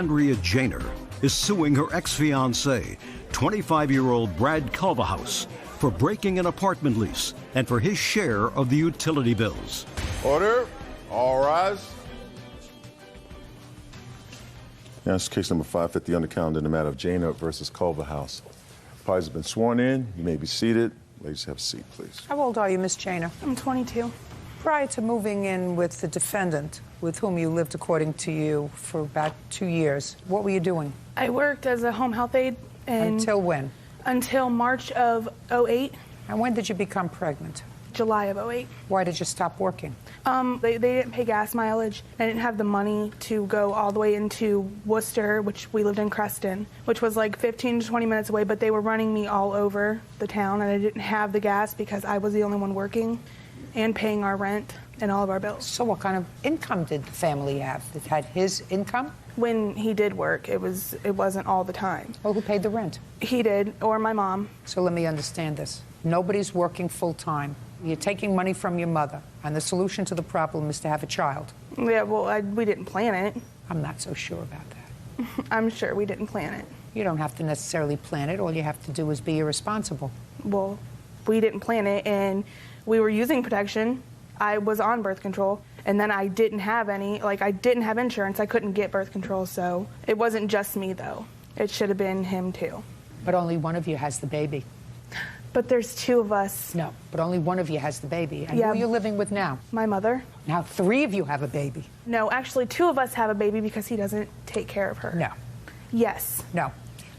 Andrea Janer is suing her ex-fiancé, 25-year-old Brad Culverhouse, for breaking an apartment lease and for his share of the utility bills. Order. All rise. Now, this is case number 550 on the calendar in the matter of Janer versus Culverhouse. Parties have been sworn in. You may be seated. Ladies, have a seat, please. How old are you, Miss Janer? I'm 22. Prior to moving in with the defendant, with whom you lived, according to you, for about 2 years, what were you doing? I worked as a home health aide. Until when? Until March of 08. And when did you become pregnant? July of 08. Why did you stop working? They didn't pay gas mileage. I didn't have the money to go all the way into Worcester, which we lived in Creston, which was like 15 to 20 minutes away, but they were running me all over the town, and I didn't have the gas because I was the only one working and paying our rent and all of our bills. So what kind of income did the family have? It had his income? When he did work, it wasn't all the time. Well, who paid the rent? He did, or my mom. So let me understand this. Nobody's working full-time. You're taking money from your mother, and the solution to the problem is to have a child. Yeah, well, we didn't plan it. I'm not so sure about that. I'm sure we didn't plan it. You don't have to necessarily plan it. All you have to do is be irresponsible. Well, we didn't plan it, and we were using protection. I was on birth control, and then I didn't have any. Like, I didn't have insurance. I couldn't get birth control, so it wasn't just me, though. It should have been him, too. But only one of you has the baby. But there's two of us. No, but only one of you has the baby. And Yeah. who are you living with now? My mother. Now 3 of you have a baby. No, actually, 2 of us have a baby because he doesn't take care of her. No. Yes. No.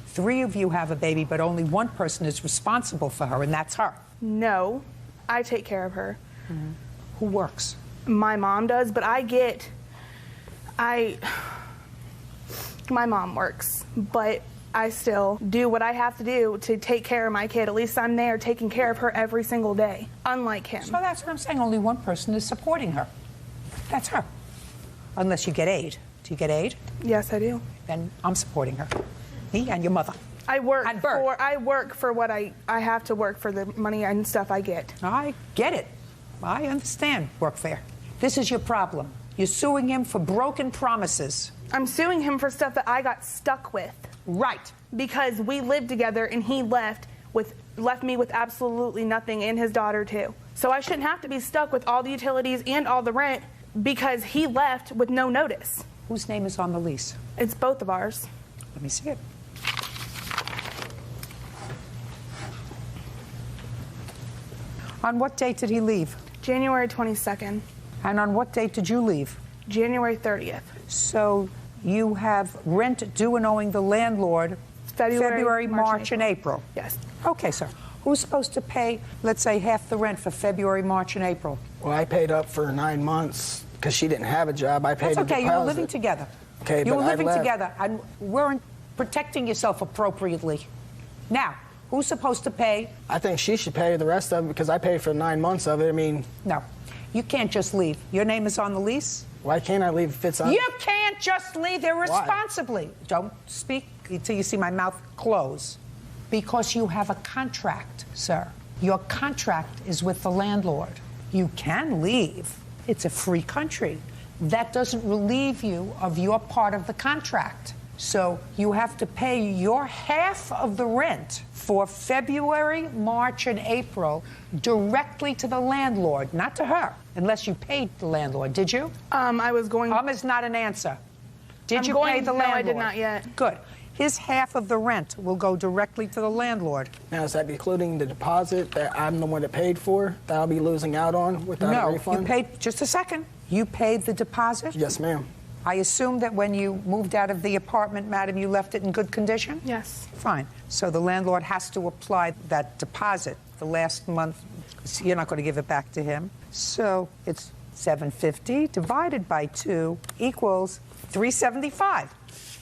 3 of you have a baby, but only one person is responsible for her, and that's her. No, I take care of her. Mm-hmm. Who works? My mom does, but my mom works, but I still do what I have to do to take care of my kid. At least I'm there taking care of her every single day, unlike him. So that's what I'm saying. Only one person is supporting her. That's her. Unless you get aid. Do you get aid? Yes, I do. Then I'm supporting her. Me and your mother. I work And Bert. I work for what I have to work for the money and stuff I get. I get it. I understand workfare. This is your problem. You're suing him for broken promises. I'm suing him for stuff that I got stuck with. Right. Because we lived together and he left me with absolutely nothing, and his daughter too. So I shouldn't have to be stuck with all the utilities and all the rent because he left with no notice. Whose name is on the lease? It's both of ours. Let me see it. On what date did he leave? January 22nd. And on what date did you leave? January 30th. So you have rent due and owing the landlord February, March, and April. Yes. Okay, sir. Who's supposed to pay, let's say, half the rent for February, March, and April? Well, I paid up for 9 months because she didn't have a job. I paid That's okay. a You deposit. were living together. Okay, you but were I living left. together and weren't protecting yourself appropriately. Now, who's supposed to pay? I think she should pay the rest of it because I paid for 9 months of it. I mean... No. You can't just leave. Your name is on the lease? Why can't I leave if it's on... You can't just leave irresponsibly. Why? Don't speak until you see my mouth close. Because you have a contract, sir. Your contract is with the landlord. You can leave. It's a free country. That doesn't relieve you of your part of the contract. So you have to pay your half of the rent for February, March, and April directly to the landlord, not to her, unless you paid the landlord. Did you? I was going... is not an answer. Did you going, pay the no, landlord? I did not yet. Good. His half of the rent will go directly to the landlord. Now, is that including the deposit that I'm the one that paid for, that I'll be losing out on without a refund? No, you paid... Just a second. You paid the deposit? Yes, ma'am. I assume that when you moved out of the apartment, madam, you left it in good condition? Yes. Fine. So the landlord has to apply that deposit the last month. You're not going to give it back to him. So it's $750 divided by 2 equals $375.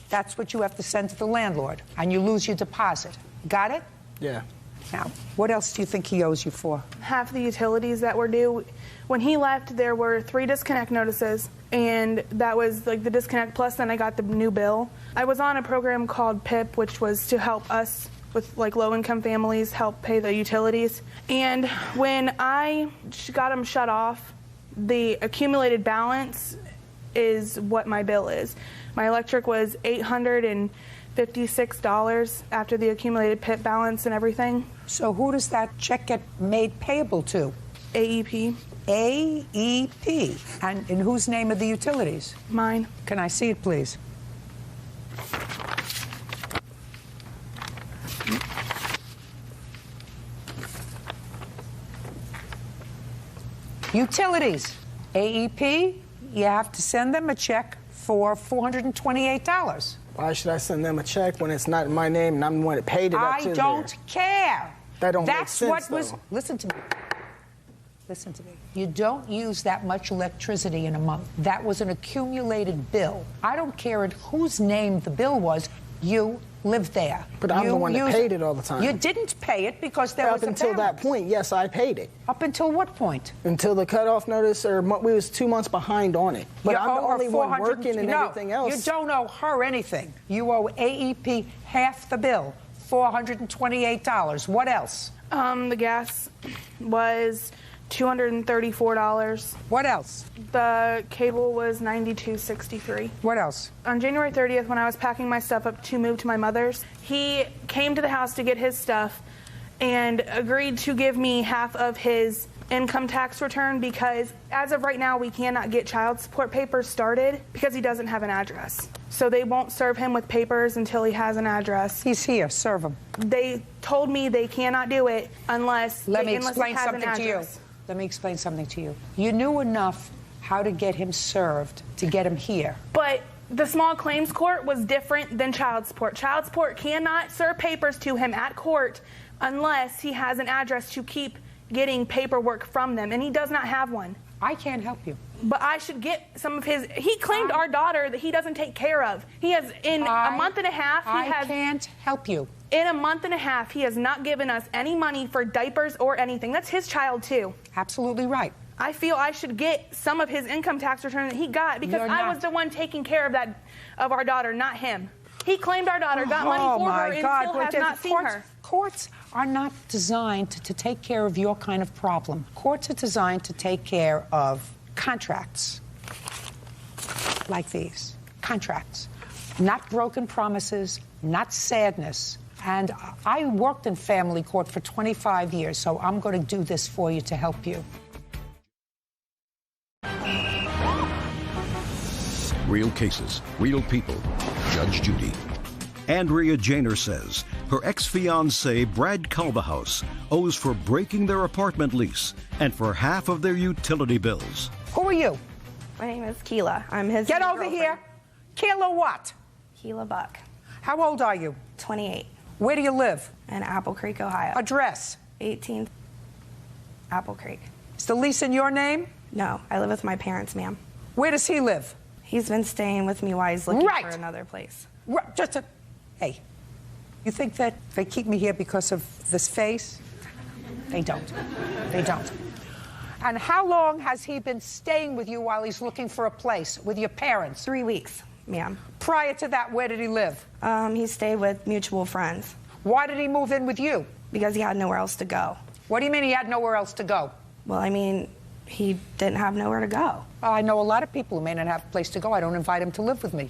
That's what you have to send to the landlord, and you lose your deposit. Got it? Yeah. Now, what else do you think he owes you for? Half the utilities that were due. When he left, there were 3 disconnect notices, and that was like the disconnect plus then I got the new bill. I was on a program called PIP, which was to help us with like low-income families help pay the utilities. And when I got them shut off, the accumulated balance is what my bill is. My electric was $856 after the accumulated PIP balance and everything. So who does that check get made payable to? AEP. AEP. And in whose name are the utilities? Mine. Can I see it, please? Utilities. AEP, you have to send them a check for $428. Why should I send them a check when it's not in my name and I'm the one that paid it up to I don't care. That don't make That's sense, what was. though. Listen to me. Listen to me. You don't use that much electricity in a month. That was an accumulated bill. I don't care at whose name the bill was. You live there. But I'm the one that paid it all the time. You didn't pay it because there was a Up until that balance. point, yes, I paid it. Up until what point? Until the cutoff notice, or we was 2 months behind on it. But You I'm the owe her only one 400 working and no, everything else. You don't owe her anything. You owe AEP half the bill, $428. What else? The gas was $234. What else? The cable was $92.63. What else? On January 30th, when I was packing my stuff up to move to my mother's, he came to the house to get his stuff and agreed to give me half of his income tax return because as of right now, we cannot get child support papers started because he doesn't have an address. So they won't serve him with papers until he has an address. He's here. Serve him. They told me they cannot do it unless Let me unless he explain has an something to you. address. Let me explain something to you. You knew enough how to get him served to get him here. But the small claims court was different than child support. Child support cannot serve papers to him at court unless he has an address to keep getting paperwork from them, and he does not have one. I can't help you. But I should get some of his. He claimed our daughter that he doesn't take care of. He has, in a month and a half, I can't help you. In a month and a half, he has not given us any money for diapers or anything. That's his child, too. Absolutely right. I feel I should get some of his income tax return that he got because I was the one taking care of our daughter, not him. He claimed our daughter, got money for her, and still has not seen her. Courts are not designed to take care of your kind of problem. Courts are designed to take care of contracts like these. Contracts. Not broken promises, not sadness. And I worked in family court for 25 years, so I'm going to do this for you to help you. Real cases, real people. Judge Judy. Andrea Janer says her ex-fiancé, Brad Culverhouse, owes for breaking their apartment lease and for half of their utility bills. Who are you? My name is Keela. I'm his Get over girlfriend. here. Keela what? Keela Buck, How old are you? 28, Where do you live? in Apple Creek, Ohio. Address? 18th Apple Creek. Is the lease in your name? No, I live with my parents, ma'am. Where does he live? He's been staying with me while he's looking Right. for another place. Hey, you think that they keep me here because of this face? They don't. They don't. And how long has he been staying with you while he's looking for a place with your parents? 3 weeks, ma'am. Prior to that, where did he live? He stayed with mutual friends Why did he move in with you? because he had nowhere else to go. What do you mean he had nowhere else to go? Well, I mean, he didn't have nowhere to go. I know a lot of people who may not have a place to go. I don't invite him to live with me.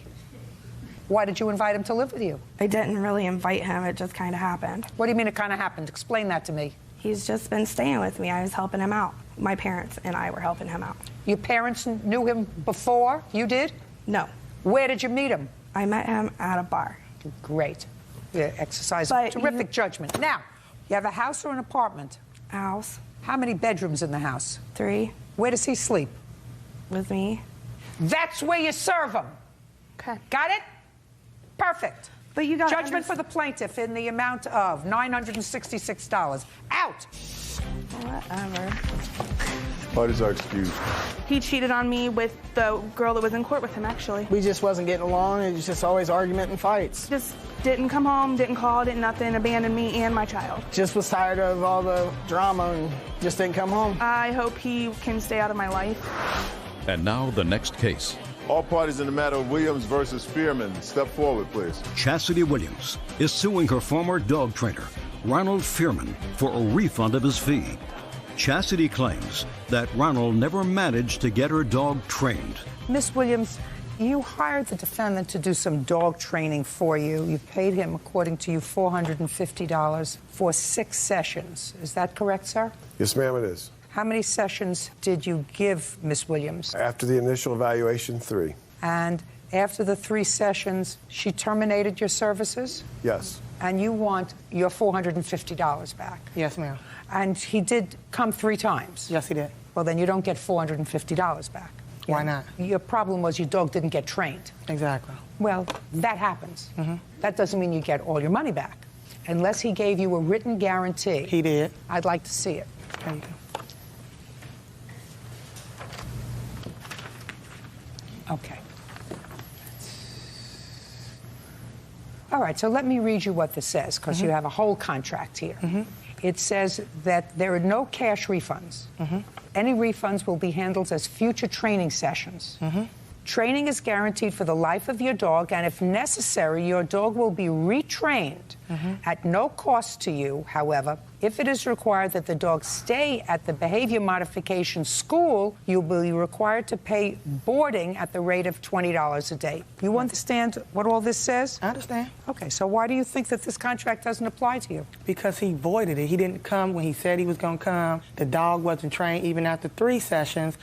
Why did you invite him to live with you? I didn't really invite him. It just kind of happened. What do you mean it kind of happened? Explain that to me. He's just been staying with me. I was helping him out. My parents and I were helping him out. Your parents knew him before you did? No. Where did you meet him? I met him at a bar. Great. You exercise But terrific you- judgment. Now, you have a house or an apartment? House. How many bedrooms in the house? 3 Where does he sleep? with me. That's where you serve him. Okay. Got it? Perfect. But you got Judgment for the plaintiff in the amount of $966. Out. Whatever. Parties are excused. He cheated on me with the girl that was in court with him, actually. We just wasn't getting along. It was just always argument and fights. Just didn't come home, didn't call, didn't nothing, abandoned me and my child. Just was tired of all the drama and just didn't come home. I hope he can stay out of my life. And now the next case. All parties in the matter of Williams versus Spearman, step forward, please. Chastity Williams is suing her former dog trainer, Ronald Fearman, for a refund of his fee. Chastity claims that Ronald never managed to get her dog trained. Miss Williams, You hired the defendant to do some dog training for you. You paid him, according to you, $450 for 6 sessions. Is that correct, sir? Yes, ma'am, it is. How many sessions did you give Miss Williams? After the initial evaluation, 3. And after the 3 sessions, she terminated your services? Yes. And you want your $450 back? Yes, ma'am. And he did come 3 times? Yes, he did. Well, then you don't get $450 back. Why not? Your problem was your dog didn't get trained. Exactly. Well, that happens. That doesn't mean you get all your money back. Unless he gave you a written guarantee. He did. I'd like to see it. There you go. Okay. All right, so let me read you what this says, because you have a whole contract here. It says that there are no cash refunds. Any refunds will be handled as future training sessions. Training is guaranteed for the life of your dog, and if necessary, your dog will be retrained at no cost to you. However, if it is required that the dog stay at the behavior modification school, you will be required to pay boarding at the rate of $20 a day. You understand what all this says? I understand. Okay, so why do you think that this contract doesn't apply to you? Because he voided it. He didn't come when he said he was going to come. The dog wasn't trained even after 3 sessions.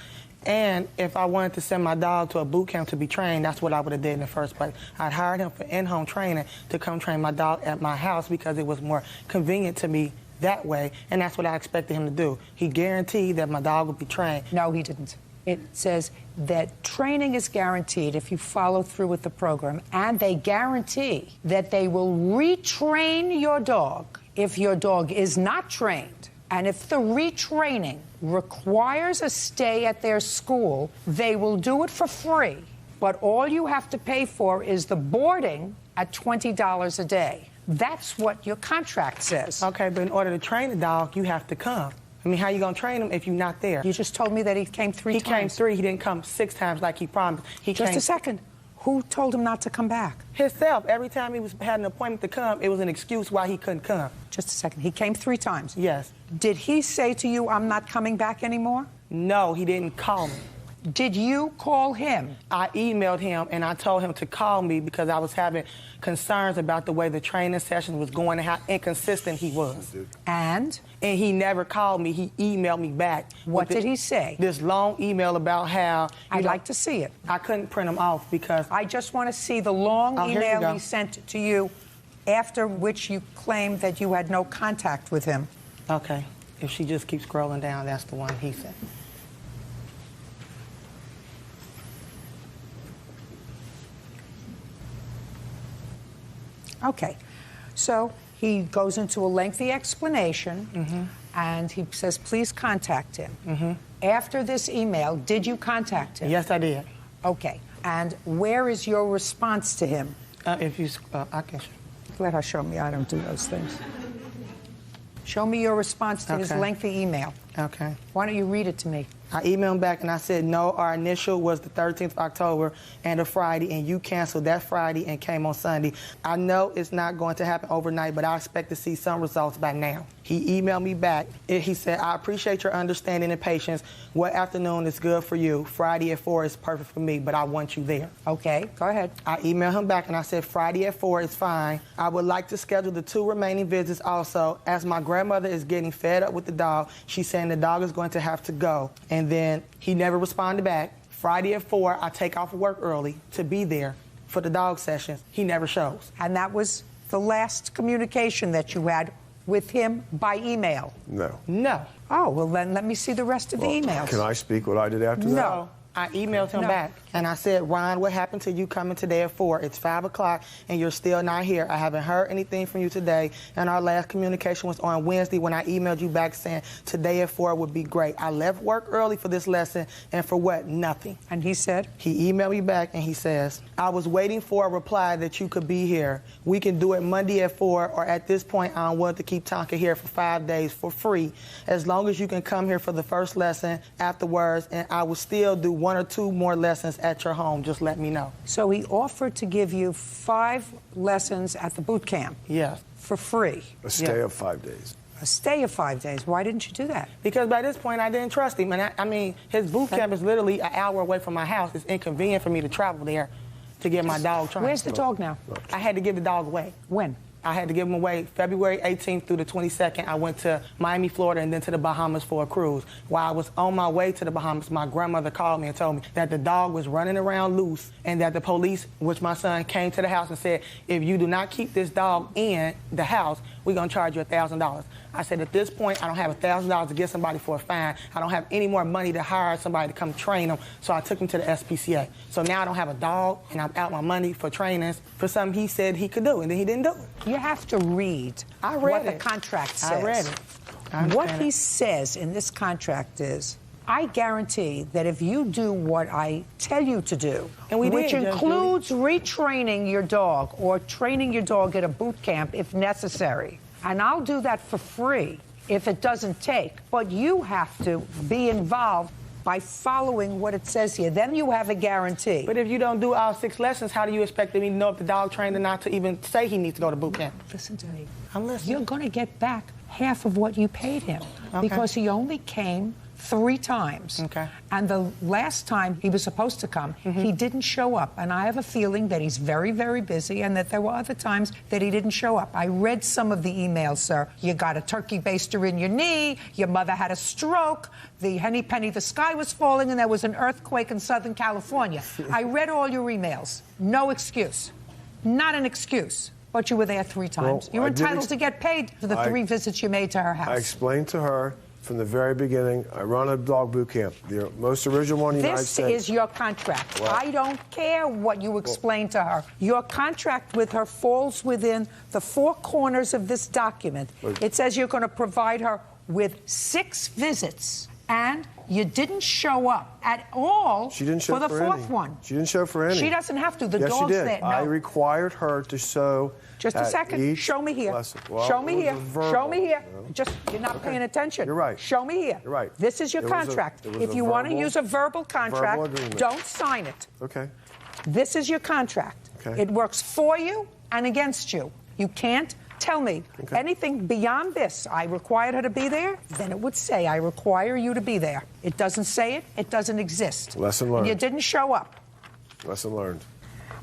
And if I wanted to send my dog to a boot camp to be trained, that's what I would have did in the first place. I'd hired him for in-home training to come train my dog at my house because it was more convenient to me that way, and that's what I expected him to do. He guaranteed that my dog would be trained. No, he didn't. It says that training is guaranteed if you follow through with the program, and they guarantee that they will retrain your dog if your dog is not trained. And if the retraining requires a stay at their school, they will do it for free. But all you have to pay for is the boarding at $20 a day. That's what your contract says. Okay, but in order to train the dog, you have to come. I mean, how you going to train him if you're not there? You just told me that he came 3 times. He came 3. He didn't come 6 times like he promised. Just a second. Who told him not to come back? Himself. Every time he had an appointment to come, it was an excuse why he couldn't come. Just a second. He came 3 times? Yes. Did he say to you, I'm not coming back anymore? No, he didn't call me. Did you call him? I emailed him and I told him to call me because I was having concerns about the way the training session was going and how inconsistent he was. And? And he never called me. He emailed me back. What did he say? This long email about how... I'd like to see it. I couldn't print them off because... I just want to see the long email he sent to you, after which you claimed that you had no contact with him. Okay. If she just keeps scrolling down, that's the one he sent. Okay, so he goes into a lengthy explanation, and he says, please contact him. After this email, did you contact him? Yes, I did. Okay, and where is your response to him? If you, I can. Let her show me. I don't do those things. Show me your response to his lengthy email. Okay. Why don't you read it to me? I emailed him back and I said, no, our initial was the 13th of October and a Friday, and you canceled that Friday and came on Sunday. I know it's not going to happen overnight, but I expect to see some results by now. He emailed me back. He said, I appreciate your understanding and patience. What afternoon is good for you? Friday at 4 is perfect for me, but I want you there. Okay, go ahead. I emailed him back and I said, Friday at 4 is fine. I would like to schedule the 2 remaining visits also. As my grandmother is getting fed up with the dog, she's saying the dog is going to have to go. And then he never responded back. Friday at 4, I take off work early to be there for the dog sessions. He never shows. And that was the last communication that you had with him by email? No. No. Oh, well, then let me see the rest of the emails. Can I speak what I did after that? No. I emailed him back, and I said, Ron, what happened to you coming today at 4? It's 5 o'clock, and you're still not here. I haven't heard anything from you today, and our last communication was on Wednesday when I emailed you back saying today at 4 would be great. I left work early for this lesson, and for what? Nothing. And he said? He emailed me back, and he says, I was waiting for a reply that you could be here. We can do it Monday at 4, or at this point, I'm willing to keep Tonka here for 5 days for free, as long as you can come here for the first lesson afterwards, and I will still do 1 or 2 more lessons at your home. Just let me know. So he offered to give you 5 lessons at the boot camp? Yes. For free? A stay of 5 days. A stay of 5 days. Why didn't you do that? Because by this point, I didn't trust him. And I mean, his boot camp is literally an hour away from my house. It's inconvenient for me to travel there to get my dog trained. Where's the dog now? I had to give the dog away. When? I had to give him away February 18th through the 22nd. I went to Miami, Florida, and then to the Bahamas for a cruise. While I was on my way to the Bahamas, my grandmother called me and told me that the dog was running around loose and that the police, which my son, came to the house and said, if you do not keep this dog in the house, we're going to charge you $1,000. I said, at this point, I don't have $1,000 to get somebody for a fine. I don't have any more money to hire somebody to come train them, so I took him to the SPCA. So now I don't have a dog, and I'm out my money for trainings for something he said he could do, and then he didn't do it. You have to read what the contract says. I read it. What he says in this contract is, I guarantee that if you do what I tell you to do, and which includes retraining your dog or training your dog at a boot camp if necessary, and I'll do that for free if it doesn't take, but you have to be involved by following what it says here. Then you have a guarantee. But if you don't do all 6 lessons, how do you expect me to know if the dog trained or not to even say he needs to go to boot camp? Listen to me. I'm listening. You're going to get back half of what you paid him because he only came 3 times. Okay. And the last time he was supposed to come, he didn't show up. And I have a feeling that he's very, very busy and that there were other times that he didn't show up. I read some of the emails, sir. You got a turkey baster in your knee, your mother had a stroke, the henny penny, the sky was falling, and there was an earthquake in Southern California. I read all your emails. No excuse. Not an excuse. But you were there 3 times. Well, You're entitled to get paid for the 3 visits you made to her house. I explained to her from the very beginning, I run a dog boot camp, the most original one in the United States. This is your contract. Well, I don't care what you explain to her. Your contract with her falls within the 4 corners of this document. It says you're going to provide her with 6 visits, and you didn't show up at all she didn't show for the for 4th any. one. She didn't show for any. She doesn't have to. The yes, dog's she did. there. No. I required her to show. Just a second. Show me here. Well, show me here. Show me here. No. Just, you're not paying attention. You're right. Show me here. You're right. This is your contract. If you want to use a verbal contract, don't sign it. Okay. This is your contract. Okay. It works for you and against you. You can't tell me anything beyond this. I required her to be there, then it would say, I require you to be there. It doesn't say it. It doesn't exist. Lesson learned. You didn't show up. Lesson learned.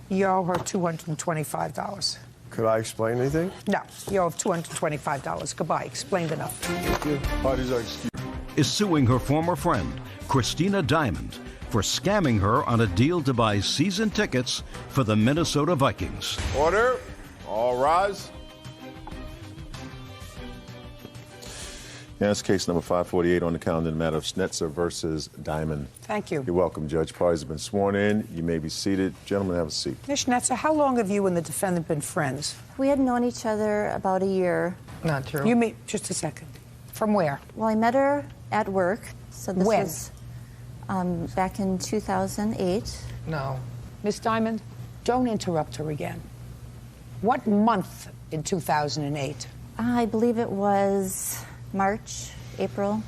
You owe her $225. Could I explain anything? No, you owe $225. Goodbye. Explained enough. Thank you. Parties are excused. Is suing her former friend, Christina Diamond, for scamming her on a deal to buy season tickets for the Minnesota Vikings. Order. All rise. Yeah, that's case number 548 on the calendar in the matter of Schnetzer versus Diamond. Thank you. You're welcome, Judge. Parties have been sworn in. You may be seated. Gentlemen, have a seat. Ms. Schnetzer, how long have you and the defendant been friends? We had known each other about a year. Not true. You meet, just a second. From where? Well, I met her at work. So this When? was back in 2008. No. Ms. Diamond, don't interrupt her again. What month in 2008? I believe it was March, April.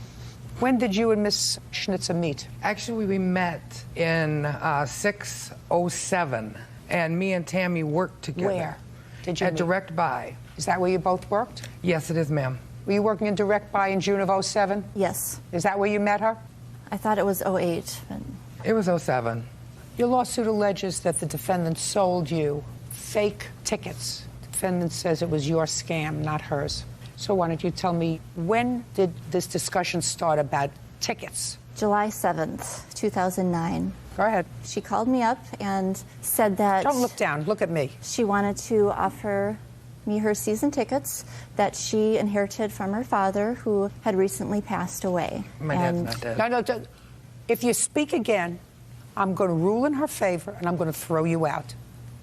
When did you and Ms. Schnitzer meet? Actually, we met in 607, and me and Tammy worked together. Where did you At meet? Direct Buy. Is that where you both worked? Yes, it is, ma'am. Were you working in Direct Buy in June of 07? Yes. Is that where you met her? I thought it was 08. But... It was 07. Your lawsuit alleges that the defendant sold you fake tickets. The defendant says it was your scam, not hers. So why don't you tell me, when did this discussion start about tickets? July 7th, 2009. Go ahead. She called me up and said that... Don't look down. Look at me. She wanted to offer me her season tickets that she inherited from her father, who had recently passed away. My dad's not dead. No. If you speak again, I'm going to rule in her favor, and I'm going to throw you out.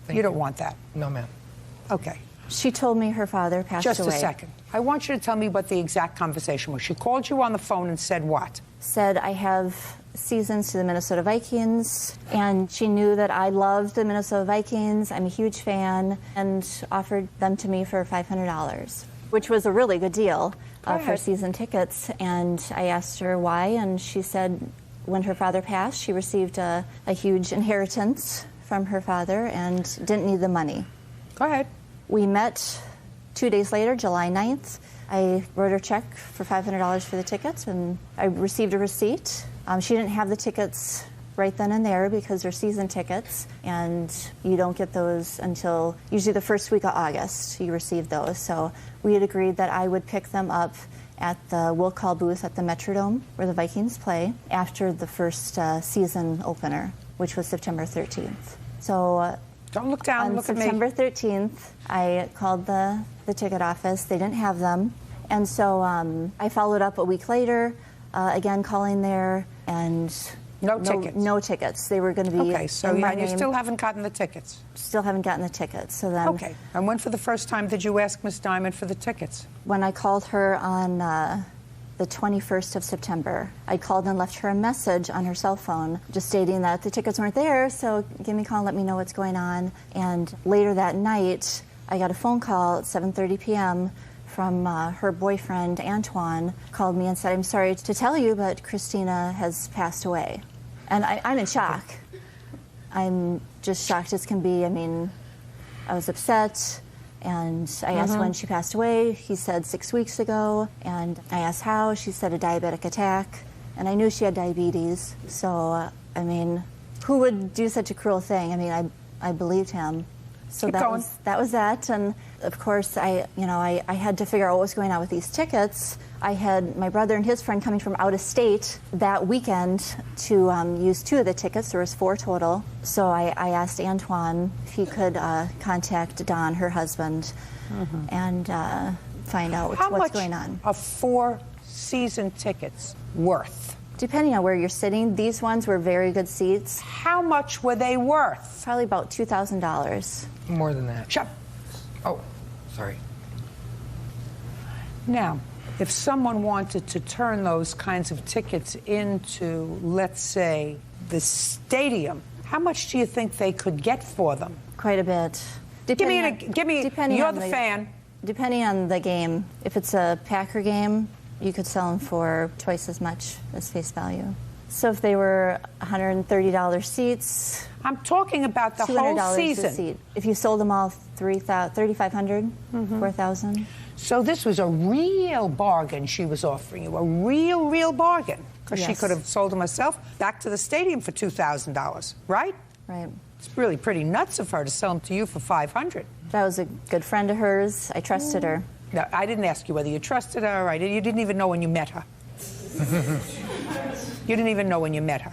You don't want that. No, ma'am. Okay. She told me her father passed away. Just a second. I want you to tell me what the exact conversation was. She called you on the phone and said what? Said, I have seasons to the Minnesota Vikings, and she knew that I loved the Minnesota Vikings. I'm a huge fan, and offered them to me for $500, which was a really good deal for season tickets. And I asked her why, and she said when her father passed, she received a huge inheritance from her father and didn't need the money. Go ahead. We met 2 days later, July 9th. I wrote her a check for $500 for the tickets, and I received a receipt. She didn't have the tickets right then and there because they're season tickets, and you don't get those until usually the first week of August. You receive those. So we had agreed that I would pick them up at the will call booth at the Metrodome where the Vikings play after the first season opener, which was September 13th. So don't look down, on look at me. September 13th, I called the ticket office. They didn't have them. And so I followed up a week later, again calling there, and no tickets. No tickets. They were going to be okay. So in my and you name. still haven't gotten the tickets. Still haven't gotten the tickets. So then. Okay. And when for the first time did you ask Miss Diamond for the tickets? When I called her on the 21st of September, I called and left her a message on her cell phone, just stating that the tickets weren't there. So give me a call and let me know what's going on. And later that night, I got a phone call at 7:30 p.m. from her boyfriend, Antoine, called me and said, "I'm sorry to tell you, but Christina has passed away." And I'm in shock. I'm just shocked as can be. I mean, I was upset, and I asked when she passed away. He said 6 weeks ago, and I asked how. She said a diabetic attack, and I knew she had diabetes. So, I mean, who would do such a cruel thing? I mean, I believed him. So that was that, and of course I had to figure out what was going on with these tickets. I had my brother and his friend coming from out of state that weekend to use 2 of the tickets. There was 4 total. So I asked Antoine if he could contact Don, her husband, and find out what's going on. How much are 4 season tickets worth? Depending on where you're sitting, these ones were very good seats. How much were they worth? Probably about $2,000. More than that. Shut. Oh, sorry. Now, if someone wanted to turn those kinds of tickets into, let's say, the stadium, how much do you think they could get for them? Quite a bit. Give me. You're the fan. Depending on the game, if it's a Packer game, you could sell them for twice as much as face value. So if they were $130 seats, I'm talking about the whole season. $200 a seat. If you sold them all, $3,500, $4,000. So this was a real bargain she was offering you, a real bargain, because she could have sold them herself back to the stadium for $2,000, right? Right. It's really pretty nuts of her to sell them to you for $500. That was a good friend of hers. I trusted her. No, I didn't ask you whether you trusted her. You didn't even know when you met her. You didn't even know when you met her.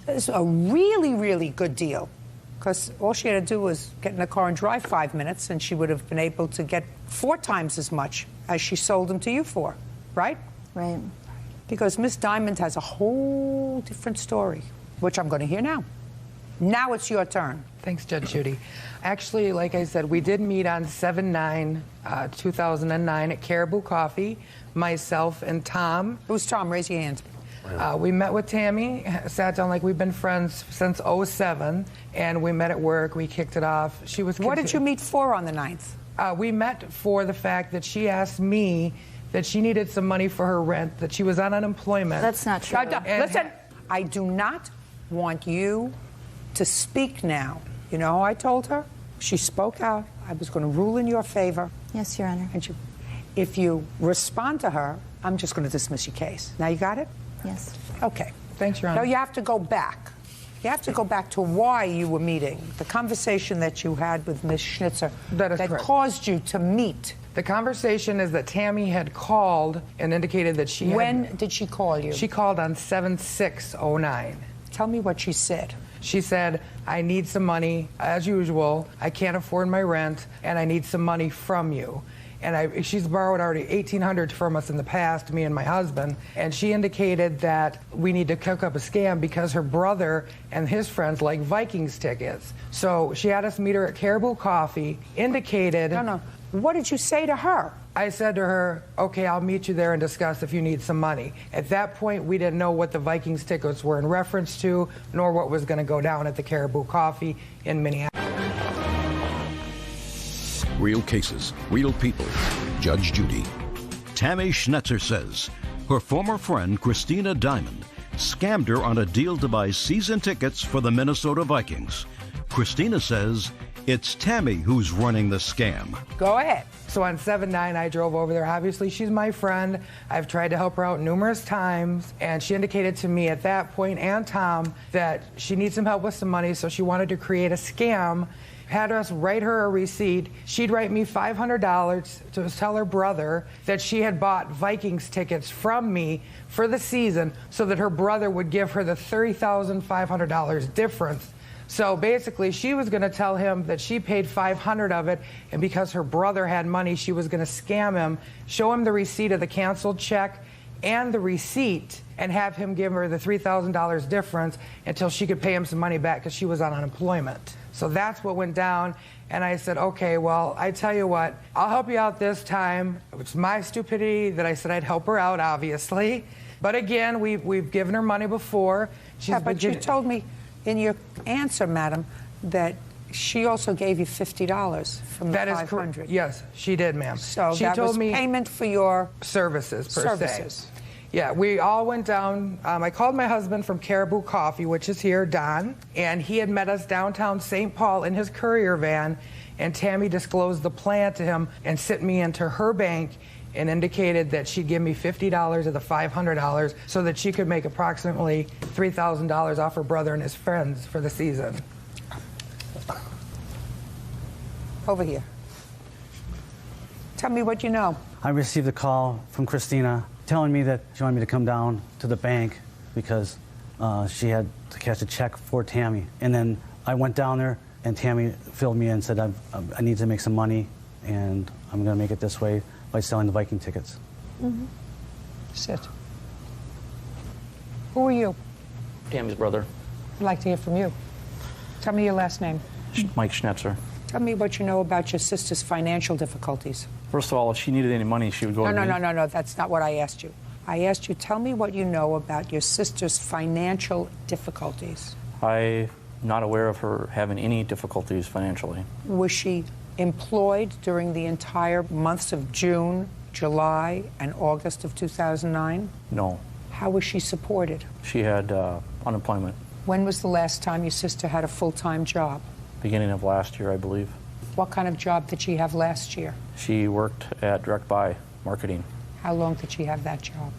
It's a really good deal, because all she had to do was get in the car and drive 5 minutes, and she would have been able to get 4 times as much as she sold them to you for, right? Right. Because Miss Diamond has a whole different story, which I'm going to hear now. Now it's your turn. Thanks, Judge Judy. Actually, like I said, we did meet on 7/9/2009 at Caribou Coffee, myself and Tom. Who's Tom? Raise your hand. We met with Tammy, sat down like we've been friends since '07, and we met at work. We kicked it off. She was. What did you meet for on the 9th? We met for the fact that she asked me that she needed some money for her rent, that she was on unemployment. That's not true. Listen, I do not want you to speak now. You know how I told her? She spoke out. I was going to rule in your favor. Yes, Your Honor. And if you respond to her, I'm just going to dismiss your case. Now you got it? Yes. Okay. Thanks, Your Honor. Now you have to go back. You have to go back to why you were meeting, the conversation that you had with Ms. Schnitzer that correct. Caused you to meet. The conversation is that Tammy had called and indicated that she When did she call you? She called on 7/6/09. Tell me what she said. She said, I need some money, as usual. I can't afford my rent, and I need some money from you. And she's borrowed already $1,800 from us in the past, me and my husband. And she indicated that we need to cook up a scam because her brother and his friends like Vikings tickets. So she had us meet her at Caribou Coffee, indicated... No. What did you say to her? I said to her, okay, I'll meet you there and discuss if you need some money. At that point, we didn't know what the Vikings tickets were in reference to, nor what was going to go down at the Caribou Coffee in Minneapolis. Real cases, real people. Judge Judy. Tammy Schnitzer says her former friend, Christina Diamond, scammed her on a deal to buy season tickets for the Minnesota Vikings. Christina says It's Tammy who's running the scam. Go ahead. So on 7/9, I drove over there. Obviously, she's my friend. I've tried to help her out numerous times, and she indicated to me at that point, and Tom, that she needs some help with some money, so she wanted to create a scam. Had us write her a receipt. She'd write me $500 to tell her brother that she had bought Vikings tickets from me for the season so that her brother would give her the $30,500 difference. So basically, she was going to tell him that she paid $500 of it, and because her brother had money, she was going to scam him, show him the receipt of the canceled check and the receipt, and have him give her the $3,000 difference until she could pay him some money back because she was on unemployment. So that's what went down, and I said, okay, well, I tell you what, I'll help you out this time. It's my stupidity that I said I'd help her out, obviously. But again, we've given her money before. But you told me in your answer, madam, that she also gave you $50 from the $500. That is correct. Yes, she did, ma'am. So she that told was me payment for your services, per services. se. Yeah, we all went down. I called my husband from Caribou Coffee, which is here, Don, and he had met us downtown St. Paul in his courier van, and Tammy disclosed the plan to him and sent me into her bank and indicated that she'd give me $50 of the $500 so that she could make approximately $3,000 off her brother and his friends for the season. Over here. Tell me what you know. I received a call from Christina telling me that she wanted me to come down to the bank because she had to cash a check for Tammy. And then I went down there, and Tammy filled me in and said, I need to make some money, and I'm going to make it this way by selling the Viking tickets. Mm-hmm. Sit. Who are you? Tammy's brother. I'd like to hear from you. Tell me your last name. Mike Schnetzer. Tell me what you know about your sister's financial difficulties. First of all, if she needed any money, she would go to me. No, that's not what I asked you. I asked you, tell me what you know about your sister's financial difficulties. I'm not aware of her having any difficulties financially. Was she employed during the entire months of June, July, and August of 2009? No. How was she supported? She had unemployment. When was the last time your sister had a full-time job? Beginning of last year, I believe. What kind of job did she have last year? She worked at Direct Buy Marketing. How long did she have that job?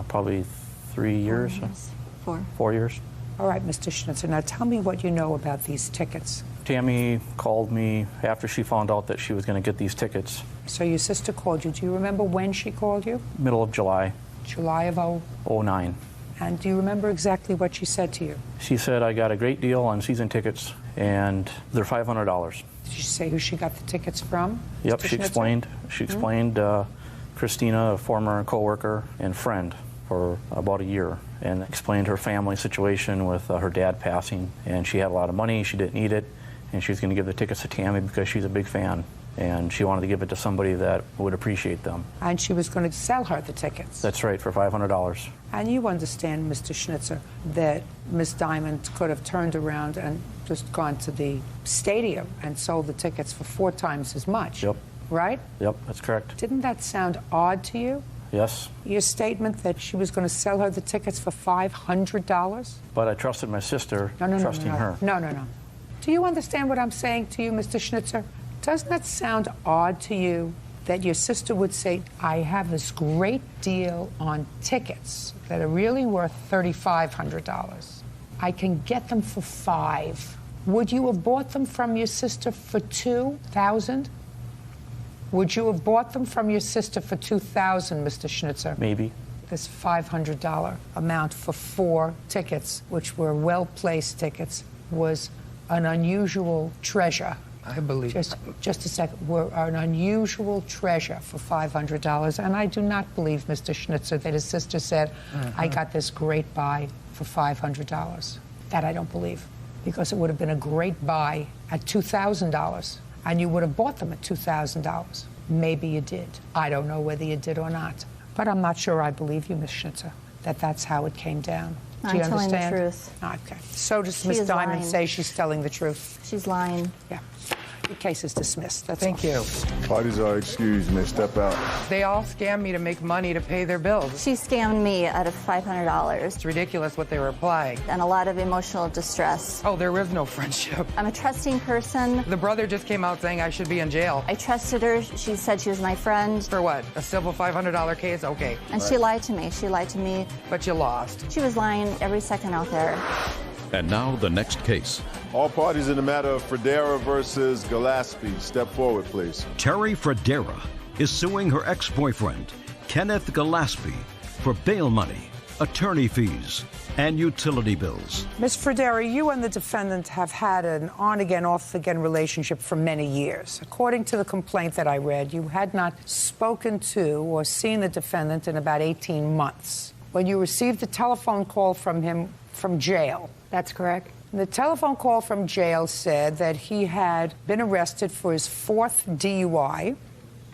Probably 3 years. 4 years. All right, Mr. Schnitzer, now tell me what you know about these tickets. Tammy called me after she found out that she was going to get these tickets. So your sister called you. Do you remember when she called you? Middle of July. July of 09. And do you remember exactly what she said to you? She said, I got a great deal on season tickets, and they're $500. Did she say who she got the tickets from? Yep, Mr. she explained. She explained Christina, a former coworker and friend for about a year, and explained her family situation with her dad passing, and she had a lot of money, she didn't need it, and she was going to give the tickets to Tammy because she's a big fan, and she wanted to give it to somebody that would appreciate them. And she was going to sell her the tickets. That's right, for $500. And you understand, Mr. Schnitzer, that Miss Diamond could have turned around and just gone to the stadium and sold the tickets for 4 times as much. Yep. Right? Yep, that's correct. Didn't that sound odd to you? Yes. Your statement that she was going to sell her the tickets for $500? But I trusted my sister, trusting her. No. Do you understand what I'm saying to you, Mr. Schnitzer? Doesn't that sound odd to you that your sister would say, I have this great deal on tickets that are really worth $3,500. I can get them for $5,000. Would you have bought them from your sister for $2,000? Would you have bought them from your sister for $2,000, Mr. Schnitzer? Maybe. This $500 amount for 4 tickets, which were well-placed tickets, was an unusual treasure. I believe. Just a second. Were an unusual treasure for $500, and I do not believe, Mr. Schnitzer, that his sister said, I got this great buy for $500. That I don't believe, because it would have been a great buy at $2,000. And you would have bought them at $2,000. Maybe you did. I don't know whether you did or not. But I'm not sure I believe you, Miss Schnitzer, that that's how it came down. Do you understand? I'm telling the truth. Okay. So does Miss Diamond say she's telling the truth? She's lying. Yeah. The case is dismissed. That's Thank you. Parties are excused. May step out. They all scam me to make money to pay their bills. She scammed me out of $500. It's ridiculous what they were applying. And a lot of emotional distress. Oh, there is no friendship. I'm a trusting person. The brother just came out saying I should be in jail. I trusted her. She said she was my friend. For what? A civil $500 case? Okay. And she lied to me. She lied to me. But you lost. She was lying every second out there. And now the next case. All parties in the matter of Fredera versus Gillespie, step forward, please. Terry Fredera is suing her ex-boyfriend, Kenneth Gillespie, for bail money, attorney fees, and utility bills. Ms. Fredera, you and the defendant have had an on-again, off-again relationship for many years. According to the complaint that I read, you had not spoken to or seen the defendant in about 18 months. When you received a telephone call from him from jail. That's correct. The telephone call from jail said that he had been arrested for his 4th DUI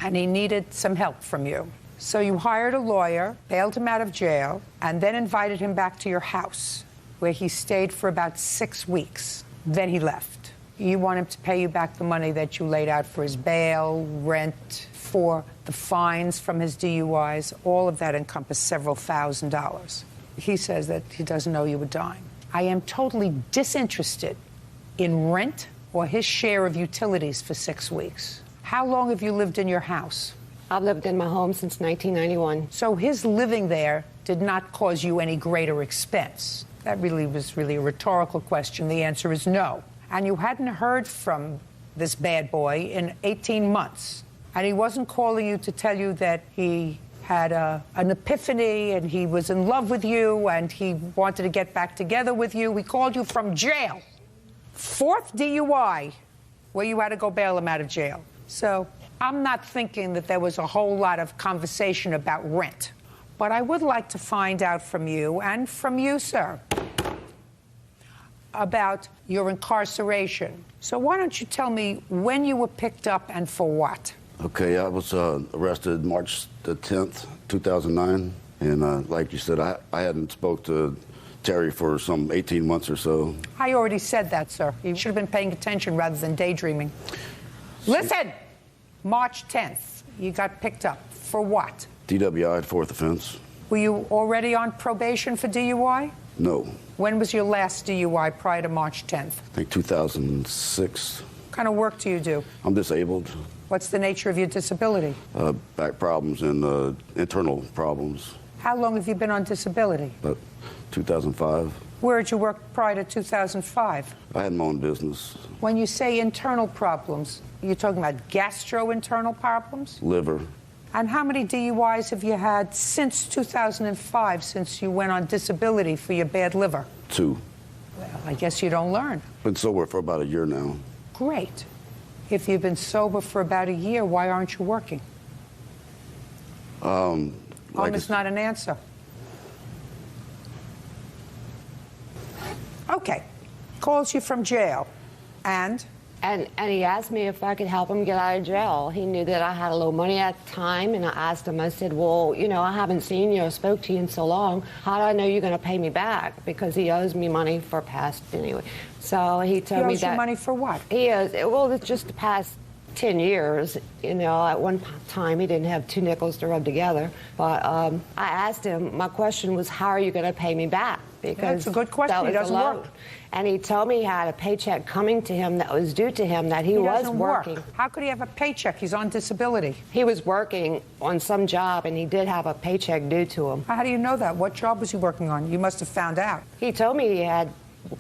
and he needed some help from you. So you hired a lawyer, bailed him out of jail, and then invited him back to your house, where he stayed for about 6 weeks. Then he left. You want him to pay you back the money that you laid out for his bail, rent, for the fines from his DUIs. All of that encompassed several $1,000s. He says that he doesn't know you were dying. I am totally disinterested in rent or his share of utilities for 6 weeks. How long have you lived in your house? I've lived in my home since 1991. So his living there did not cause you any greater expense? That was really a rhetorical question. The answer is no. And you hadn't heard from this bad boy in 18 months. And he wasn't calling you to tell you that he had an epiphany and he was in love with you and he wanted to get back together with you. He called you from jail. 4th DUI, where you had to go bail him out of jail. So I'm not thinking that there was a whole lot of conversation about rent. But I would like to find out from you, and from you, sir, about your incarceration. So why don't you tell me when you were picked up and for what? Okay, I was arrested March the 10th, 2009. And like you said, I hadn't spoke to Terry for some 18 months or so. I already said that, sir. You should have been paying attention rather than daydreaming. Listen! March 10th, you got picked up. For what? DWI, 4th offense. Were you already on probation for DUI? No. When was your last DUI prior to March 10th? I think 2006. What kind of work do you do? I'm disabled. What's the nature of your disability? Back problems and internal problems. How long have you been on disability? 2005. Where did you work prior to 2005? I had my own business. When you say internal problems, you're talking about gastrointestinal problems? Liver. And how many DUIs have you had since 2005, since you went on disability for your bad liver? 2. Well, I guess you don't learn. Been sober for about a year now. Great. If you've been sober for about a year, why aren't you working? It's not an answer. Okay. Calls you from jail. And he asked me if I could help him get out of jail. He knew that I had a little money at the time, and I asked him, I said, well, you know, I haven't seen you or spoke to you in so long. How do I know you're going to pay me back? Because he owes me money for past, anyway. So he told me that. He owes you money for what? He owes, well, it's just the past 10 years. You know, at one time he didn't have 2 nickels to rub together. But I asked him, my question was, how are you going to pay me back? Because that's a good question. He doesn't work. And he told me he had a paycheck coming to him that was due to him, that he was working. How could he have a paycheck? He's on disability. He was working on some job, and he did have a paycheck due to him. How do you know that? What job was he working on? You must have found out. He told me he had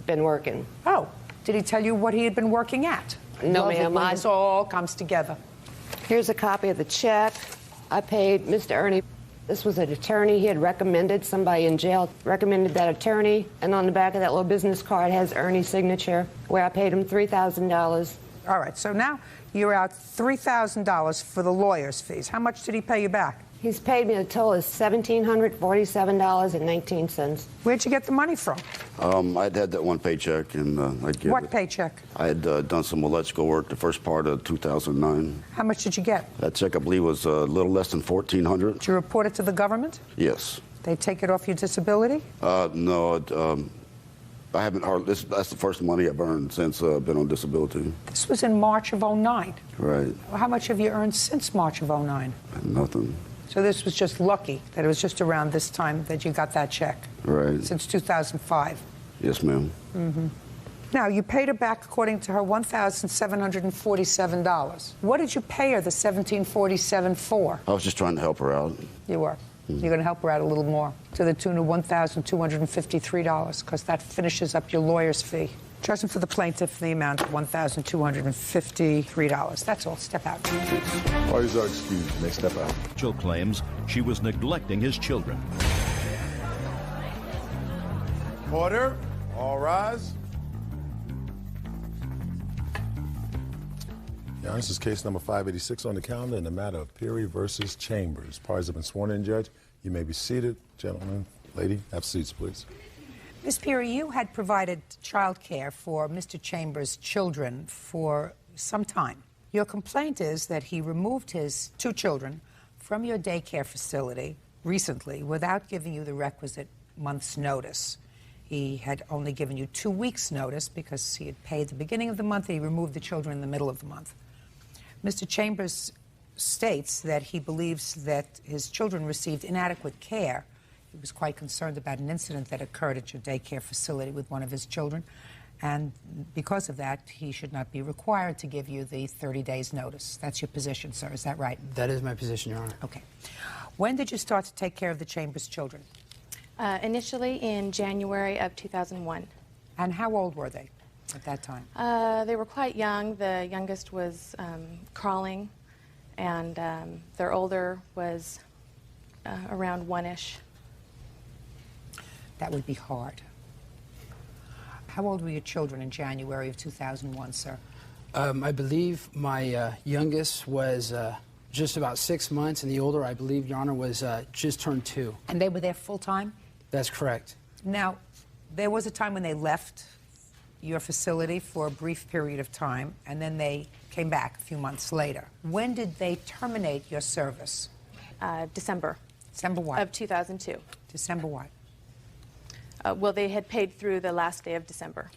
been working. Oh. Did he tell you what he had been working at? No, ma'am. This all comes together. Here's a copy of the check. I paid Mr. Ernie. This was an attorney. He had recommended somebody in jail, recommended that attorney. And on the back of that little business card has Ernie's signature, where I paid him $3,000. All right, so now you're out $3,000 for the lawyer's fees. How much did he pay you back? He's paid me a total of $1,747.19. Where'd you get the money from? I'd had that one paycheck, and I'd give What paycheck? I had done some electrical work the first part of 2009. How much did you get? That check, I believe, was a little less than $1,400. Did you report it to the government? Yes. They take it off your disability? No. I haven't hardly. That's the first money I've earned since I've been on disability. This was in March of '09. Right. How much have you earned since March of '09? Nothing. So this was just lucky that it was just around this time that you got that check. Right. Since 2005. Yes, ma'am. Mm-hmm. Now, you paid her back, according to her, $1,747. What did you pay her the $1,747 for? I was just trying to help her out. You were. You're going to help her out a little more, to the tune of $1,253, because that finishes up your lawyer's fee. Judgment for the plaintiff, the amount of $1,253. That's all. Step out. Parties are excused. May step out. Jill claims she was neglecting his children. Order. All rise. Yeah, this is case number 586 on the calendar in the matter of Peary versus Chambers. Parties have been sworn in, Judge. You may be seated. Gentlemen, lady, have seats, please. Ms. Peary, you had provided child care for Mr. Chambers' children for some time. Your complaint is that he removed his 2 children from your daycare facility recently without giving you the requisite month's notice. He had only given you 2 weeks' notice because he had paid the beginning of the month and he removed the children in the middle of the month. Mr. Chambers states that he believes that his children received inadequate care. He was quite concerned about an incident that occurred at your daycare facility with one of his children, and because of that, he should not be required to give you the 30 days notice. That's your position, sir. Is that right? That is my position, Your Honor. Okay. When did you start to take care of the Chambers children? Initially in January of 2001. And how old were they at that time? They were quite young. The youngest was crawling, and their older was around 1-ish. That would be hard. How old were your children in January of 2001, sir? I believe my youngest was just about 6 months, and the older, I believe, Your Honor, was just turned 2. And they were there full-time? That's correct. Now, there was a time when they left your facility for a brief period of time, and then they came back a few months later. When did they terminate your service? December. December what? Of 2002. December what? Well, they had paid through the last day of December.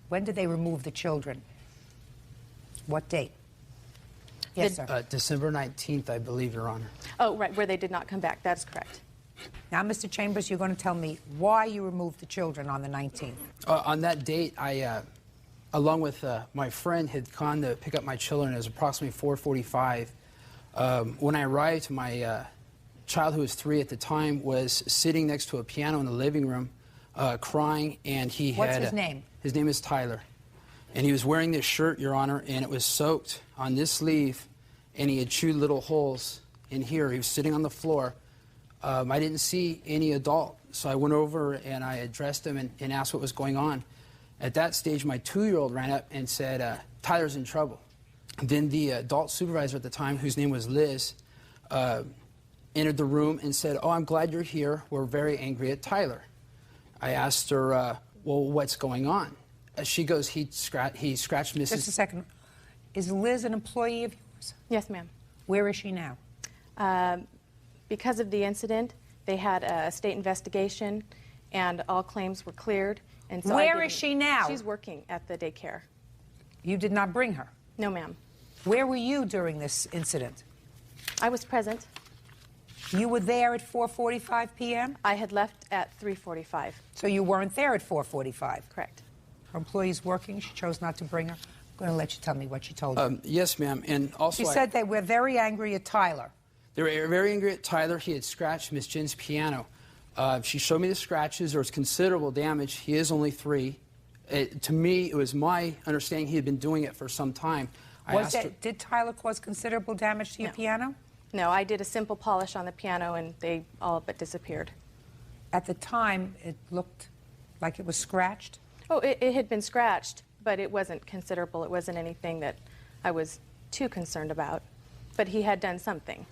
When did they remove the children? What date? Yes, sir. December 19th, I believe, Your Honor. Oh, right, where they did not come back. That's correct. Now, Mr. Chambers, you're going to tell me why you removed the children on the 19th. On that date, I, along with my friend, had gone to pick up my children. It was approximately 4:45. When I arrived, my child, who was 3 at the time, was sitting next to a piano in the living room, crying, and he had... What's his name? His name is Tyler. And he was wearing this shirt, Your Honor, and it was soaked on this sleeve, and he had chewed little holes in here. He was sitting on the floor. I didn't see any adult, so I went over and I addressed him and asked what was going on. At that stage, my 2-year-old ran up and said, Tyler's in trouble. Then the adult supervisor at the time, whose name was Liz, entered the room and said, "Oh, I'm glad you're here. We're very angry at Tyler." I asked her, well, what's going on? She goes, he scratched Mrs. Just a second. Is Liz an employee of yours? Yes, ma'am. Where is she now? Because of the incident, they had a state investigation, and all claims were cleared. And so Where is she now? She's working at the daycare. You did not bring her? No, ma'am. Where were you during this incident? I was present. You were there at 4:45 p.m.? I had left at 3:45. So you weren't there at 4:45? Correct. Her employee's working. She chose not to bring her. I'm going to let you tell me what she told you. Yes, ma'am. And also, she said they were very angry at Tyler. They were very angry at Tyler. He had scratched Miss Jen's piano. She showed me the scratches. There was considerable damage. He is only 3. To me, it was my understanding he had been doing it for some time. Did Tyler cause considerable damage to your piano? No, I did a simple polish on the piano, and they all but disappeared. At the time, it looked like it was scratched? Oh, it had been scratched, but it wasn't considerable. It wasn't anything that I was too concerned about. But he had done something.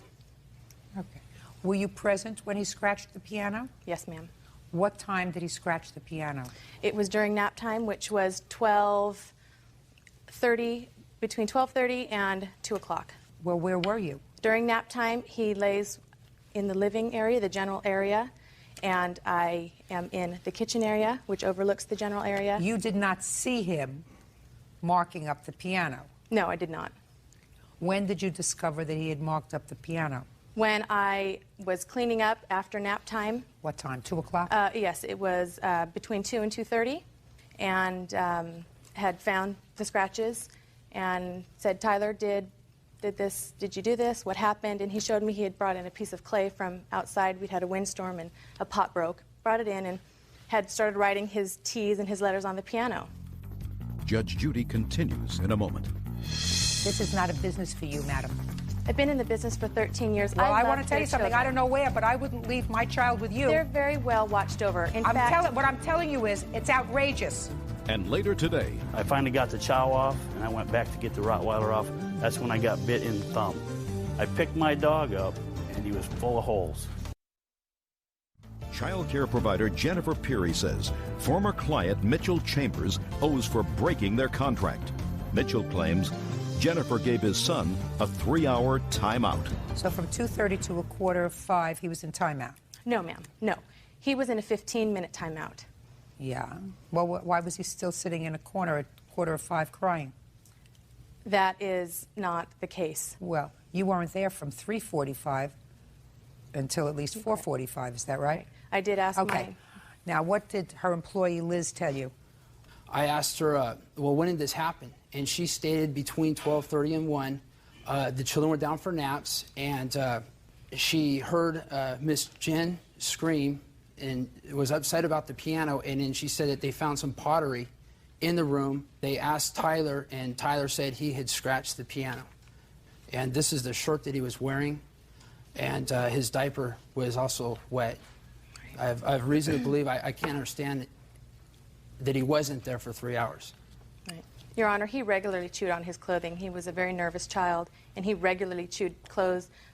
Okay. Were you present when he scratched the piano? Yes, ma'am. What time did he scratch the piano? It was during nap time, which was 12:30, between 12:30 and 2 o'clock. Well, where were you? During nap time, he lays in the living area, the general area, and I am in the kitchen area, which overlooks the general area. You did not see him marking up the piano? No, I did not. When did you discover that he had marked up the piano? When I was cleaning up after nap time. What time, 2 o'clock? Yes, it was between 2 and 2:30, and had found the scratches and said, Tyler, did you do this? What happened? And he showed me he had brought in a piece of clay from outside. We'd had a windstorm and a pot broke. Brought it in and had started writing his T's and his letters on the piano. Judge Judy continues in a moment. This is not a business for you, madam. I've been in the business for 13 years. Well, I want love to tell you their something. children. I don't know where, but I wouldn't leave my child with you. They're very well watched over. In fact, what I'm telling you is, it's outrageous. And later today, I finally got the chow off, and I went back to get the Rottweiler off. That's when I got bit in the thumb. I picked my dog up, and he was full of holes. child care provider Jennifer Peary says former client Mitchell Chambers owes for breaking their contract. Mitchell claims Jennifer gave his son a 3-hour timeout. So from 2:30 to 4:45, he was in timeout? No, ma'am, no. He was in a 15-minute timeout. Yeah. Well, why was he still sitting in a corner at 4:45 crying? That is not the case. Well, you weren't there from 3:45 until at least 4:45, is that right? I did ask Okay. Now, what did her employee Liz tell you? I asked her, well, when did this happen? And she stated between 12:30 and 1. The children were down for naps, and she heard Miss Jen scream and was upset about the piano, and then she said that they found some pottery in the room. They asked Tyler, and Tyler said he had scratched the piano. And this is the shirt that he was wearing, and his diaper was also wet. I have reason to believe I can't understand that he wasn't there for 3 hours. Right. Your Honor, he regularly chewed on his clothing. He was a very nervous child, and he regularly chewed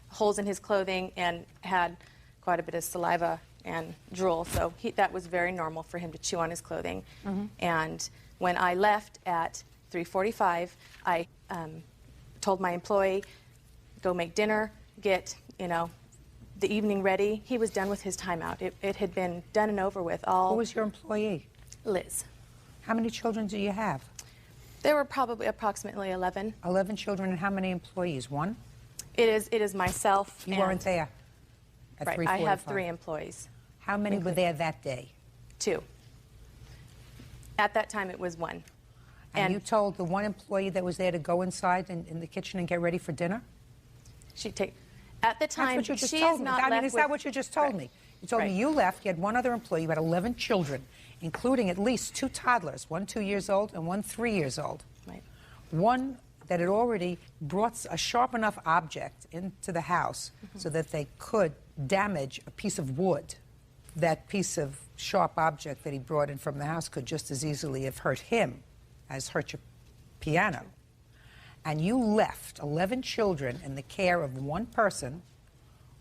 holes in his clothing and had quite a bit of saliva and drool, so that was very normal for him to chew on his clothing. Mm-hmm. And when I left at 3:45, I told my employee, go make dinner, get, the evening ready. He was done with his timeout. It had been done and over with. Who was your employee? Liz. How many children do you have? There were probably approximately 11. 11 children, and how many employees? One? It is myself. You weren't there at right, 3:45? I have 3 employees. How many were there that day? 2. At that time, it was 1. And you told the one employee that was there to go inside in the kitchen and get ready for dinner? At the time, that's what you just she told is me. not I mean, left is that with- what you just told me? You told me you left, you had one other employee, you had 11 children, including at least 2 toddlers, one 2 years old and one 3 years old. Right. One that had already brought a sharp enough object into the house so that they could damage a piece of wood. That piece of sharp object that he brought in from the house could just as easily have hurt him as hurt your piano. And you left 11 children in the care of one person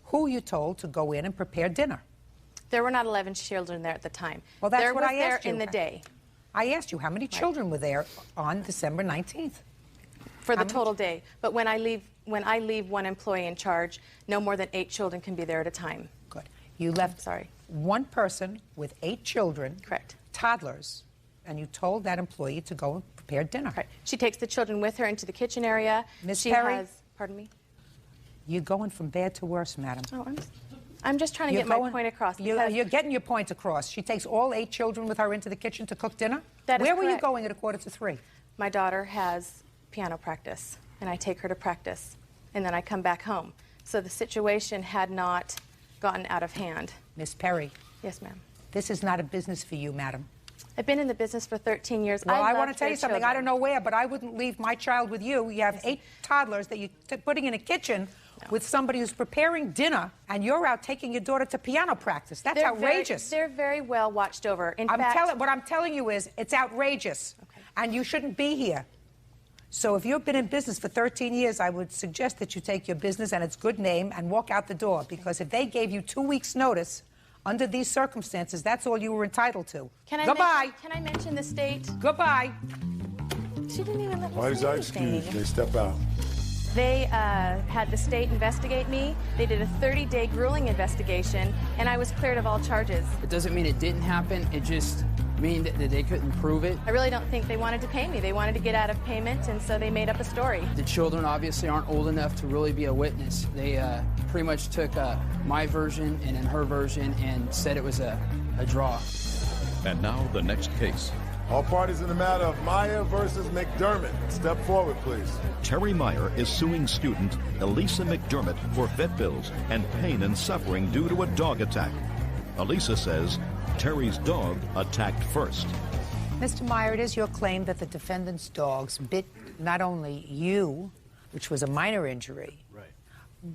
who you told to go in and prepare dinner. There were not 11 children there at the time. Well, that's there what was I there asked you. in the day. I asked you how many children were there on December 19th? For the total day. But when I leave one employee in charge, no more than 8 children can be there at a time. Good. You left one person with 8 children, correct, toddlers, and you told that employee to go and prepare dinner. Right. She takes the children with her into the kitchen area. Miss Perry? Pardon me? You're going from bad to worse, madam. Oh, I'm just trying to get my point across. You're getting your point across. She takes all 8 children with her into the kitchen to cook dinner? That is Where were you correct. going at 2:45? My daughter has piano practice, and I take her to practice, and then I come back home. So the situation had not gotten out of hand. Miss Perry. Yes, ma'am. This is not a business for you, madam. I've been in the business for 13 years. Well, I want loved to tell you their something. I children. don't know where, but I wouldn't leave my child with you. You have 8 toddlers that you're putting in a kitchen with somebody who's preparing dinner, and you're out taking your daughter to piano practice. That's outrageous. They're very well watched over. In what I'm telling you is it's outrageous, and you shouldn't be here. So if you've been in business for 13 years, I would suggest that you take your business and its good name and walk out the door, because if they gave you 2 weeks' notice under these circumstances, that's all you were entitled to. Goodbye. Can I mention the state? Goodbye. She didn't even let me Why does say that anything. excuse? They step out. They had the state investigate me. They did a 30-day grueling investigation, and I was cleared of all charges. It doesn't mean it didn't happen. It just means that they couldn't prove it. I really don't think they wanted to pay me. They wanted to get out of payment, and so they made up a story. The children obviously aren't old enough to really be a witness. They pretty much took my version and then her version and said it was a draw. And now the next case. All parties in the matter of Meyer versus McDermott. Step forward, please. Terry Meyer is suing student Elisa McDermott for vet bills and pain and suffering due to a dog attack. Elisa says Terry's dog attacked first. Mr. Meyer, it is your claim that the defendant's dogs bit not only you, which was a minor injury, right,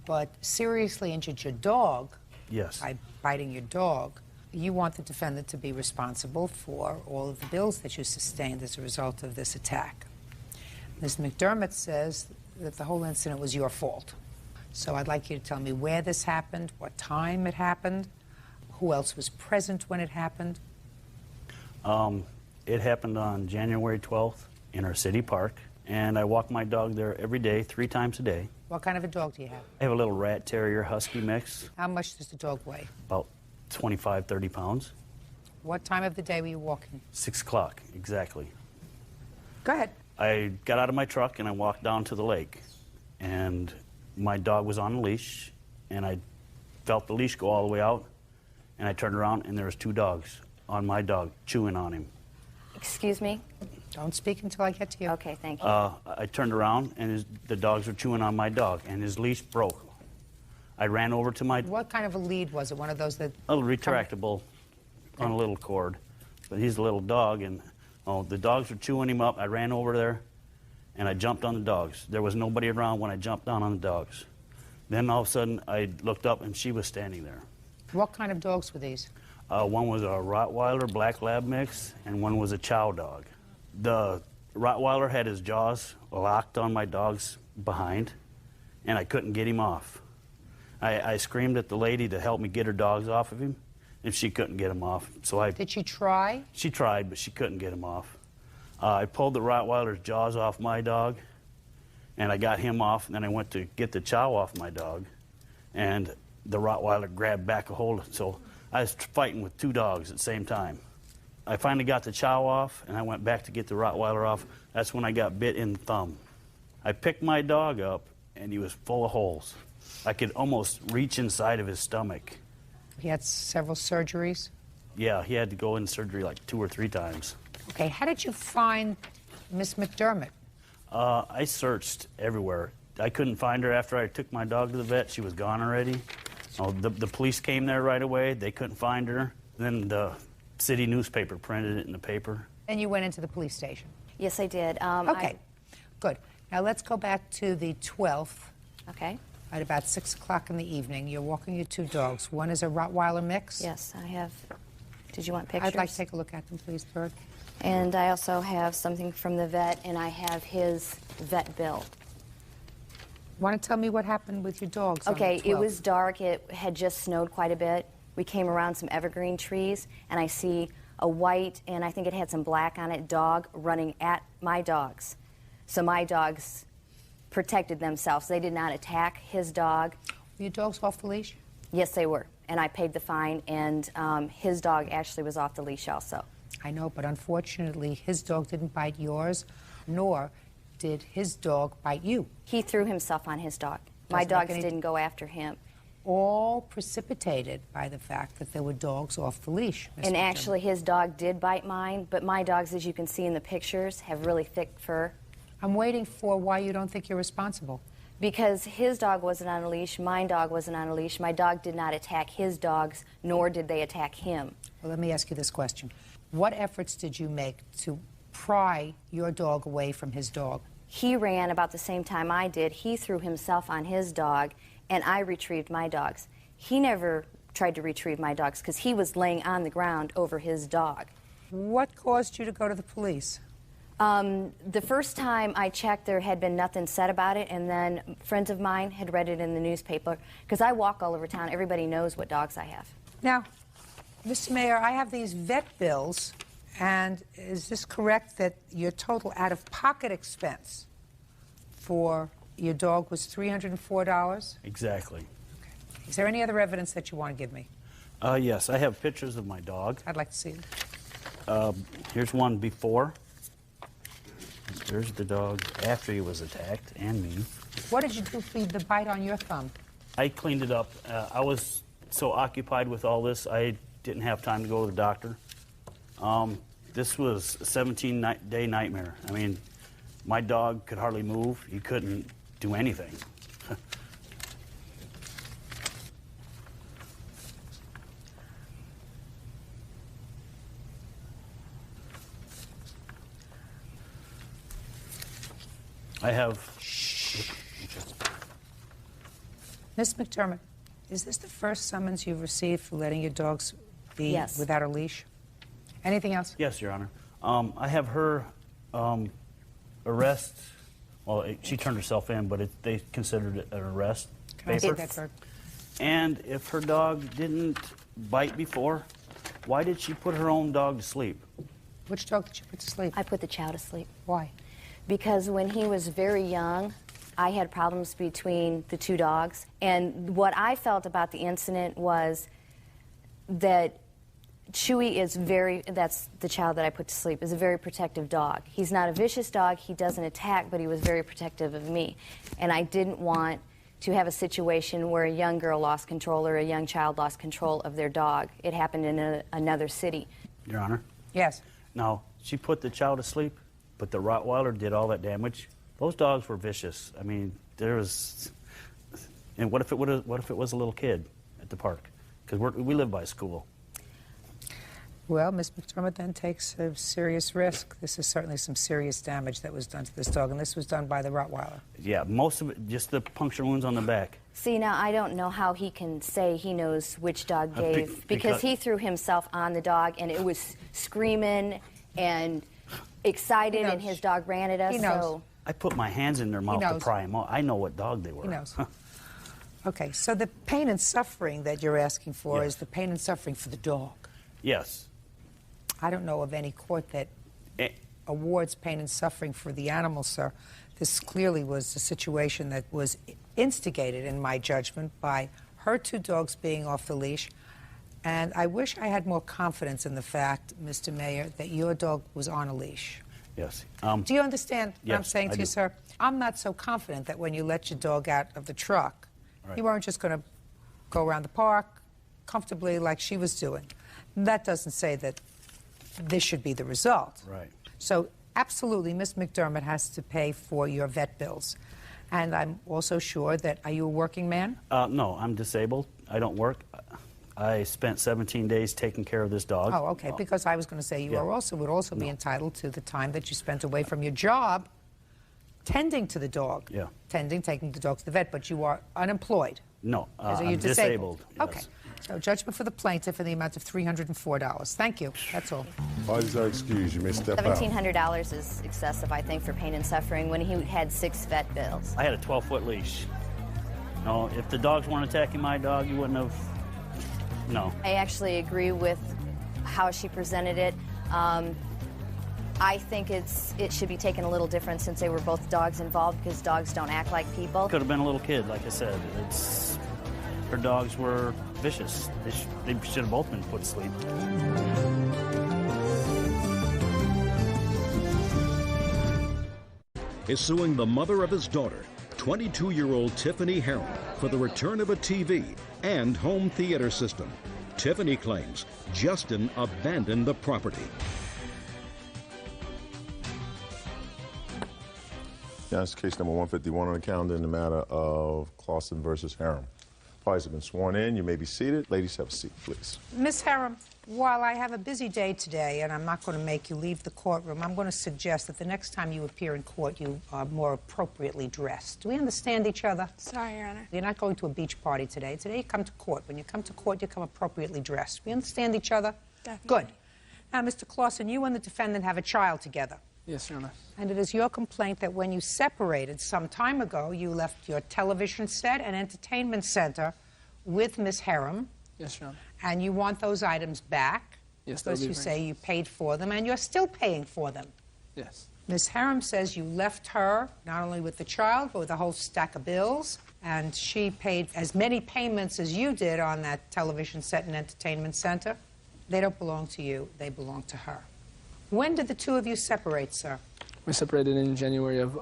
but seriously injured your dog. Yes. By biting your dog. You want the defendant to be responsible for all of the bills that you sustained as a result of this attack. Ms. McDermott says that the whole incident was your fault. So I'd like you to tell me where this happened, what time it happened, who else was present when it happened. It happened on January 12th in our city park, and I walk my dog there every day, 3 times a day. What kind of a dog do you have? I have a little rat terrier husky mix, How much does the dog weigh? about 25, 30 pounds. What time of the day were you walking? 6 o'clock, exactly. Go ahead. I got out of my truck and I walked down to the lake, and my dog was on a leash, and I felt the leash go all the way out, and I turned around and there was 2 dogs on my dog chewing on him. Excuse me? Don't speak until I get to you. Okay, thank you. I turned around and the dogs were chewing on my dog, and his leash broke. I ran over to my... What kind of a lead was it? One of those that... A little retractable on a little cord. But he's a little dog, and the dogs were chewing him up. I ran over there, and I jumped on the dogs. There was nobody around when I jumped down on the dogs. Then all of a sudden, I looked up, and she was standing there. What kind of dogs were these? One was a Rottweiler Black Lab mix, and one was a Chow dog. The Rottweiler had his jaws locked on my dog's behind, and I couldn't get him off. I screamed at the lady to help me get her dogs off of him, and she couldn't get him off. So Did she try? She tried, but she couldn't get him off. I pulled the Rottweiler's jaws off my dog, and I got him off, and then I went to get the Chow off my dog, and the Rottweiler grabbed back a hold. So I was fighting with 2 dogs at the same time. I finally got the Chow off, and I went back to get the Rottweiler off. That's when I got bit in the thumb. I picked my dog up, and he was full of holes. I could almost reach inside of his stomach. He had several surgeries? Yeah, he had to go in surgery like 2 or 3 times. Okay, how did you find Miss McDermott? I searched everywhere. I couldn't find her after I took my dog to the vet. She was gone already. The police came there right away. They couldn't find her. Then the city newspaper printed it in the paper. And you went into the police station? Yes, I did. Okay, good. Now let's go back to the 12th. Okay. At about 6 o'clock in the evening, you're walking your 2 dogs. One is a Rottweiler mix. Yes, I have. Did you want pictures? I'd like to take a look at them, please, Bird. And I also have something from the vet, and I have his vet bill. Want to tell me what happened with your dogs? Okay, on the 12th? it was dark. It had just snowed quite a bit. We came around some evergreen trees, and I see a white, and I think it had some black on it, dog running at my dogs. So my dogs protected themselves. They did not attack his dog. Were your dogs off the leash? Yes, they were. And I paid the fine, and his dog actually was off the leash also. I know, but unfortunately, his dog didn't bite yours, nor did his dog bite you. He threw himself on his dog. My dogs didn't go after him. All precipitated by the fact that there were dogs off the leash. And actually, his dog did bite mine, but my dogs, as you can see in the pictures, have really thick fur. I'm waiting for why you don't think you're responsible. Because his dog wasn't on a leash, my dog wasn't on a leash. My dog did not attack his dogs, nor did they attack him. Well, let me ask you this question. What efforts did you make to pry your dog away from his dog? He ran about the same time I did. He threw himself on his dog, and I retrieved my dogs. He never tried to retrieve my dogs because he was laying on the ground over his dog. What caused you to go to the police? The first time I checked, there had been nothing said about it, and then friends of mine had read it in the newspaper, because I walk all over town. Everybody knows what dogs I have. Now, Mr. Mayor, I have these vet bills, and is this correct that your total out-of-pocket expense for your dog was $304? Exactly. Is there any other evidence that you want to give me? Yes, I have pictures of my dog. I'd like to see them. Here's one before. There's the dog after he was attacked, and me. What did you do for the bite on your thumb? I cleaned it up. I was so occupied with all this, I didn't have time to go to the doctor. This was a 17-day nightmare. I mean, my dog could hardly move. He couldn't do anything. I have... Miss McDermott, is this the first summons you've received for letting your dogs be Yes. without a leash? Anything else? Yes, Your Honor. I have her arrest. Well, she turned herself in, but they considered it an arrest. Can I see that, Bird? And if her dog didn't bite before, why did she put her own dog to sleep? Which dog did you put to sleep? I put the Chow to sleep. Why? Because when he was very young, I had problems between the two dogs. And what I felt about the incident was that Chewy is that's the Chow that I put to sleep, is a very protective dog. He's not a vicious dog, he doesn't attack, but he was very protective of me. And I didn't want to have a situation where a young girl lost control or a young child lost control of their dog. It happened in another city. Your Honor? Yes. Now, she put the Chow to sleep, but the Rottweiler did all that damage. Those dogs were vicious. I mean, there was... And what if it was a little kid at the park? Because we live by school. Well, Miss McDermott then takes a serious risk. This is certainly some serious damage that was done to this dog, and this was done by the Rottweiler. Yeah, most of it, just the puncture wounds on the back. See, now I don't know how he can say he knows which dog gave, because he threw himself on the dog, and it was screaming and excited, and his dog ran at us. He knows. So I put my hands in their mouth to pry them out. I know what dog they were. He knows. Okay, so the pain and suffering that you're asking for is the pain and suffering for the dog. Yes. I don't know of any court that awards pain and suffering for the animal, sir. This clearly was a situation that was instigated, in my judgment, by her two dogs being off the leash. And I wish I had more confidence in the fact, Mr. Mayor, that your dog was on a leash. Yes. Do you understand what I'm yes, saying to I you, do. sir? I'm not so confident that when you let your dog out of the truck, you weren't just going to go around the park comfortably like she was doing. That doesn't say that this should be the result. Right. So absolutely, Miss McDermott has to pay for your vet bills. And I'm also sure that, are you a working man? No, I'm disabled. I don't work. I spent 17 days taking care of this dog. Oh, okay, because I was going to say you would also be entitled to the time that you spent away from your job tending to the dog. Yeah. Taking the dog to the vet, but you are unemployed. No, So I'm you're disabled. Yes. Okay. So judgment for the plaintiff in the amount of $304. Thank you. That's all. Parties are excused. You may step out. $1,700 is excessive, I think, for pain and suffering when he had 6 vet bills. I had a 12-foot leash. No, if the dogs weren't attacking my dog, you wouldn't have... No. I actually agree with how she presented it. I think it should be taken a little different since they were both dogs involved, because dogs don't act like people. Could have been a little kid, like I said. Her dogs were vicious. They should have both been put to sleep. Is suing the mother of his daughter, 22-year-old Tiffany Harron, for the return of a TV and home theater system. Tiffany claims Justin abandoned the property. Yeah, it's case number 151 on the calendar in the matter of Clausen versus Harem. Parties have been sworn in. You may be seated. Ladies, have a seat, please. Miss Harem, while I have a busy day today, and I'm not going to make you leave the courtroom, I'm going to suggest that the next time you appear in court, you are more appropriately dressed. Do we understand each other? Sorry, Your Honor. You're not going to a beach party today. Today you come to court. When you come to court, you come appropriately dressed. We understand each other? Definitely. Good. Now, Mr. Clausen, you and the defendant have a child together. Yes, Your Honor. And it is your complaint that when you separated some time ago, you left your television set and entertainment center with Miss Harem. Yes, Your Honor. And you want those items back. Yes, that would because be you great. say you paid for them, and you're still paying for them. Yes. Ms. Harum says you left her not only with the child, but with a whole stack of bills, and she paid as many payments as you did on that television set and entertainment center. They don't belong to you, they belong to her. When did the two of you separate, sir? We separated in January of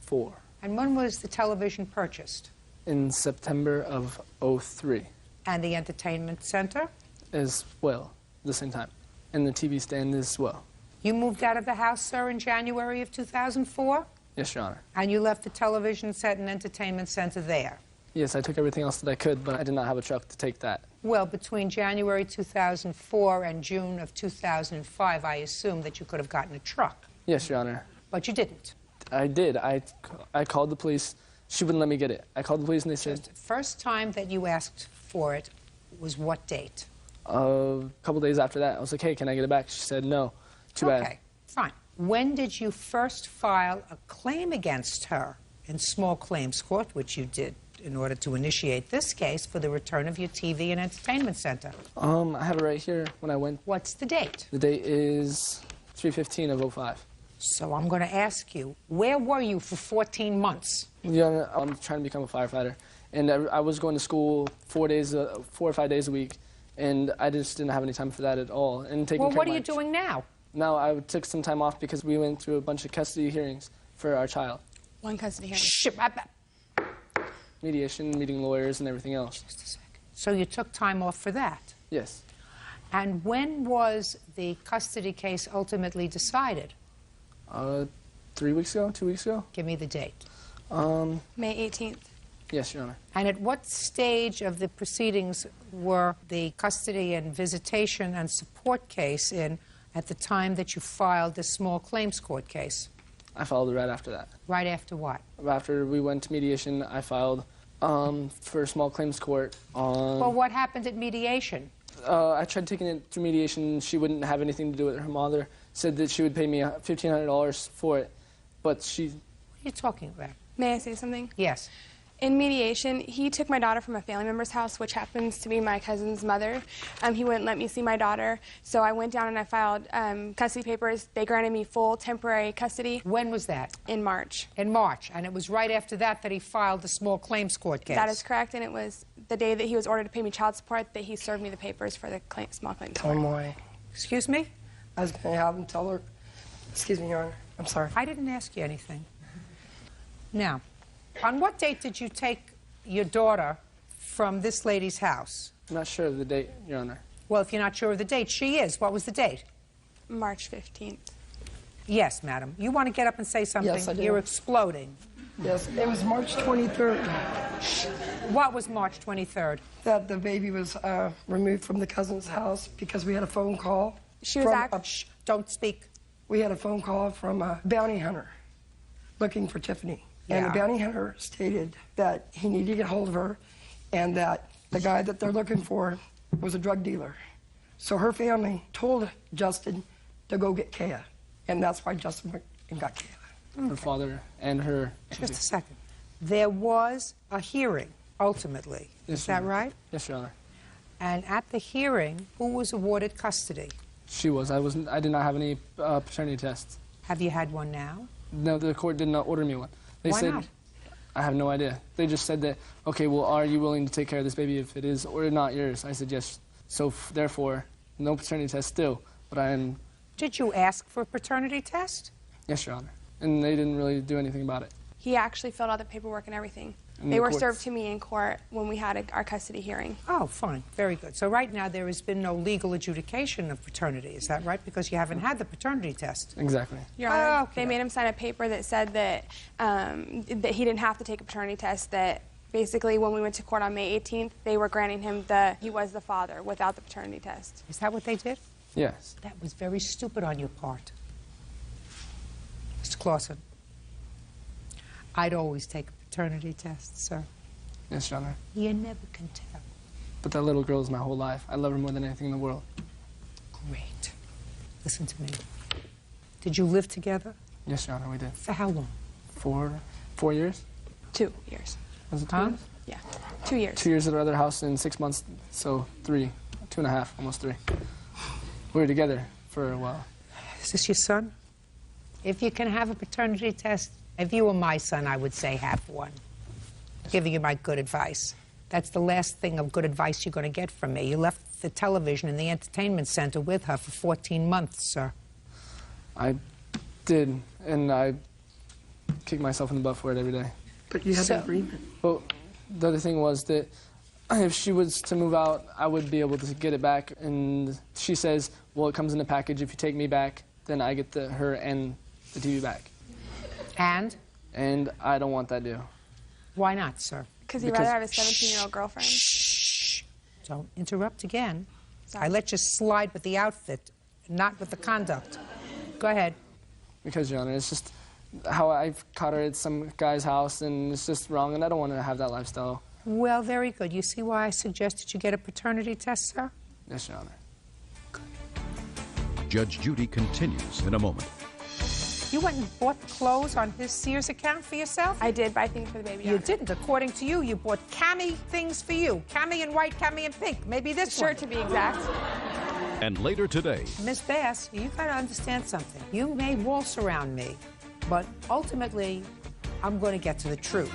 '04. And when was the television purchased? In September of '03. And the entertainment center? As well, at the same time. And the TV stand as well. You moved out of the house, sir, in January of 2004? Yes, Your Honor. And you left the television set and entertainment center there? Yes, I took everything else that I could, but I did not have a truck to take that. Well, between January 2004 and June of 2005, I assume that you could have gotten a truck. Yes, Your Honor. But you didn't. I did. I called the police. She wouldn't let me get it. I called the police and they said... The first time that you asked for it was what date? A couple days after that. I was like, hey, can I get it back? She said, no. Too bad. Okay, fine. When did you first file a claim against her in small claims court, which you did in order to initiate this case for the return of your TV and entertainment center? I have it right here when I went. What's the date? The date is 3/15 of '05. So I'm going to ask you, where were you for 14 months? Yeah, I'm trying to become a firefighter. And I was going to school 4 or 5 days a week, and I just didn't have any time for that at all. And taking Well, care what of are my you doing now? Now, I took some time off because we went through a bunch of custody hearings for our child. One custody hearing. Shh, Mediation, meeting lawyers, and everything else. Just a second. So you took time off for that? Yes. And when was the custody case ultimately decided? 3 weeks ago, 2 weeks ago. Give me the date. May 18th. Yes, Your Honor. And at what stage of the proceedings were the custody and visitation and support case in at the time that you filed the small claims court case? I filed it right after that. Right after what? After we went to mediation, I filed for small claims court on... Well, what happened at mediation? I tried taking it to mediation. She wouldn't have anything to do with it. Her mother said that she would pay me $1,500 for it, but she... What are you talking about? May I say something? Yes. In mediation, he took my daughter from a family member's house, which happens to be my cousin's mother. He wouldn't let me see my daughter, so I went down and I filed custody papers. They granted me full temporary custody. When was that? In March. In March, and it was right after that that he filed the small claims court case. That is correct, and it was the day that he was ordered to pay me child support that he served me the papers for the small claims Tell court. him why. Excuse me? I was going to have him tell her. Excuse me, Your Honor. I'm sorry. I didn't ask you anything. Now, on what date did you take your daughter from this lady's house? I'm not sure of the date, Your Honor. Well, if you're not sure of the date, she is. What was the date? March 15th. Yes, madam. You want to get up and say something? Yes, I do. You're exploding. Yes, it was March 23rd. What was March 23rd? That the baby was removed from the cousin's house because we had a phone call. She was Shh, don't speak. We had a phone call from a bounty hunter looking for Tiffany. And Yeah. the bounty hunter stated that he needed to get hold of her and that the guy that they're looking for was a drug dealer. So her family told Justin to go get Kaya. And that's why Justin went and got Kaya. Her father and her... Just a second. There was a hearing, ultimately. Yes, Is that Your Honor. right? Yes, Your Honor. And at the hearing, who was awarded custody? She was. I did not have any paternity tests. Have you had one now? No, the court did not order me one. They Why said, not? I have no idea. They just said that, okay, well, are you willing to take care of this baby if it is or not yours? I said yes. So therefore, no paternity test still, but I am... Did you ask for a paternity test? Yes, Your Honor. And they didn't really do anything about it. He actually filled out the paperwork and everything. In They the were courts. served to me in court when we had our custody hearing. Oh, fine. Very good. So right now there has been no legal adjudication of paternity. Is that right? Because you haven't had the paternity test. Exactly. Your Honor, okay. they made him sign a paper that said that that he didn't have to take a paternity test, that basically when we went to court on May 18th, they were granting him he was the father without the paternity test. Is that what they did? Yes. That was very stupid on your part. Mr. Clausen, I'd always take a paternity test, sir. Yes, Your Honor. You never can tell. But that little girl is my whole life. I love her more than anything in the world. Great. Listen to me. Did you live together? Yes, Your Honor, we did. For how long? 4 years? 2 years. Was it 2 Huh? years? Yeah, 2 years. 2 years at our other house in 6 months, so 3, 2.5, almost 3. We were together for a while. Is this your son? If you can have a paternity test, if you were my son, I would say have one. Giving you my good advice. That's the last thing of good advice you're going to get from me. You left the television in the entertainment center with her for 14 months, sir. I did, and I kick myself in the butt for it every day. But you had an agreement. Well, the other thing was that if she was to move out, I would be able to get it back. And she says, well, it comes in a package. If you take me back, then I get her and the TV back. And? And I don't want that deal. Why not, sir? Because he'd rather have a 17-year-old girlfriend. Shh. Don't interrupt again. I let you slide with the outfit, not with the conduct. Go ahead. Because, Your Honor, it's just how I've caught her at some guy's house, and it's just wrong, and I don't want to have that lifestyle. Well, very good. You see why I suggested you get a paternity test, sir? Yes, Your Honor. Judge Judy continues in a moment. You went and bought clothes on his Sears account for yourself? I did buy things for the baby. You didn't. According to you, you bought cami things for you. Cami in white, cami in pink. Maybe this shirt to be exact. And later today. Miss Bass, you got to understand something. You may waltz around me, but ultimately, I'm going to get to the truth.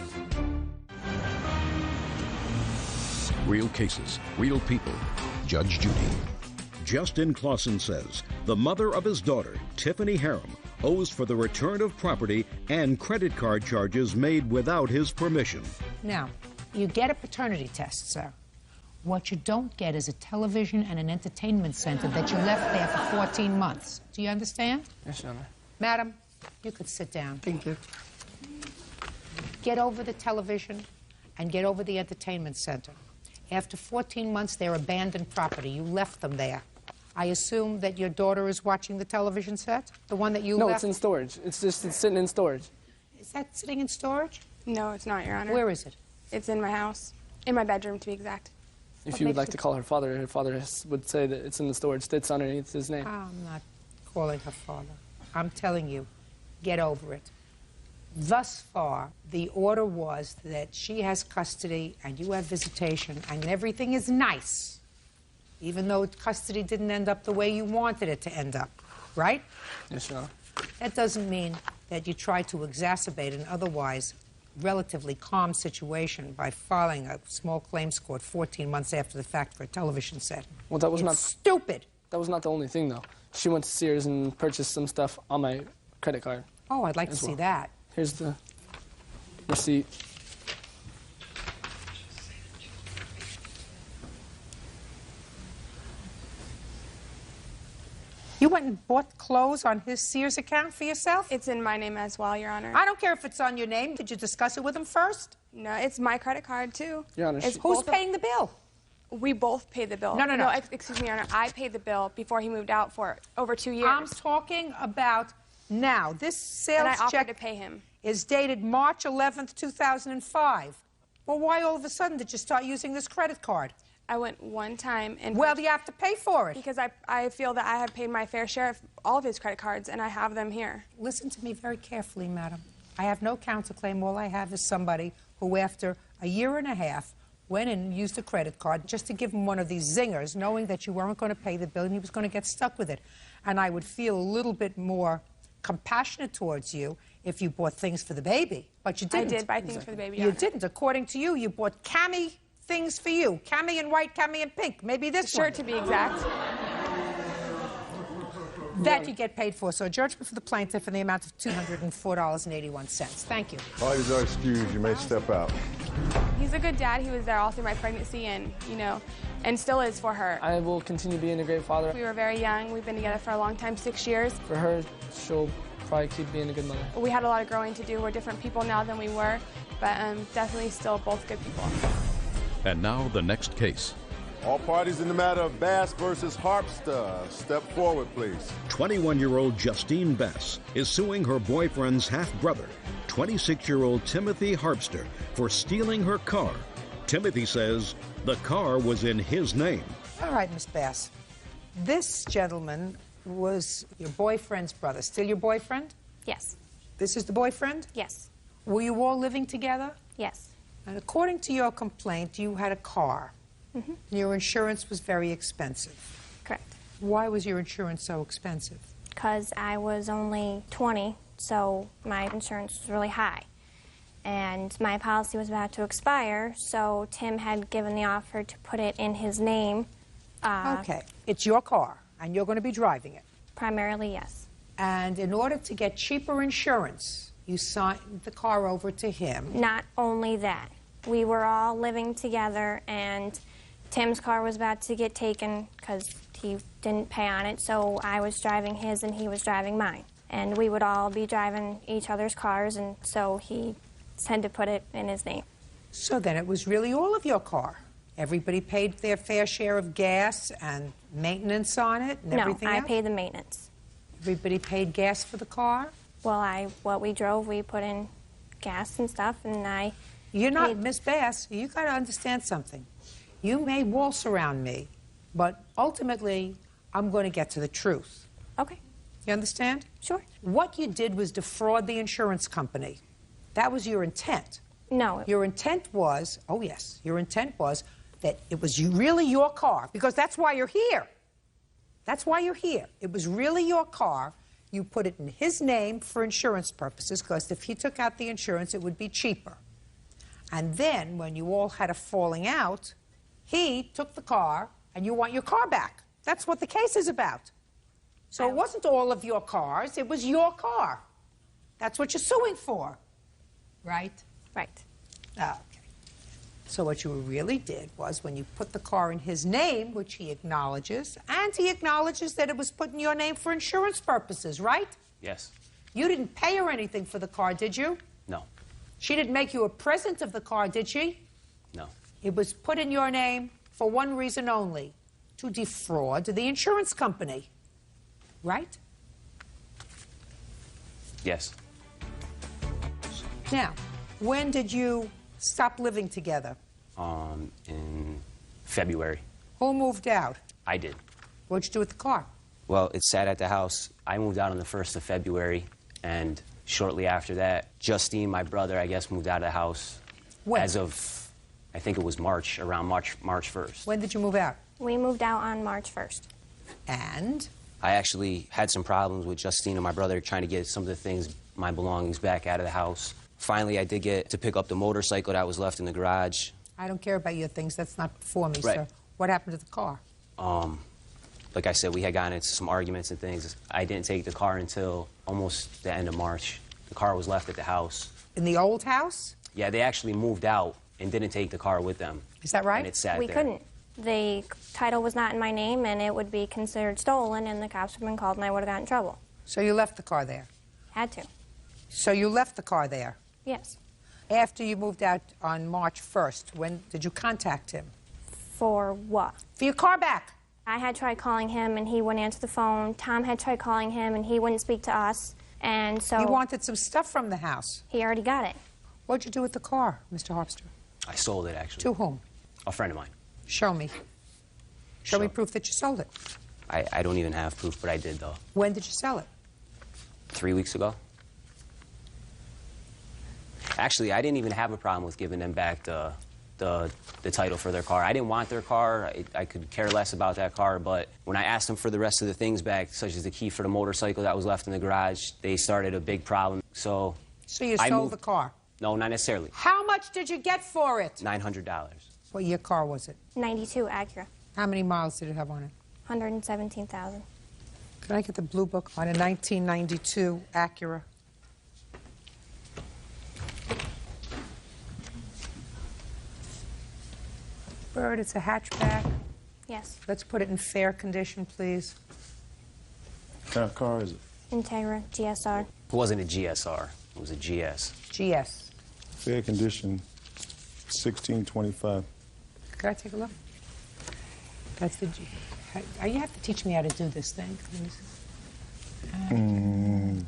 Real cases, real people. Judge Judy. Justin Clausen says the mother of his daughter, Tiffany Harum, owes for the return of property and credit card charges made without his permission. Now, you get a paternity test, sir. What you don't get is a television and an entertainment center that you left there for 14 months. Do you understand? Yes, Your Honor. Madam, you could sit down. Thank you. Get over the television and get over the entertainment center. After 14 months, they're abandoned property. You left them there. I assume that your daughter is watching the television set? The one that you left? No, it's in storage. It's sitting in storage. Is that sitting in storage? No, it's not, Your Honor. Where is it? It's in my house. In my bedroom, to be exact. If you would like to call her father would say that it's in the storage. It's underneath his name. I'm not calling her father. I'm telling you, get over it. Thus far, the order was that she has custody and you have visitation and everything is nice, even though custody didn't end up the way you wanted it to end up, right? Yes, Your Honor. That doesn't mean that you try to exacerbate an otherwise relatively calm situation by filing a small claims court 14 months after the fact for a television set. Well, that was It's not stupid. That was not the only thing, though. She went to Sears and purchased some stuff on my credit card. Oh, I'd like to see that. Here's the receipt. You went and bought clothes on his Sears account for yourself? It's in my name as well, Your Honor. I don't care if it's on your name. Did you discuss it with him first? No, it's my credit card, too. Your Honor, Who's paying the bill? We both paid the bill. No. Excuse me, Your Honor. I paid the bill before he moved out for over 2 years. I'm talking about now. This sales and I offered check to pay him. Is dated March 11th, 2005. Well, why all of a sudden did you start using this credit card? I went one time and... Well, you have to pay for it. Because I feel that I have paid my fair share of all of his credit cards, and I have them here. Listen to me very carefully, madam. I have no counterclaim. All I have is somebody who, after a year and a half, went in and used a credit card just to give him one of these zingers, knowing that you weren't going to pay the bill and he was going to get stuck with it. And I would feel a little bit more compassionate towards you if you bought things for the baby. But you didn't. I did buy things for the baby, Your You Honor. didn't. According to you, you bought cami things for you. Cami in white, cami in pink. Maybe this one. Shirt, to be exact. That you get paid for. So a judgment for the plaintiff in the amount of $204.81. Thank you. Parties are excused. You may step out. He's a good dad. He was there all through my pregnancy and, and still is for her. I will continue being a great father. We were very young. We've been together for a long time, 6 years. For her, she'll probably keep being a good mother. We had a lot of growing to do. We're different people now than we were, but definitely still both good people. And now the next case. All parties in the matter of Bass versus Harpster, step forward, please. 21-year-old Justine Bass is suing her boyfriend's half-brother, 26-year-old Timothy Harpster, for stealing her car. Timothy says the car was in his name. All right, Miss Bass. This gentleman was your boyfriend's brother. Still your boyfriend? Yes. This is the boyfriend? Yes. Were you all living together? Yes. And according to your complaint, you had a car. Mm-hmm. Your insurance was very expensive. Correct. Why was your insurance so expensive? Because I was only 20 so my insurance was really high. And my policy was about to expire, so Tim had given the offer to put it in his name. Okay, it's your car, and you're going to be driving it. Primarily, yes. And in order to get cheaper insurance, you signed the car over to him. Not only that, we were all living together, and Tim's car was about to get taken because he didn't pay on it, so I was driving his and he was driving mine. And we would all be driving each other's cars, and so he had to put it in his name. So then it was really all of your car. Everybody paid their fair share of gas and maintenance on it and everything else? No, I paid the maintenance. Everybody paid gas for the car? Well, what we drove, we put in gas and stuff, and I You're not Miss Bass. You got to understand something. You may waltz around me, but ultimately, I'm going to get to the truth. Okay. You understand? Sure. What you did was defraud the insurance company. That was your intent. No. Your intent was, oh yes, your intent was that it was really your car, because that's why you're here. That's why you're here. It was really your car. You put it in his name for insurance purposes, because if he took out the insurance, it would be cheaper. And then, when you all had a falling out, he took the car, and you want your car back. That's what the case is about. So it wasn't all of your cars, it was your car. That's what you're suing for. Right? Right. Okay. So what you really did was, when you put the car in his name, which he acknowledges, and he acknowledges that it was put in your name for insurance purposes, right? Yes. You didn't pay her anything for the car, did you? No. She didn't make you a present of the car, did she? No. It was put in your name for one reason only, to defraud the insurance company, right? Yes. Now, when did you stop living together? In February. Who moved out? I did. What'd you do with the car? Well, it sat at the house. I moved out on the 1st of February, and shortly after that, Justine, my brother, I guess, moved out of the house. When? As of, I think it was March, around March 1st. When did you move out? We moved out on March 1st. And? I actually had some problems with Justine and my brother trying to get some of the things, my belongings, back out of the house. Finally, I did get to pick up the motorcycle that was left in the garage. I don't care about your things. That's not for me, Right. sir. What happened to the car? Like I said, we had gotten into some arguments and things. I didn't take the car until almost the end of March. The car was left at the house. In the old house? Yeah, they actually moved out and didn't take the car with them. Is that right? And it sat We there. couldn't. The title was not in my name, and it would be considered stolen, and the cops would have been called, and I would have got in trouble. So you left the car there? Had to. So you left the car there? Yes. After you moved out on March 1st, when did you contact him? For what? For your car back. I had tried calling him, and he wouldn't answer the phone. Tom had tried calling him, and he wouldn't speak to us. And so... You wanted some stuff from the house. He already got it. What'd you do with the car, Mr. Harpster? I sold it, actually. To whom? A friend of mine. Show me. Show me proof that you sold it. I don't even have proof, but I did, though. When did you sell it? 3 weeks ago. Actually, I didn't even have a problem with giving them back the title for their car. I didn't want their car. I could care less about that car, but when I asked them for the rest of the things back, such as the key for the motorcycle that was left in the garage, they started a big problem. So you sold the car? No, not necessarily. How much did you get for it? $900. What year car was it? 92 Acura. How many miles did it have on it? 117,000. Can I get the blue book on a 1992 Acura? Bird, it's a hatchback. Yes. Let's put it in fair condition, please. What kind of car is it? Integra GSR. It wasn't a GSR. It was a GS. GS. Fair condition, 1625. Can I take a look? That's the G. You have to teach me how to do this thing.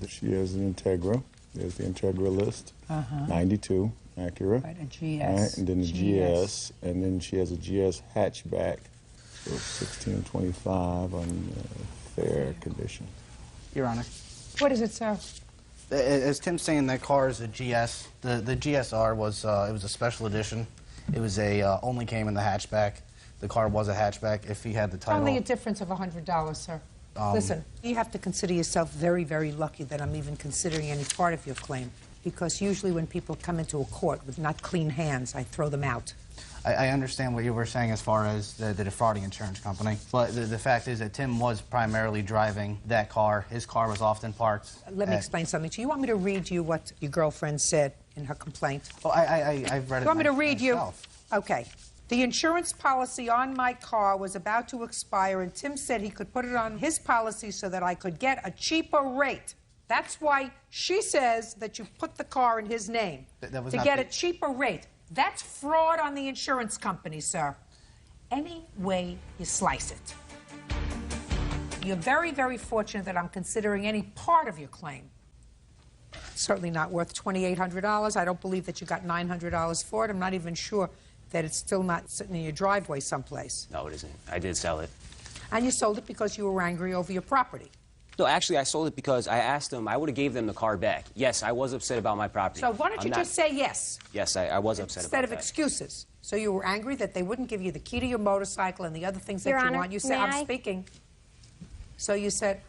She has an Integra. There's the Integra list. 92 Acura. Right, a GS. Right, and then the GS. And then she has a GS hatchback. So 1625 on fair condition. Your Honor. What is it, sir? As Tim's saying, that car is a GS. The GSR was it was a special edition. It was a only came in the hatchback. The car was a hatchback. If he had the title. Only a difference of $100, sir. Listen, you have to consider yourself very, very lucky that I'm even considering any part of your claim, because usually when people come into a court with not clean hands, I throw them out. I understand what you were saying as far as the defrauding insurance company, but the fact is that Tim was primarily driving that car. His car was often parked. Let me explain something to you. You want me to read you what your girlfriend said in her complaint? Well, I've read it. You want me to read myself. you? Okay. The insurance policy on my car was about to expire, and Tim said he could put it on his policy so that I could get a cheaper rate. That's why she says that you put the car in his name, to get a cheaper rate. That's fraud on the insurance company, sir. Any way you slice it. You're very, very fortunate that I'm considering any part of your claim. Certainly not worth $2,800. I don't believe that you got $900 for it. I'm not even sure that it's still not sitting in your driveway someplace. No, it isn't. I did sell it. And you sold it because you were angry over your property. No, actually, I sold it because I asked them, I would have gave them the car back. Yes, I was upset about my property. So why don't you just say yes? Yes, I was upset about that. Instead of excuses. So you were angry that they wouldn't give you the key to your motorcycle and the other things that you want. You said, I'm speaking. So you said,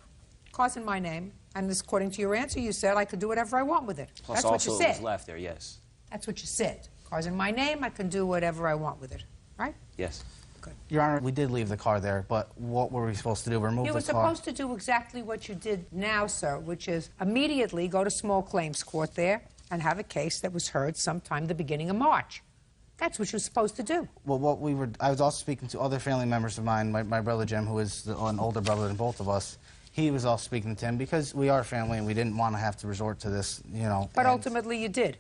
car's in my name. And according to your answer, you said I could do whatever I want with it. Plus That's what you also said. it was left there, yes. That's what you said. Car's in my name. I can do whatever I want with it. Right? Yes. Your Honor, we did leave the car there, but what were we supposed to do? Remove the car? You were supposed to do exactly what you did now, sir, which is immediately go to small claims court there and have a case that was heard sometime the beginning of March. That's what you're supposed to do. Well, I was also speaking to other family members of mine, my brother Jim, who is an older brother than both of us. He was also speaking to Tim because we are family and we didn't want to have to resort to this, you know. But ultimately you did.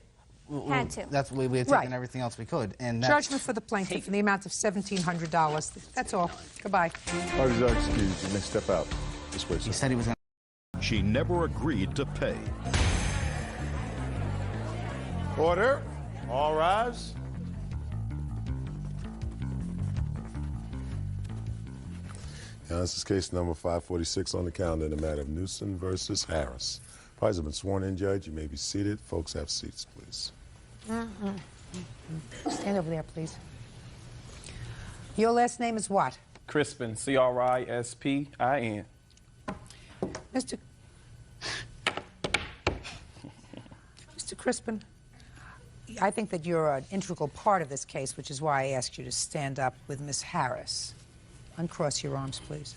Had to. That's we had taken everything else we could. And judgment for the plaintiff in the amount of $1,700. That's all. Goodbye. Parties are excused. You may step out. This way, sir. He said he was going to... She never agreed to pay. Order. All rise. Now, this is case number 546 on the calendar in the matter of Newsom versus Harris. Parties have been sworn in, Judge. You may be seated. Folks, have seats, please. Stand over there, please. Your last name is what? Crispin, C-R-I-S-P-I-N. Mr. Crispin, I think that you're an integral part of this case, which is why I asked you to stand up with Miss Harris. Uncross your arms, please.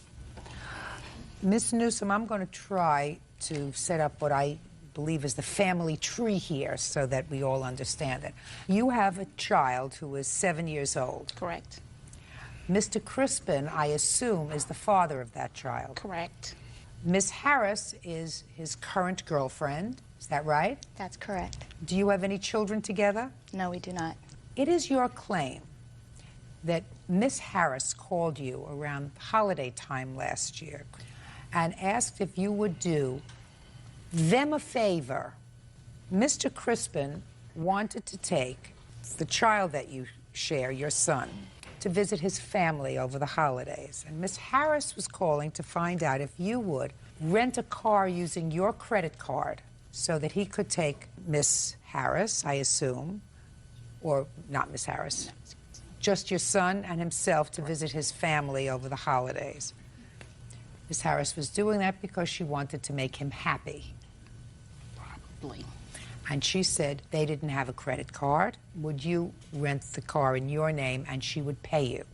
Miss Newsom, I'm going to try to set up what I believe is the family tree here so that we all understand it. You have a child who is 7 years old. Correct. Mr. Crispin, I assume, is the father of that child. Correct. Miss Harris is his current girlfriend. Is that right? That's correct. Do you have any children together? No, we do not. It is your claim that Miss Harris called you around holiday time last year and asked if you would do them a favor. Mr. Crispin wanted to take the child that you share, your son, to visit his family over the holidays. And Miss Harris was calling to find out if you would rent a car using your credit card so that he could take Miss Harris, I assume, or not Miss Harris, just your son and himself to visit his family over the holidays. Miss Harris was doing that because she wanted to make him happy. Probably. And she said they didn't have a credit card. Would you rent the car in your name and she would pay you?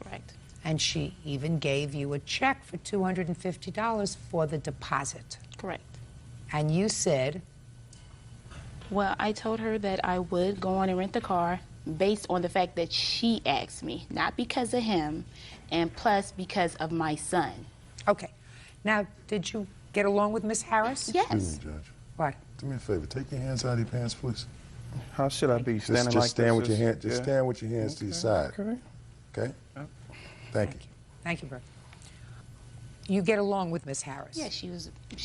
Correct. And she even gave you a check for $250 for the deposit. Correct. And you said? Well, I told her that I would go on and rent the car based on the fact that she asked me, not because of him, and plus because of my son. Okay. Now, did you get along with Miss Harris? Yes. Excuse me, Judge. What? Do me a favor. Take your hands out of your pants, please. How should I be standing just like stand this? with your hand. Just stand with your hands to your side. Okay. Okay. Thank you. Thank you, Bert. You get along with Miss Harris? Yeah, she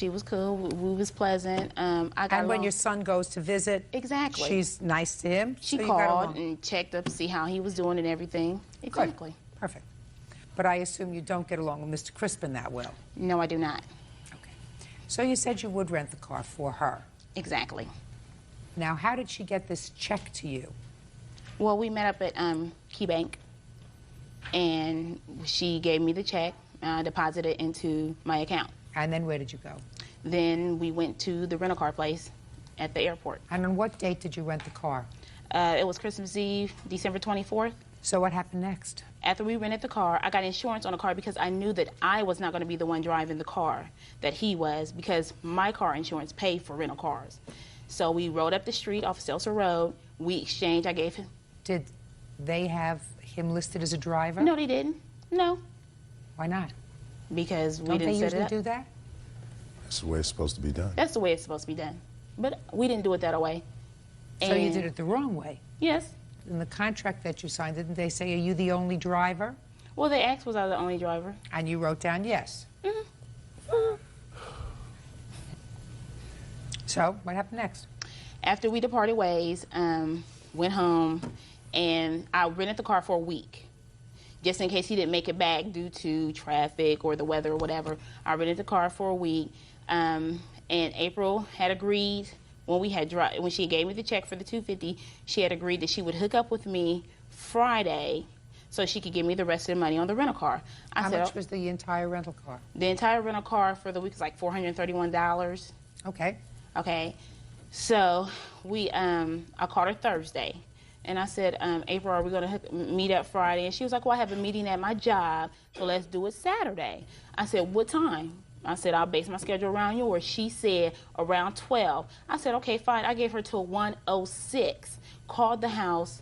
was cool. We was pleasant. I got and when your son goes to visit, exactly, she's nice to him. She so called and checked up to see how he was doing and everything. Exactly. Good. Perfect. But I assume you don't get along with Mr. Crispin that well. No, I do not. Okay. So you said you would rent the car for her. Exactly. Now, how did she get this check to you? Well, we met up at Key Bank, and she gave me the check. deposited into my account. And then where did you go? Then we went to the rental car place at the airport. And on what date did you rent the car? It was Christmas Eve, December 24th. So what happened next? After we rented the car, I got insurance on the car because I knew that I was not going to be the one driving the car, that he was, because my car insurance paid for rental cars. So we rode up the street off Seltzer Road. We exchanged. I gave him. Did they have him listed as a driver? No, they didn't. No. Why not? Because we Don't didn't they set usually it up. do that? That's the way it's supposed to be done. That's the way it's supposed to be done. But we didn't do it that way. So you did it the wrong way? Yes. In the contract that you signed, didn't they say, are you the only driver? Well, they asked was I the only driver. And you wrote down yes. So what happened next? After we departed ways, went home, and I rented the car for a week. Just in case he didn't make it back due to traffic or the weather or whatever. I rented the car for a week. And April had agreed when she gave me the check for the $250, she had agreed that she would hook up with me Friday so she could give me the rest of the money on the rental car. How much was the entire rental car? The entire rental car for the week was like $431. Okay. Okay. So I called her Thursday. And I said, April, are we going to meet up Friday? And she was like, well, I have a meeting at my job, so let's do it Saturday. I said, what time? I said, I'll base my schedule around yours. She said, around 12. I said, okay, fine. I gave her till 1:06. Called the house.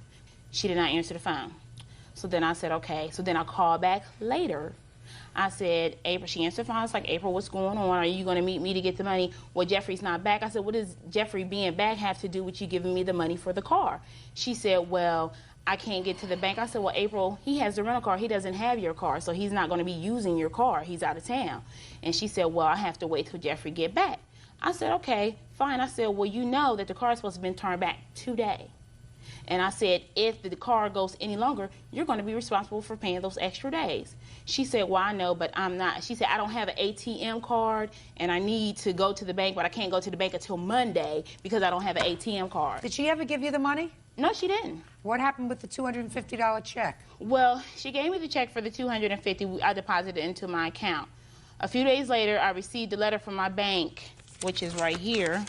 She did not answer the phone. So then I said, okay. So then I called back later. I said, April, she answered the phone. I was like, April, what's going on? Are you going to meet me to get the money? Well, Jeffrey's not back. I said, what does Jeffrey being back have to do with you giving me the money for the car? She said, well, I can't get to the bank. I said, well, April, he has the rental car. He doesn't have your car, so he's not going to be using your car. He's out of town. And she said, well, I have to wait till Jeffrey get back. I said, okay, fine. I said, well, you know that the car is supposed to have been turned back today. And I said, if the car goes any longer, you're going to be responsible for paying those extra days. She said, well, I know, but I'm not. She said, I don't have an ATM card, and I need to go to the bank, but I can't go to the bank until Monday because I don't have an ATM card. Did she ever give you the money? No, she didn't. What happened with the $250 check? Well, she gave me the check for the $250. I deposited it into my account. A few days later, I received a letter from my bank, which is right here,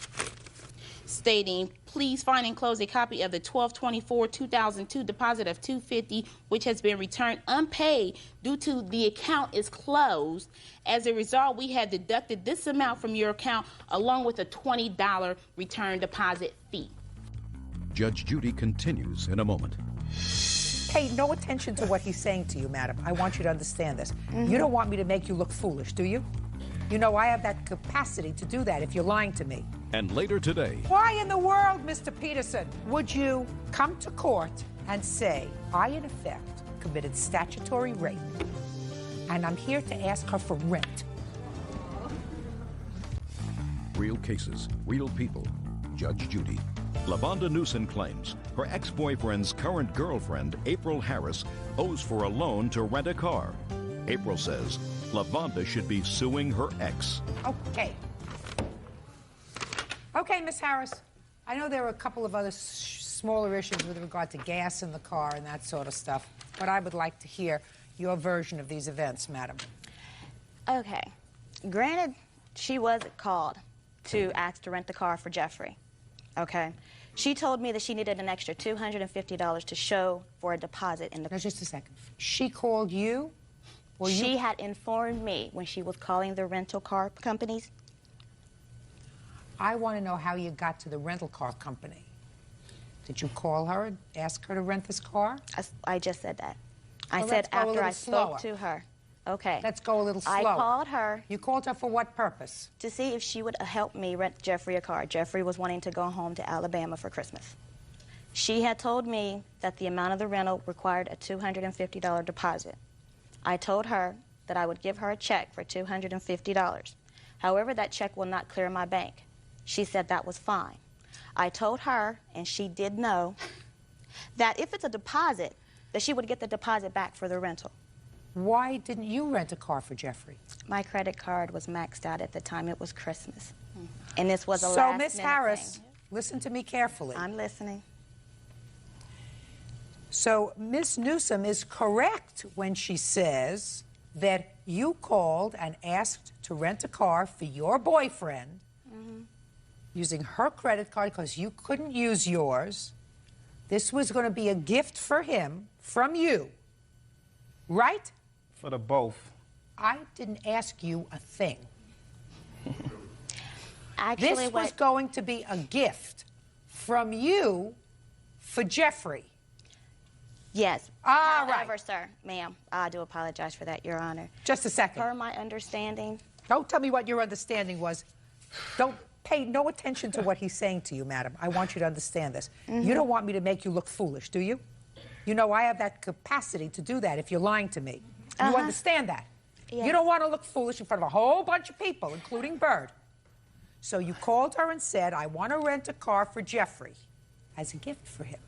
stating, please find and enclose a copy of the 12/24/2002 deposit of $250, which has been returned unpaid due to the account is closed. As a result, we have deducted this amount from your account along with a $20 return deposit fee. Judge Judy continues in a moment. Pay no attention to what he's saying to you, madam. I want you to understand this. You don't want me to make you look foolish, do you? You know I have that capacity to do that if you're lying to me. And later today, Why in the world, Mr. Peterson, would you come to court and say, I, in effect, committed statutory rape, and I'm here to ask her for rent? real cases, real people. Judge Judy. LaVonda Newsom claims her ex-boyfriend's current girlfriend, April Harris, owes for a loan to rent a car. April says LaVonda should be suing her ex. Okay. Okay, Miss Harris. I know there are a couple of other smaller issues with regard to gas in the car and that sort of stuff, but I would like to hear your version of these events, madam. Okay. Granted, she wasn't called to ask to rent the car for Jeffrey. Okay? She told me that she needed an extra $250 to show for a deposit in the... Now, just a second. She called you? She had informed me when she was calling the rental car companies. I want to know how you got to the rental car company. Did you call her and ask her to rent this car? I just said that. Well, I said after I spoke to her. Okay. Let's go a little slower. I called her. You called her for what purpose? To see if she would help me rent Jeffrey a car. Jeffrey was wanting to go home to Alabama for Christmas. She had told me that the amount of the rental required a $250 deposit. I told her that I would give her a check for $250. However, that check will not clear my bank. She said that was fine. I told her, and she did know, that if it's a deposit, that she would get the deposit back for the rental. Why didn't you rent a car for Jeffrey? My credit card was maxed out at the time. It was Christmas. And this was a So, Miss Harris, thing. listen to me carefully. I'm listening. So, Miss Newsom is correct when she says that you called and asked to rent a car for your boyfriend using her credit card because you couldn't use yours. This was going to be a gift for him from you, right? For the both. I didn't ask you a thing. Actually, this was going to be a gift from you for Jeffrey. Yes. However, sir, ma'am, I do apologize for that, Your Honor. Just a second. Per my understanding. Don't tell me what your understanding was. Don't pay no attention to what he's saying to you, madam. I want you to understand this. You don't want me to make you look foolish, do you? You know I have that capacity to do that if you're lying to me. You understand that? Yes. You don't want to look foolish in front of a whole bunch of people, including Bird. So you called her and said, I want to rent a car for Jeffrey as a gift for him.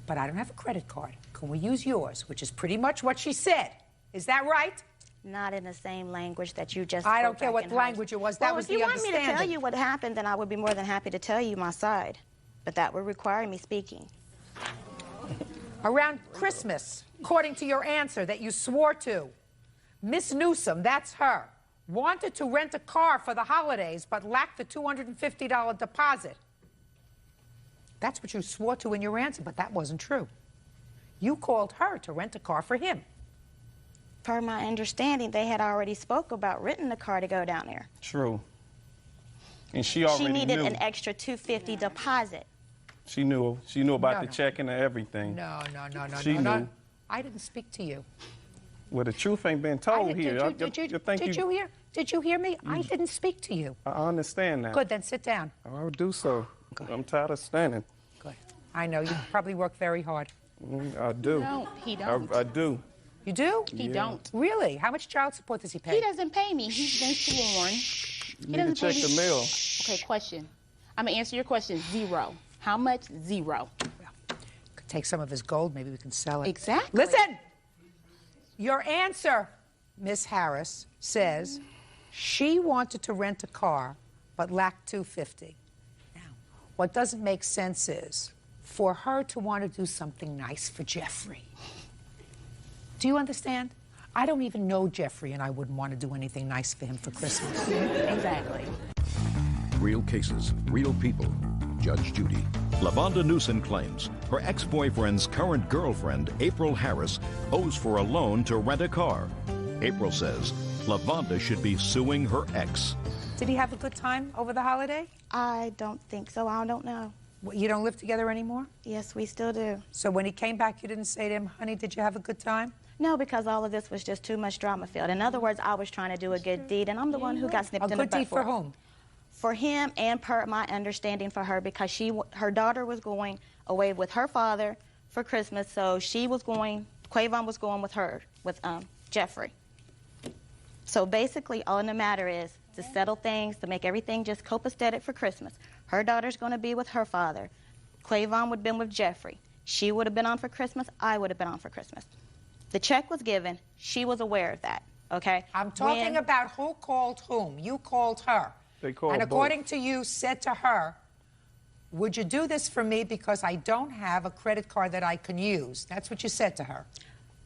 But I don't have a credit card. Can we use yours? Which is pretty much what she said. Is that right? Not in the same language that you just I don't spoke care back what in language it was. That well, was if you the want me to tell understanding. you what happened, then I would be more than happy to tell you my side. But that would require me speaking. Around Christmas, according to your answer that you swore to, Miss Newsom, that's her, wanted to rent a car for the holidays but lacked the $250 deposit. That's what you swore to in your answer, but that wasn't true. You called her to rent a car for him. Per my understanding, they had already spoke about renting a car to go down there. True. And she already knew. She needed an extra $250 deposit. She knew about the checking and everything. No. She knew. I didn't speak to you. Well, the truth ain't been told here. Did you hear? Did you hear me? I didn't speak to you. I understand that. Good, then sit down. I'll do so. Good. I'm tired of standing. Good. I know, you probably work very hard. I do. No, he don't. I do. You do? He don't. Really? How much child support does he pay? He doesn't pay me. He's been sworn. You need to check the mail. Okay, question. I'm going to answer your question. 0. How much? 0. Could take some of his gold. Maybe we can sell it. Exactly. Listen! Your answer, Miss Harris, says she wanted to rent a car but lacked $250. Now, what doesn't make sense is for her to want to do something nice for Jeffrey. Do you understand? I don't even know Jeffrey, and I wouldn't want to do anything nice for him for Christmas. Exactly. Real cases, real people. Judge Judy. LaVonda Newsom claims her ex-boyfriend's current girlfriend, April Harris, owes for a loan to rent a car. April says LaVonda should be suing her ex. Did he have a good time over the holiday? I don't think so. I don't know. You don't live together anymore? Yes, we still do. So when he came back, you didn't say to him, honey, did you have a good time? No, because all of this was just too much drama filled. In other words, I was trying to do a good deed, and I'm the one who got snipped in the butt. A good deed for whom? For him, and per my understanding for her, because her daughter was going away with her father for Christmas, so she was going, Quavon was going with her, with Jeffrey. So basically, all in the matter is to settle things, to make everything just copacetic for Christmas. Her daughter's going to be with her father. Quavon would have been with Jeffrey. She would have been on for Christmas. I would have been on for Christmas. The check was given. She was aware of that, okay? I'm talking about who called whom. You called her. They called and according both. to you, said to her, would you do this for me because I don't have a credit card that I can use? That's what you said to her.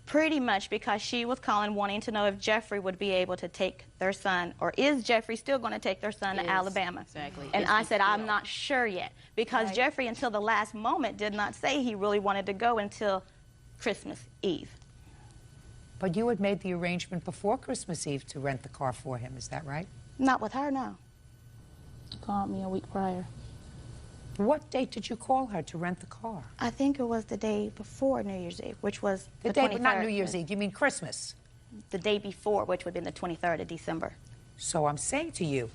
Pretty much, because she was calling wanting to know if Jeffrey would be able to take their son, or is Jeffrey still going to take their son to Alabama? Exactly. And I said, I'm not sure yet, because Jeffrey, until the last moment, did not say he really wanted to go until Christmas Eve. But you had made the arrangement before Christmas Eve to rent the car for him, is that right? Not with her, no. He called me a week prior. What date did you call her to rent the car? I think it was the day before New Year's Eve, which was the day, not New Year's Eve, you mean Christmas? The day before, which would have been the 23rd of December. So I'm saying to you,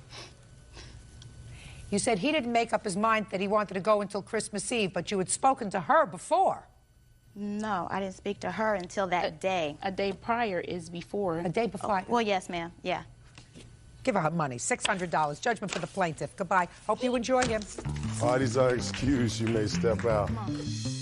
you said he didn't make up his mind that he wanted to go until Christmas Eve, but you had spoken to her before. No, I didn't speak to her until that day. A day prior is before. A day before? Well, yes, ma'am, yeah. Give her money, $600. Judgment for the plaintiff. Goodbye. Hope you enjoy him. Parties are excused. You may step out.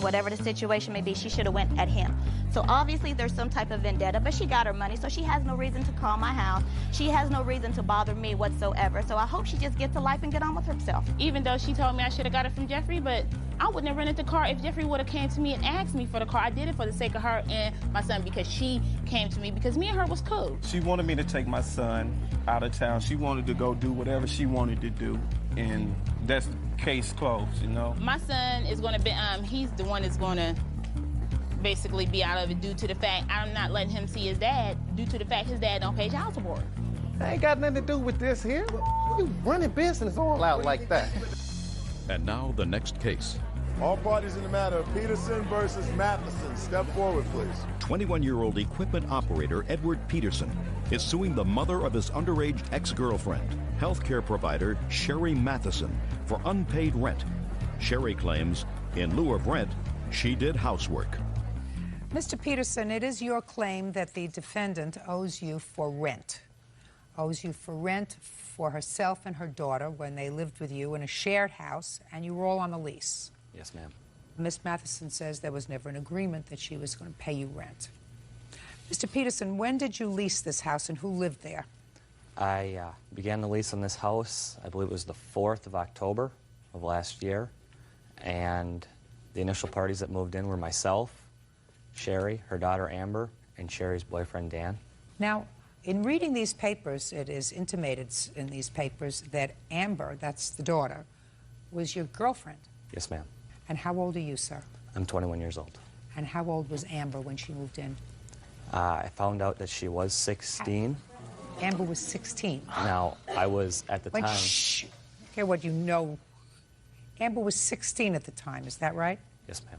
whatever the situation may be, she should have went at him. So obviously there's some type of vendetta, but she got her money, so she has no reason to call my house. She has no reason to bother me whatsoever. So I hope she just gets a life and get on with herself. Even though she told me I should have got it from Jeffrey, but I wouldn't have rented the car if Jeffrey would have came to me and asked me for the car. I did it for the sake of her and my son because she came to me because me and her was cool. She wanted me to take my son out of town. She wanted to go do whatever she wanted to do, and that's case closed, you know? My son is going to be, he's the one that's going to basically be out of it due to the fact I'm not letting him see his dad due to the fact his dad don't pay child support. That ain't got nothing to do with this here. You running business all out like that. And now the next case. All parties in the matter of Peterson versus Matheson. Step forward, please. 21-year-old equipment operator Edward Peterson is suing the mother of his underage ex-girlfriend, healthcare provider Sherry Matheson, for unpaid rent. Sherry claims, in lieu of rent, she did housework. Mr. Peterson, it is your claim that the defendant owes you for rent. Owes you for rent for herself and her daughter when they lived with you in a shared house and you were all on a lease. Yes, ma'am. Miss Matheson says there was never an agreement that she was going to pay you rent. Mr. Peterson, when did you lease this house and who lived there? I began the lease on this house, I believe it was the 4th of October of last year, and the initial parties that moved in were myself, Sherry, her daughter Amber, and Sherry's boyfriend Dan. Now, in reading these papers, it is intimated in these papers that Amber, that's the daughter, was your girlfriend. Yes, ma'am. And how old are you, sir? I'm 21 years old. And how old was Amber when she moved in? I found out that she was 16. Amber was 16. Now, I was at the time... Shh. I don't care what you know. Amber was 16 at the time, is that right? Yes, ma'am.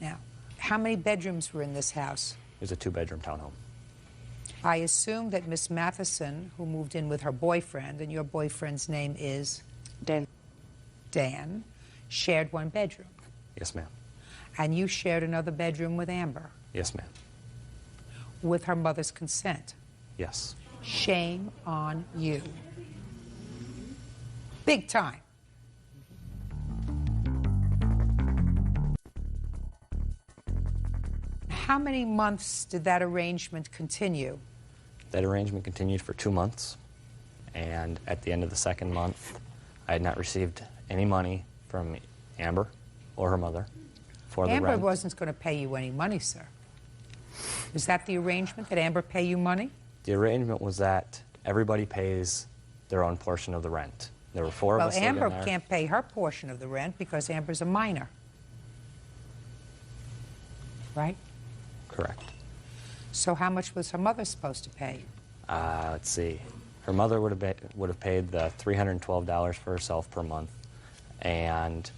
Now, how many bedrooms were in this house? It was a 2-bedroom townhome. I assume that Miss Matheson, who moved in with her boyfriend, and your boyfriend's name is? Dan. Dan, shared one bedroom. Yes, ma'am. And you shared another bedroom with Amber? Yes, ma'am. With her mother's consent? Yes. Shame on you. Big time. How many months did that arrangement continue? That arrangement continued for 2 months, and at the end of the 2nd month, I had not received any money from Amber or her mother for the rent. Amber wasn't going to pay you any money, sir. Is that the arrangement, that Amber pay you money? The arrangement was that everybody pays their own portion of the rent. There were 4 of us living there. Well, Amber can't pay her portion of the rent because Amber's a minor. Right? Correct. So how much was her mother supposed to pay? Let's see. Her mother would have paid the $312 for herself per month, and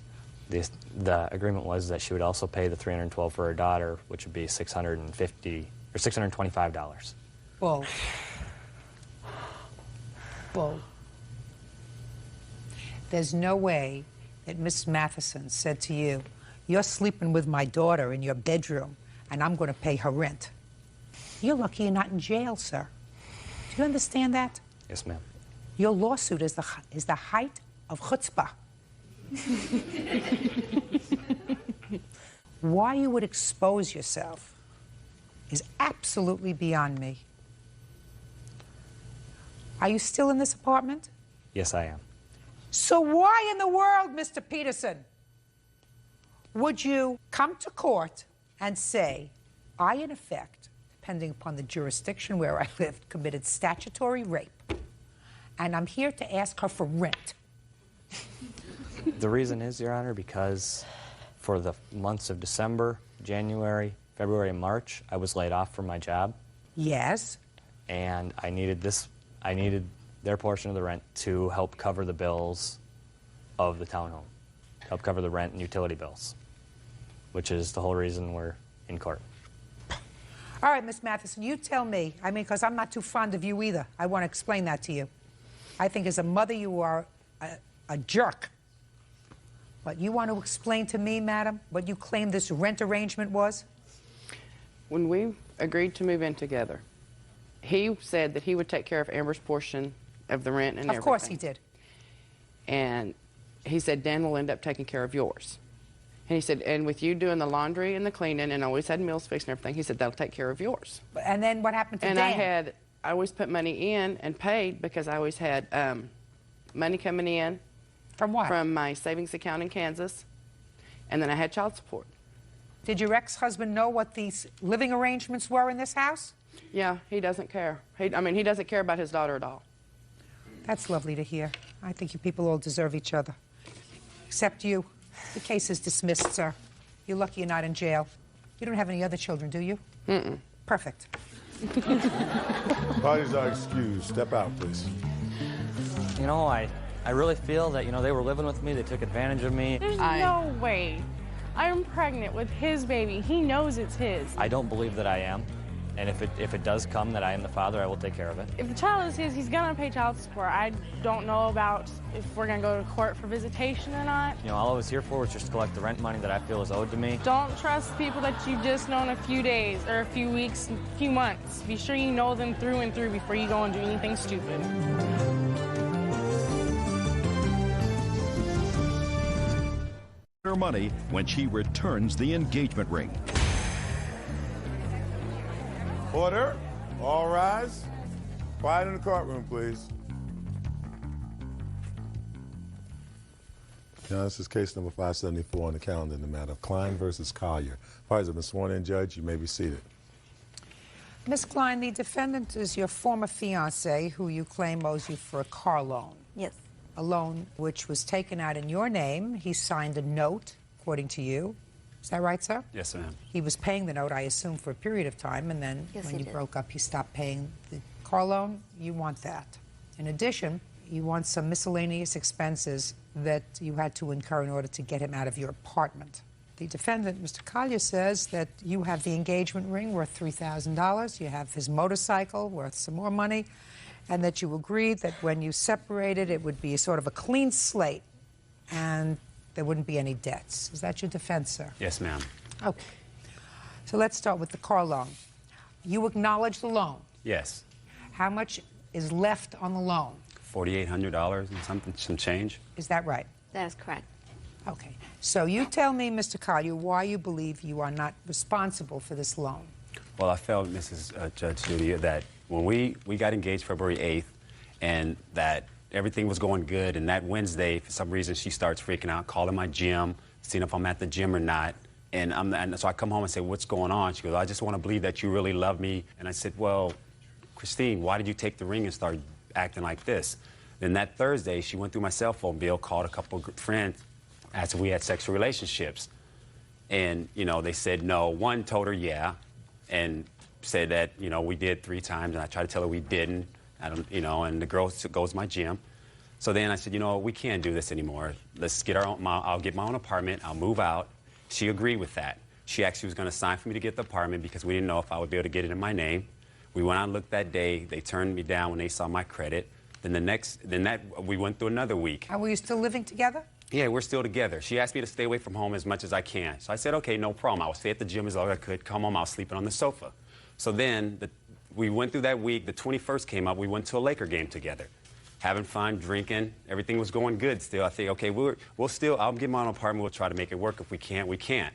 the agreement was that she would also pay the $312 for her daughter, which would be $650 or $625. Bull. Bull. There's no way that Miss Matheson said to you, "You're sleeping with my daughter in your bedroom, and I'm going to pay her rent." You're lucky you're not in jail, sir. Do you understand that? Yes, ma'am. Your lawsuit is the height of chutzpah. Why you would expose yourself is absolutely beyond me. Are you still in this apartment? Yes, I am. So why in the world, Mr. Peterson, would you come to court and say, I, in effect, depending upon the jurisdiction where I lived, committed statutory rape, and I'm here to ask her for rent? The reason is, Your Honor, because for the months of December, January, February, and March, I was laid off from my job. Yes. And I needed their portion of the rent to help cover the bills of the townhome, help cover the rent and utility bills, which is the whole reason we're in court. All right, Miss Matheson, you tell me. I mean, because I'm not too fond of you either. I want to explain that to you. I think as a mother, you are a jerk. But you want to explain to me, madam, what you claim this rent arrangement was? When we agreed to move in together, he said that he would take care of Amber's portion of the rent and everything. Of course he did. And he said Dan will end up taking care of yours. And he said, and with you doing the laundry and the cleaning and always had meals fixed and everything, he said, that'll take care of yours. And then what happened to And Dan? I always put money in and paid because I always had money coming in. From what? From my savings account in Kansas. And then I had child support. Did your ex-husband know what these living arrangements were in this house? Yeah, he doesn't care. He doesn't care about his daughter at all. That's lovely to hear. I think you people all deserve each other. Except you. The case is dismissed, sir. You're lucky you're not in jail. You don't have any other children, do you? Mm-mm. Perfect. Parties are excused. Step out, please. You know, I really feel that, you know, they were living with me, they took advantage of me. There's no way. I'm pregnant with his baby. He knows it's his. I don't believe that I am. And if it does come that I am the father, I will take care of it. If the child is his, he's gonna pay child support. I don't know about if we're gonna go to court for visitation or not. You know, all I was here for was just to collect the rent money that I feel is owed to me. Don't trust people that you've just known a few days or a few weeks, a few months. Be sure you know them through and through before you go and do anything stupid. Her money when she returns the engagement ring. Order. All rise. Quiet in the courtroom, please. Now, this is case number 574 on the calendar in the matter of Klein versus Collier. Parties have been sworn in, Judge. You may be seated. Ms. Klein, the defendant is your former fiancé who you claim owes you for a car loan. Yes. A loan which was taken out in your name. He signed a note, according to you. Is that right, sir? Yes, ma'am. He was paying the note, I assume, for a period of time, and then Yes, when he you did. broke up, he stopped paying the car loan. You want that. In addition, you want some miscellaneous expenses that you had to incur in order to get him out of your apartment. The defendant, Mr. Collier, says that you have the engagement ring worth $3,000, you have his motorcycle worth some more money, and that you agreed that when you separated, it would be sort of a clean slate, and there wouldn't be any debts. Is that your defense, sir? Yes, ma'am. Okay. So let's start with the car loan. You acknowledge the loan. Yes. How much is left on the loan? $4,800 and some change. Is that right? That is correct. Okay. So you tell me, Mr. Collier, why you believe you are not responsible for this loan. Well, I felt, Mrs. Judge Judy, that when we got engaged February 8th and that everything was going good, and that Wednesday, for some reason, she starts freaking out, calling my gym, seeing if I'm at the gym or not. And so I come home and say, what's going on? She goes, I just want to believe that you really love me. And I said, well, Christine, why did you take the ring and start acting like this? Then that Thursday, she went through my cell phone bill, called a couple of friends, asked if we had sexual relationships. And, you know, they said no. One told her yeah, and said that, you know, we did 3 times, and I tried to tell her we didn't. I don't, you know, and the girl goes to my gym. So then I said, you know, we can't do this anymore. Let's get our own, I'll get my own apartment. I'll move out. She agreed with that. She actually was going to sign for me to get the apartment because we didn't know if I would be able to get it in my name. We went out and looked that day. They turned me down when they saw my credit. Then we went through another week. And were you still living together? Yeah, we're still together. She asked me to stay away from home as much as I can. So I said, okay, no problem. I would stay at the gym as long as I could. Come home, I was sleeping on the sofa. So then we went through that week. The 21st came up. We went to a Laker game together, having fun, drinking. Everything was going good still. I think, okay, I'll get my own apartment. We'll try to make it work. If we can't, we can't.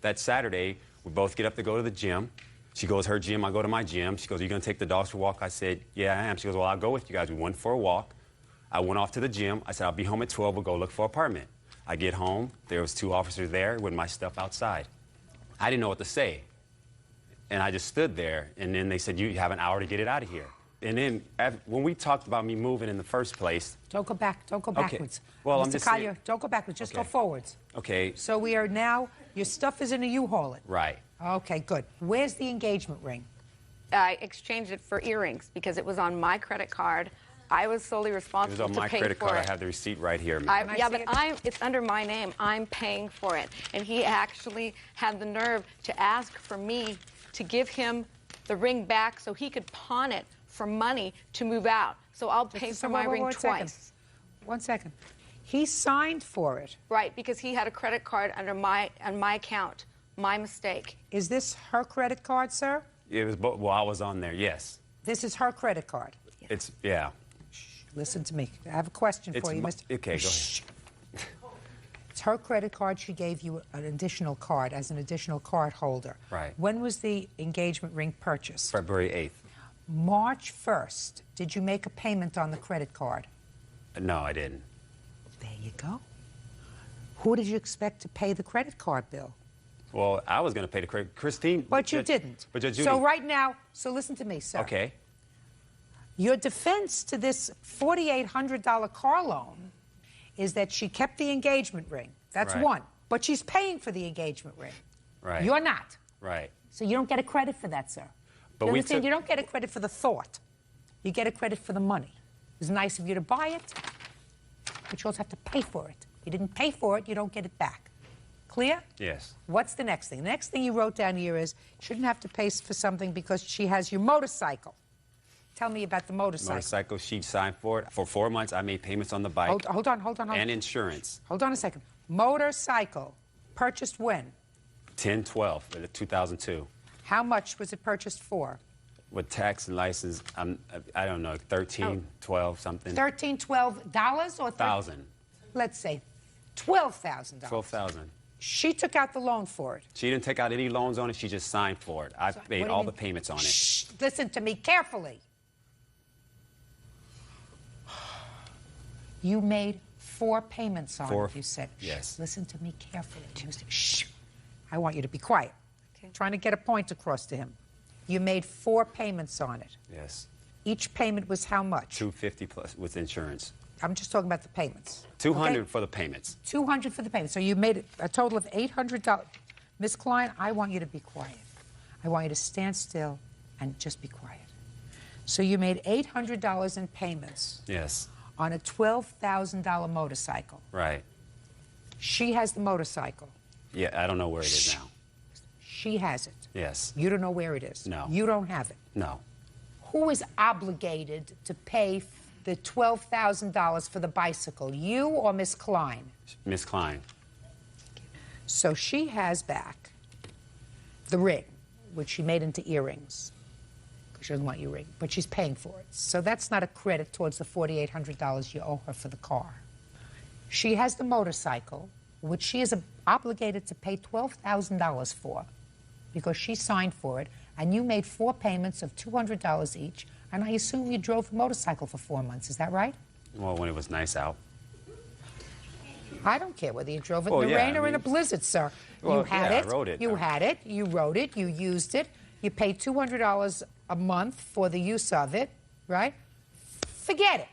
That Saturday, we both get up to go to the gym. She goes to her gym, I go to my gym. She goes, are you going to take the dogs for a walk? I said, yeah, I am. She goes, well, I'll go with you guys. We went for a walk. I went off to the gym. I said, I'll be home at 12. We'll go look for an apartment. I get home. There was 2 officers there with my stuff outside. I didn't know what to say. And I just stood there. And then they said, you have an hour to get it out of here. And then when we talked about me moving in the first place. Don't go back. Don't go backwards. Okay. Well, Mr. Collier, don't go backwards. Just go forwards. Okay. So we are now, your stuff is in a U-Haul. Right. Okay, good. Where's the engagement ring? I exchanged it for earrings because it was on my credit card. I was solely responsible to pay for it. It was on my credit card. I have the receipt right here. Yeah, but it's under my name. I'm paying for it. And he actually had the nerve to ask for me to give him the ring back so he could pawn it for money to move out. So I'll pay for my ring twice. 1 second. He signed for it. Right, because he had a credit card on my account. My mistake. Is this her credit card, sir? It was, well, I was on there, yes. This is her credit card. It's, yeah. Shh, listen to me. I have a question for you, Mr. Okay, go ahead. It's her credit card. She gave you an additional card as an additional card holder. Right. When was the engagement ring purchased? February 8th. March 1st. Did you make a payment on the credit card? No, I didn't. There you go. Who did you expect to pay the credit card bill? Well, I was going to pay the credit. Christine. But you didn't. But Judge Judy. So right now, so listen to me, sir. Okay. Your defense to this $4,800 car loan is that she kept the engagement ring. That's Right. one. But she's paying for the engagement ring. Right. You're not. Right. So you don't get a credit for that, sir. But You we understand? took- You don't get a credit for the thought. You get a credit for the money. It was nice of you to buy it, but you also have to pay for it. You didn't pay for it, you don't get it back. Clear? Yes. What's the next thing? The next thing you wrote down here is shouldn't have to pay for something because she has your motorcycle. Tell me about the motorcycle. Motorcycle, she signed for it. For 4 months, I made payments on the bike. Hold on. And insurance. Hold on a second. Motorcycle, purchased when? 10/12, 2002. How much was it purchased for? With tax and license, I don't know, 13, 12, something. $13, $12 or $1,000. Let's say $12,000. 12,000. She took out the loan for it. She didn't take out any loans on it. She just signed for it. I What made do you all mean? the payments on it. Shh, listen to me carefully. You made 4 payments on Four, it, you said. Shh, yes. listen to me carefully. You said, shh. I want you to be quiet. Okay. Trying to get a point across to him. You made 4 payments on it. Yes. Each payment was how much? $250 plus with insurance. I'm just talking about the payments. $200 okay? for the payments. $200 for the payment. So you made a total of $800. Miss Klein, I want you to be quiet. I want you to stand still and just be quiet. So you made $800 in payments Yes. on a $12,000 motorcycle. Right. She has the motorcycle. Yeah, I don't know where it is now. She has it. Yes. You don't know where it is. No. You don't have it. No. Who is obligated to pay the $12,000 for the bicycle, you or Miss Klein? Miss Klein. So she has back the ring, which she made into earrings, because she doesn't want your ring, but she's paying for it. So that's not a credit towards the $4,800 you owe her for the car. She has the motorcycle, which she is obligated to pay $12,000 for, because she signed for it, and you made 4 payments of $200 each, and I assume you drove the motorcycle for 4 months. Is that right? Well, when it was nice out. I don't care whether you drove it Well, in the yeah, rain or in a blizzard, sir. Well, You had yeah, it. I rode it. You had it. You rode it. You used it. You paid $200 a month for the use of it, right? Forget it.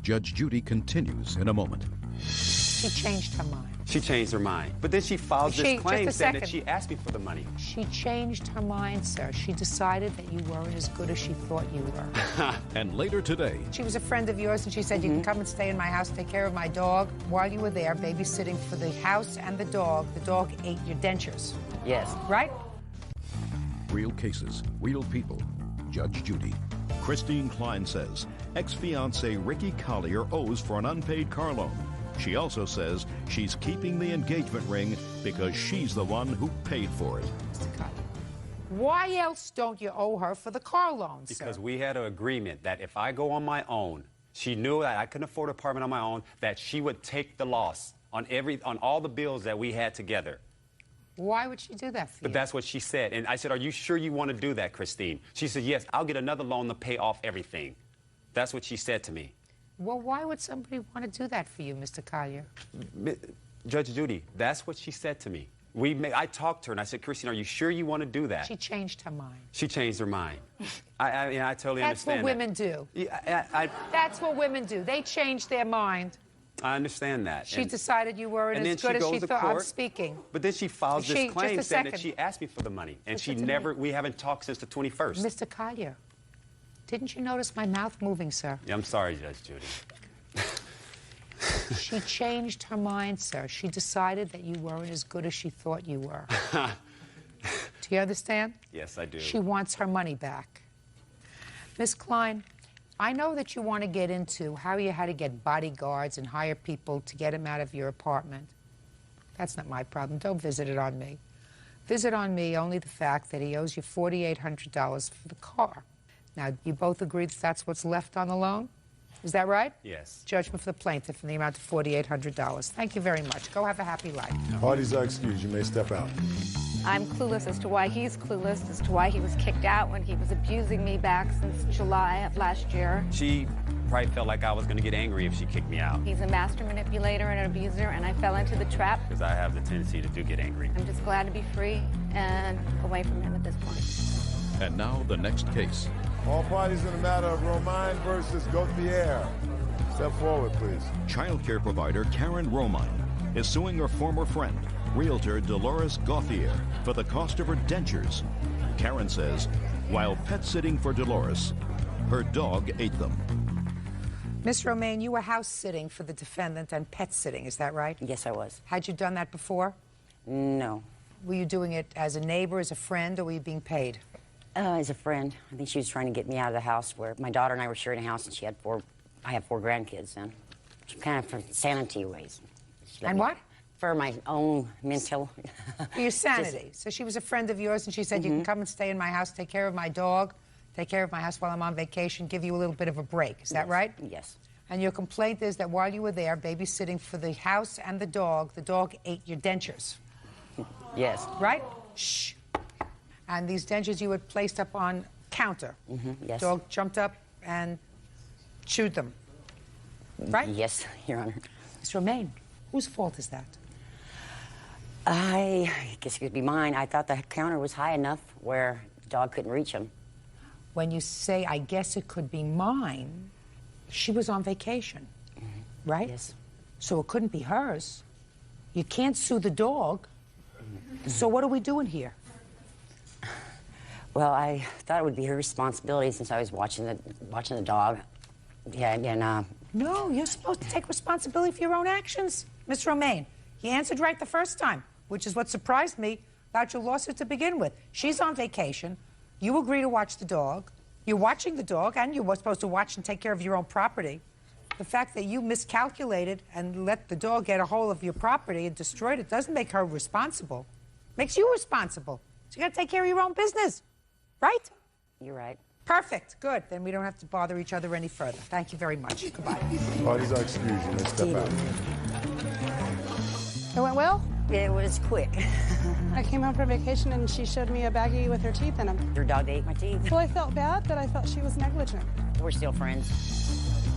Judge Judy continues in a moment. She changed her mind. She changed her mind. But then she filed this claim just a saying that second. she asked me for the money. She changed her mind, sir. She decided that you weren't as good as she thought you were. And later today, She was a friend of yours, and she said, you can come and stay in my house, take care of my dog. While you were there, babysitting for the house and the dog ate your dentures. Yes. Right? real cases, real people. Judge Judy. Christine Klein says ex-fiancé Ricky Collier owes for an unpaid car loan. She also says she's keeping the engagement ring because she's the one who paid for it. Why else don't you owe her for the car loan, sir? Because we had an agreement that if I go on my own, she knew that I couldn't afford an apartment on my own, that she would take the loss on all the bills that we had together. Why would she do that for But you? that's what she said. And I said, are you sure you want to do that, Christine? She said, yes, I'll get another loan to pay off everything. That's what she said to me. Well, why would somebody want to do that for you, Mr. Collier? Judge Judy, that's what she said to me. I talked to her and I said, Christine, are you sure you want to do that? She changed her mind. She changed her mind. I totally That's what understand women do. Yeah, That's what women do. They change their mind. I understand that. She decided you weren't and as then good as she goes to thought. I'm court, speaking. But then she files this claim just a saying that second. she asked me for the money. And Listen to me. we haven't talked since the 21st. Mr. Collier, didn't you notice my mouth moving, sir? Yeah, I'm sorry, Judge Judy. She changed her mind, sir. She decided that you weren't as good as she thought you were. Do you understand? Yes, I do. She wants her money back. Miss Klein, I know that you want to get into how you had to get bodyguards and hire people to get him out of your apartment. That's not my problem. Don't visit it on me. Visit on me only the fact that he owes you $4,800 for the car. Now, you both agree that that's what's left on the loan? Is that right? Yes. Judgment for the plaintiff in the amount of $4,800. Thank you very much. Go have a happy life. Parties are excused. You may step out. I'm clueless as to why he's clueless, as to why he was kicked out when he was abusing me back since July of last year. She probably felt like I was going to get angry if she kicked me out. He's a master manipulator and an abuser, and I fell into the trap. Because I have the tendency to get angry. I'm just glad to be free and away from him at this point. And now the next case. All parties in the matter of Romine versus Gauthier. Step forward, please. Child care provider Karen Romine is suing her former friend, realtor Dolores Gauthier, for the cost of her dentures. Karen says, while pet sitting for Dolores, her dog ate them. Miss Romaine, you were house sitting for the defendant and pet sitting, is that right? Yes, I was. Had you done that before? No. Were you doing it as a neighbor, as a friend, or were you being paid? As a friend. I think she was trying to get me out of the house where my daughter and I were sharing a house, and she had I have 4 grandkids then. Kind of for sanity ways. And what? For my own mental. For your sanity. So she was a friend of yours, and she said, you can come and stay in my house, take care of my dog, take care of my house while I'm on vacation, give you a little bit of a break. Is that right? Yes. And your complaint is that while you were there babysitting for the house and the dog ate your dentures. Yes. Right? Shh. And these dentures you had placed up on counter. Yes. Dog jumped up and chewed them. Right? Yes, Your Honor. Miss Romaine, whose fault is that? I guess it could be mine. I thought the counter was high enough where the dog couldn't reach him. When you say, I guess it could be mine, she was on vacation, right? Yes. So it couldn't be hers. You can't sue the dog. So what are we doing here? Well, I thought it would be her responsibility since I was watching the dog. Yeah, and No, you're supposed to take responsibility for your own actions. Miss Romaine, you answered right the first time, which is what surprised me about your lawsuit to begin with. She's on vacation. You agree to watch the dog. You're watching the dog, and you were supposed to watch and take care of your own property. The fact that you miscalculated and let the dog get a hold of your property and destroyed it doesn't make her responsible. Makes you responsible. So you got to take care of your own business, right? You're right. Perfect. Good. Then we don't have to bother each other any further. Thank you very much. Goodbye. Parties are excused. You may step out. It went well? It was quick. I came home from vacation and she showed me a baggie with her teeth in them. Your dog ate my teeth. Well, I felt bad, but I felt she was negligent. We're still friends.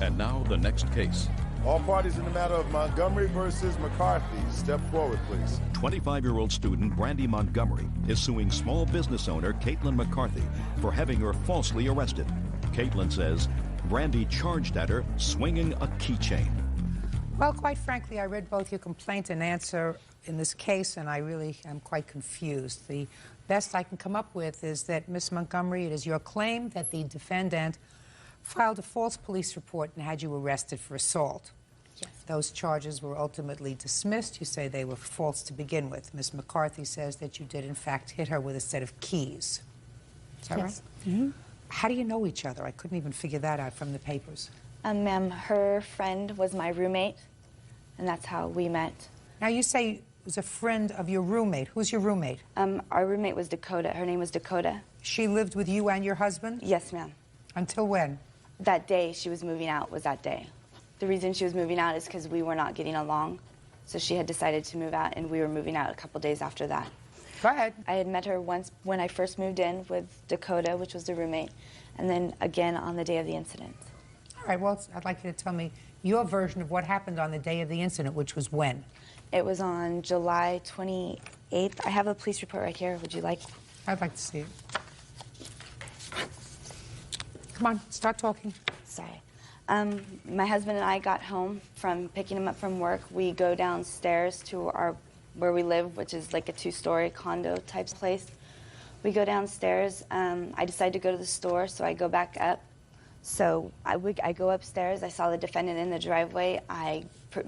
And now the next case. All parties in the matter of Montgomery versus McCarthy. Step forward, please. 25-year-old student Brandy Montgomery is suing small business owner Caitlin McCarthy for having her falsely arrested. Caitlin says Brandy charged at her swinging a keychain. Well, quite frankly, I read both your complaint and answer in this case, and I really am quite confused. The best I can come up with is that, Miss Montgomery, it is your claim that the defendant filed a false police report and had you arrested for assault. Yes. Those charges were ultimately dismissed. You say they were false to begin with. Ms. McCarthy says that you did, in fact, hit her with a set of keys. Is that Yes. right? Mm-hmm. How do you know each other? I couldn't even figure that out from the papers. Ma'am, her friend was my roommate, and that's how we met. Now, you say it was a friend of your roommate. Who's your roommate? Our roommate was Dakota. Her name was Dakota. She lived with you and your husband? Yes, ma'am. Until when? That day she was moving out was that day. The reason she was moving out is because we were not getting along. So she had decided to move out, and we were moving out a couple days after that. Go ahead. I had met her once when I first moved in with Dakota, which was the roommate, and then again on the day of the incident. All right, well, I'd like you to tell me your version of what happened on the day of the incident, which was when? It was on July 28th. I have a police report right here. Would you like? I'd like to see it. Come on, start talking. Sorry. My husband and I got home from picking him up from work. We go downstairs to where we live, which is like a 2-story condo type place. We go downstairs. I decide to go to the store, so I go back up. So I go upstairs. I saw the defendant in the driveway. I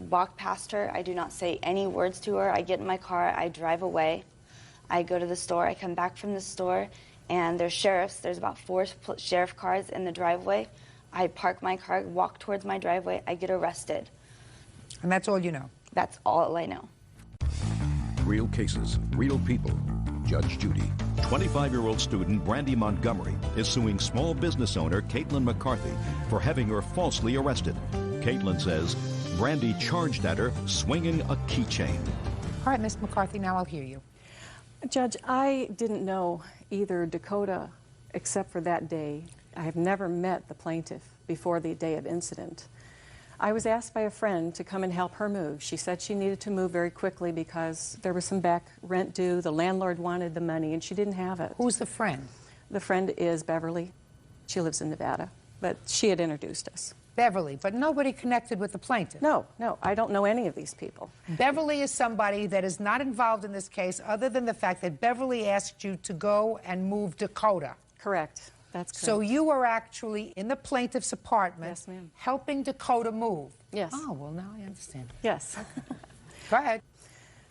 walk past her. I do not say any words to her. I get in my car. I drive away. I go to the store. I come back from the store, and there's sheriffs. There's about 4 sheriff cars in the driveway. I park my car, walk towards my driveway. I get arrested. And that's all you know? That's all I know. Real cases, real people. Judge Judy. 25-year-old student Brandy Montgomery is suing small business owner Caitlin McCarthy for having her falsely arrested. Caitlin says Brandy charged at her swinging a keychain. All right, Miss McCarthy, now I'll hear you. Judge, I didn't know either Dakota except for that day. I have never met the plaintiff before the day of incident. I was asked by a friend to come and help her move. She said she needed to move very quickly because there was some back rent due. The landlord wanted the money and she didn't have it. Who's the friend? The friend is Beverly. She lives in Nevada, but she had introduced us. Beverly, but nobody connected with the plaintiff. No, I don't know any of these people. Beverly is somebody that is not involved in this case other than the fact that Beverly asked you to go and move Dakota. Correct. That's correct. So you were actually in the plaintiff's apartment, yes, ma'am, helping Dakota move. Yes. Oh, well, now I understand. Yes. Go ahead.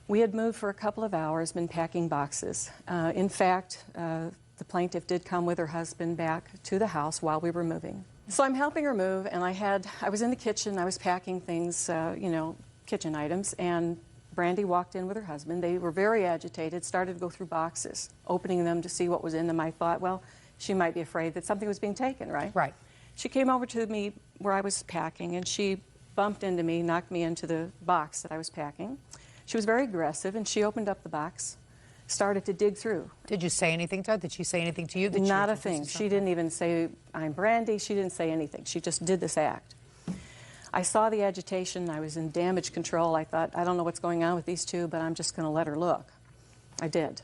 We had moved for a couple of hours, been packing boxes. In fact, the plaintiff did come with her husband back to the house while we were moving. So I'm helping her move, and I was in the kitchen, I was packing things, kitchen items, and Brandy walked in with her husband. They were very agitated, started to go through boxes, opening them to see what was in them. I thought, well, she might be afraid that something was being taken, right? Right. She came over to me where I was packing, and she bumped into me, knocked me into the box that I was packing. She was very aggressive, and she opened up the box, started to dig through. Did you say anything to her? Did she say anything to you? Not a thing. She didn't even say, I'm Brandy. She didn't say anything. She just did this act. I saw the agitation. I was in damage control. I thought, I don't know what's going on with these two, but I'm just going to let her look. I did.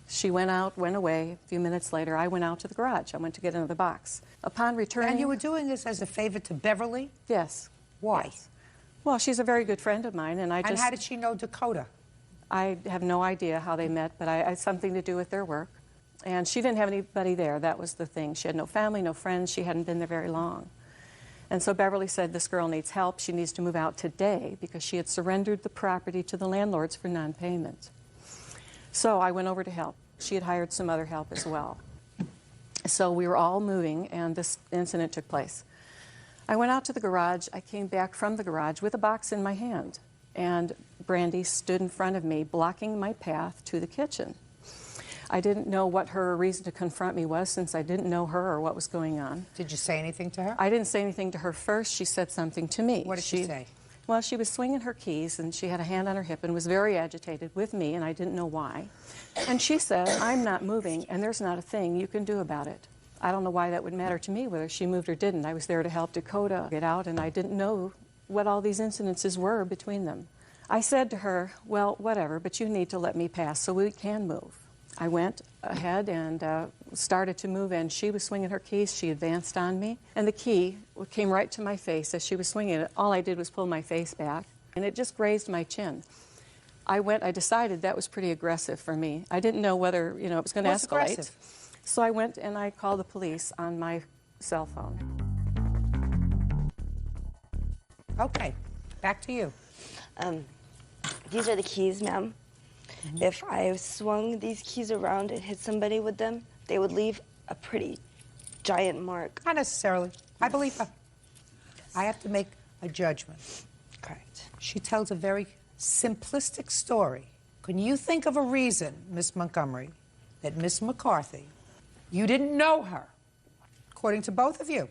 She went out, went away. A few minutes later, I went out to the garage. I went to get another box. Upon returning... And you were doing this as a favor to Beverly? Yes. Why? Yes. Well, she's a very good friend of mine, and I just... And how did she know Dakota? I have no idea how they met, but I had something to do with their work. And she didn't have anybody there. That was the thing. She had no family, no friends. She hadn't been there very long. And so Beverly said, this girl needs help. She needs to move out today because she had surrendered the property to the landlords for non-payment. So I went over to help. She had hired some other help as well. So we were all moving, and this incident took place. I went out to the garage. I came back from the garage with a box in my hand, and Brandy stood in front of me, blocking my path to the kitchen. I didn't know what her reason to confront me was, since I didn't know her or what was going on. Did you say anything to her? I didn't say anything to her first. She said something to me. What did she say? Well, she was swinging her keys, and she had a hand on her hip and was very agitated with me, and I didn't know why. And she said, I'm not moving, and there's not a thing you can do about it. I don't know why that would matter to me, whether she moved or didn't. I was there to help Dakota get out, and I didn't know what all these incidences were between them. I said to her, well, whatever, but you need to let me pass so we can move. I went ahead and started to move, and she was swinging her keys. She advanced on me, and the key came right to my face as she was swinging it. All I did was pull my face back, and it just grazed my chin. I decided that was pretty aggressive for me. I didn't know whether, it was going to escalate. Aggressive? So I went and I called the police on my cell phone. Okay, back to you. These are the keys, ma'am. Mm-hmm. If I swung these keys around and hit somebody with them, they would leave a pretty giant mark. Not necessarily. I believe her. I have to make a judgment. Correct. She tells a very simplistic story. Can you think of a reason, Miss Montgomery, that Miss McCarthy, you didn't know her, according to both of you?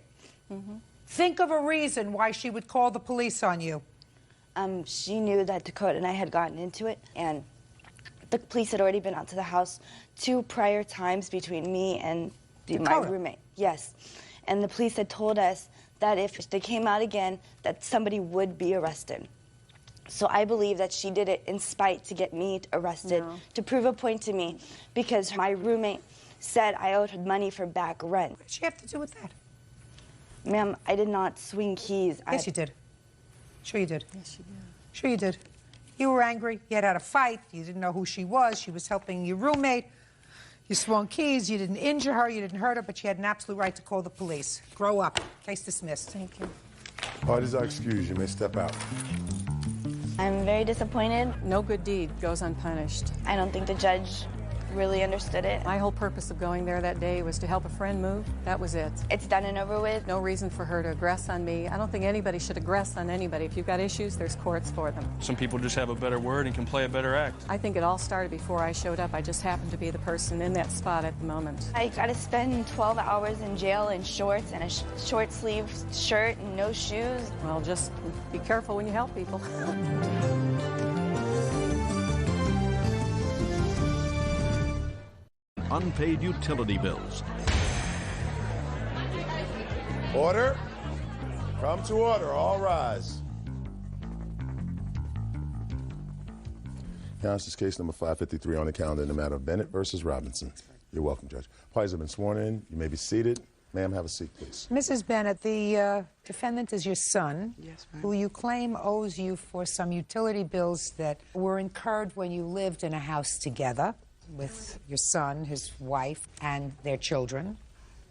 Mm-hmm. Think of a reason why she would call the police on you. She knew that Dakota and I had gotten into it, and the police had already been out to the house 2 prior times between me and my roommate. Yes. And the police had told us that if they came out again, that somebody would be arrested. So I believe that she did it in spite to get me arrested, to prove a point to me, because my roommate said I owed her money for back rent. What did she have to do with that? Ma'am, I did not swing keys. Yes, you did. Sure you did. Yes, you did. Sure you did. You were angry. You had a fight. You didn't know who she was. She was helping your roommate. You swung keys. You didn't injure her. You didn't hurt her, but you had an absolute right to call the police. Grow up. Case dismissed. Thank you. Parties are excused. You may step out. I'm very disappointed. No good deed goes unpunished. I don't think the judge really understood it. My whole purpose of going there that day was to help a friend move. That was it. It's done and over with. No reason for her to aggress on me. I don't think anybody should aggress on anybody. If you've got issues, there's courts for them. Some people just have a better word and can play a better act. I think it all started before I showed up. I just happened to be the person in that spot at the moment. I got to spend 12 hours in jail in shorts and a short sleeve shirt and no shoes. Well, just be careful when you help people. Unpaid utility bills. Order. Come to order. All rise. Now, this is case number 553 on the calendar in the matter of Bennett versus Robinson. You're welcome, Judge. Parties have been sworn in. You may be seated. Ma'am, have a seat, please. Mrs. Bennett, the defendant is your son, Yes, ma'am. who you claim owes you for some utility bills that were incurred when you lived in a house together with your son, his wife, and their children.